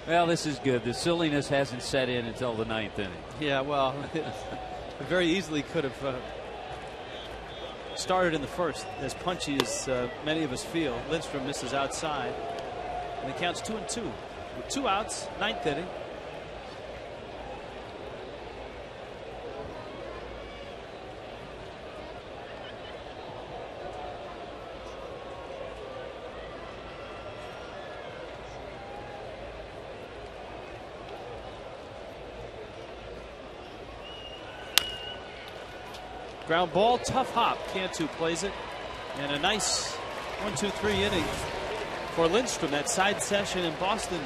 Well, this is good. The silliness hasn't set in until the 9th inning. Yeah, well, it very easily could have started in the first, as punchy as many of us feel. Lindstrom misses outside, and it counts 2-2 with 2 outs, 9th inning. Ground ball, tough hop. Cantu plays it. And a nice 1-2-3 inning for Lindstrom. That side session in Boston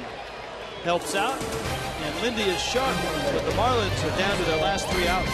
helps out. And Lindy is sharp, but the Marlins are down to their last 3 outs.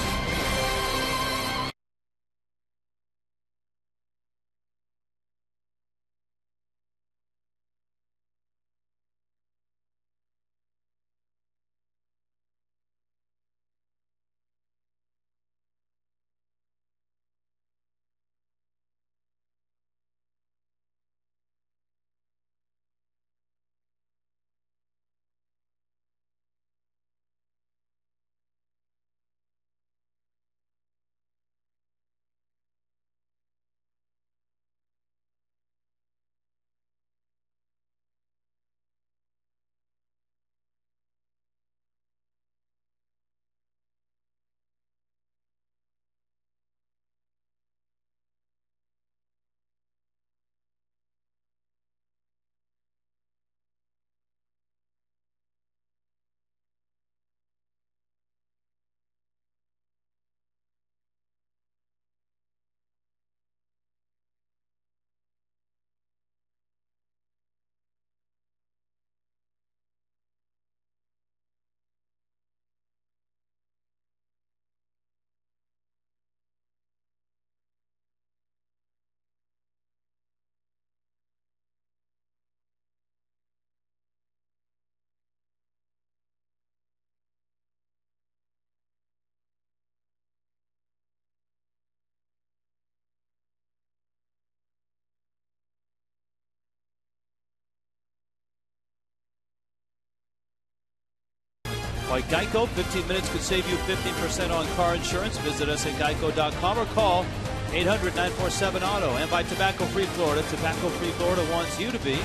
Like Geico, 15 minutes could save you 15% on car insurance. Visit us at geico.com or call 800-947-AUTO. And by Tobacco Free Florida. Tobacco Free Florida wants you to be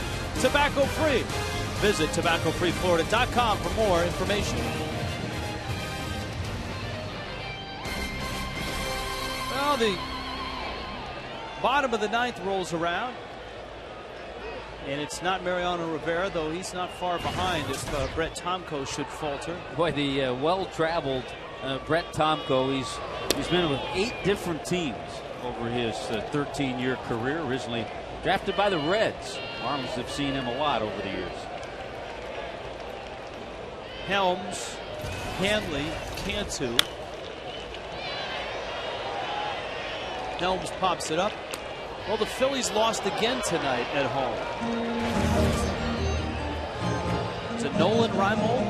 tobacco free. Visit tobaccofreeflorida.com for more information. Well, the bottom of the 9th rolls around. And it's not Mariano Rivera, though he's not far behind if Brett Tomko should falter. Boy, the well-traveled Brett Tomko, he's been with 8 different teams over his 13-year career. Originally drafted by the Reds. Marlins have seen him a lot over the years. Helms, Hanley, Cantu. Helms pops it up. Well, the Phillies lost again tonight at home. Is it Nolan Reimold?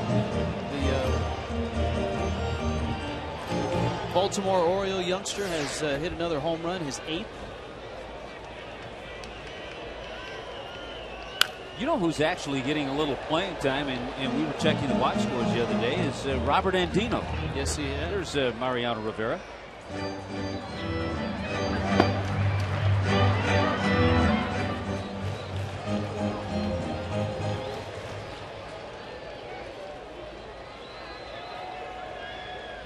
The Baltimore Oriole youngster has hit another home run, his 8th. You know who's actually getting a little playing time, and we were checking the box scores the other day, is Robert Andino. Yes, he is. There's Mariano Rivera.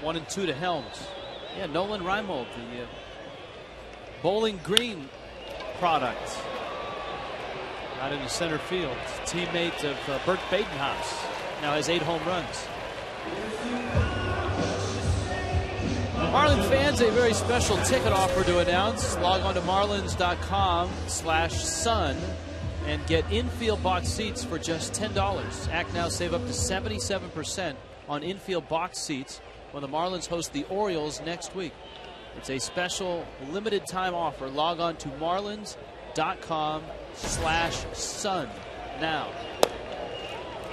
One and 2 to Helms. Yeah, Nolan Reimold, the Bowling Green product. Out in the center field. Teammate of Bert Badenhouse. Now has 8 home runs. Marlin fans, a very special ticket offer to announce. Log on to marlins.com/sun and get infield box seats for just $10. Act now, save up to 77% on infield box seats when the Marlins host the Orioles next week. It's a special limited time offer. Log on to marlins.com/sun now.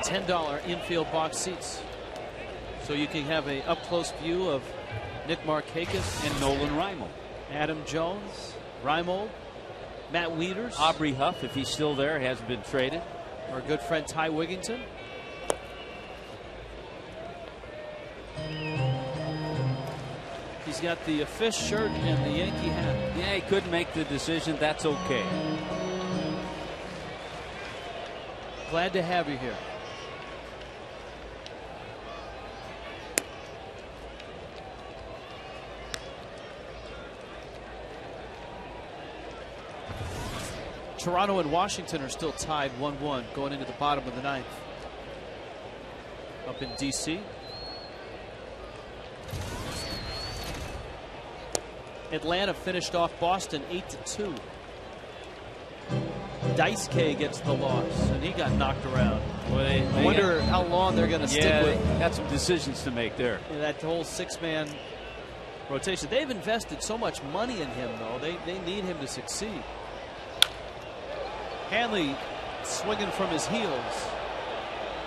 $10 infield box seats. So you can have a up close view of Nick Markakis and Nolan Reimold. Adam Jones, Reimold, Matt Wieters. Aubrey Huff, if he's still there, hasn't been traded. Our good friend Ty Wigginton. He's got the fish shirt and the Yankee hat. Yeah, he couldn't make the decision. That's okay. Glad to have you here. Toronto and Washington are still tied 1-1 going into the bottom of the 9th. Up in D.C. Atlanta finished off Boston 8-2. Dice K gets the loss, and he got knocked around. Well, I wonder how long they're going to stick with. They got some decisions to make there. That whole 6-man rotation. They've invested so much money in him, though. They need him to succeed. Hanley swinging from his heels.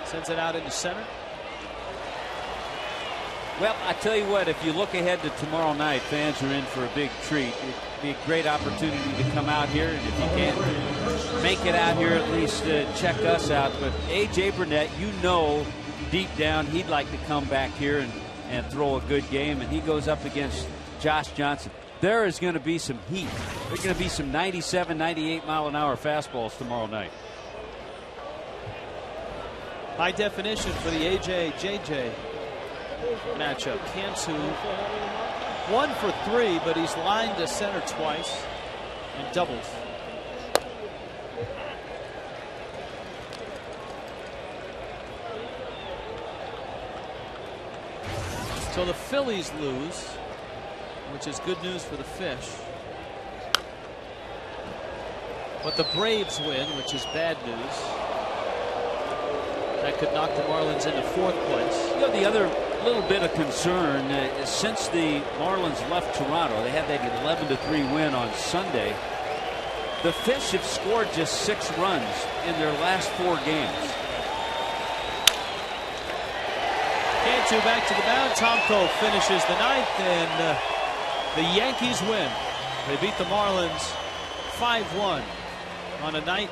Sends it out into center. Well, I tell you what, if you look ahead to tomorrow night, fans are in for a big treat. It'd be a great opportunity to come out here, and if you can't make it out here, at least check us out. But A.J. Burnett, you know deep down he'd like to come back here and throw a good game, and he goes up against Josh Johnson. There is going to be some heat. There's going to be some 97, 98-mile-an-hour fastballs tomorrow night. High definition for the AJ-JJ matchup. Cantu 1 for 3, but he's lined to center twice and doubles. So the Phillies lose, which is good news for the Fish. But the Braves win, which is bad news. That could knock the Marlins into 4th place. You know, the other little bit of concern, since the Marlins left Toronto, they had that 11-3 win on Sunday. The Fish have scored just 6 runs in their last 4 games. Cantu back to the mound. Tomko finishes the 9th, and the Yankees win. They beat the Marlins 5-1 on a night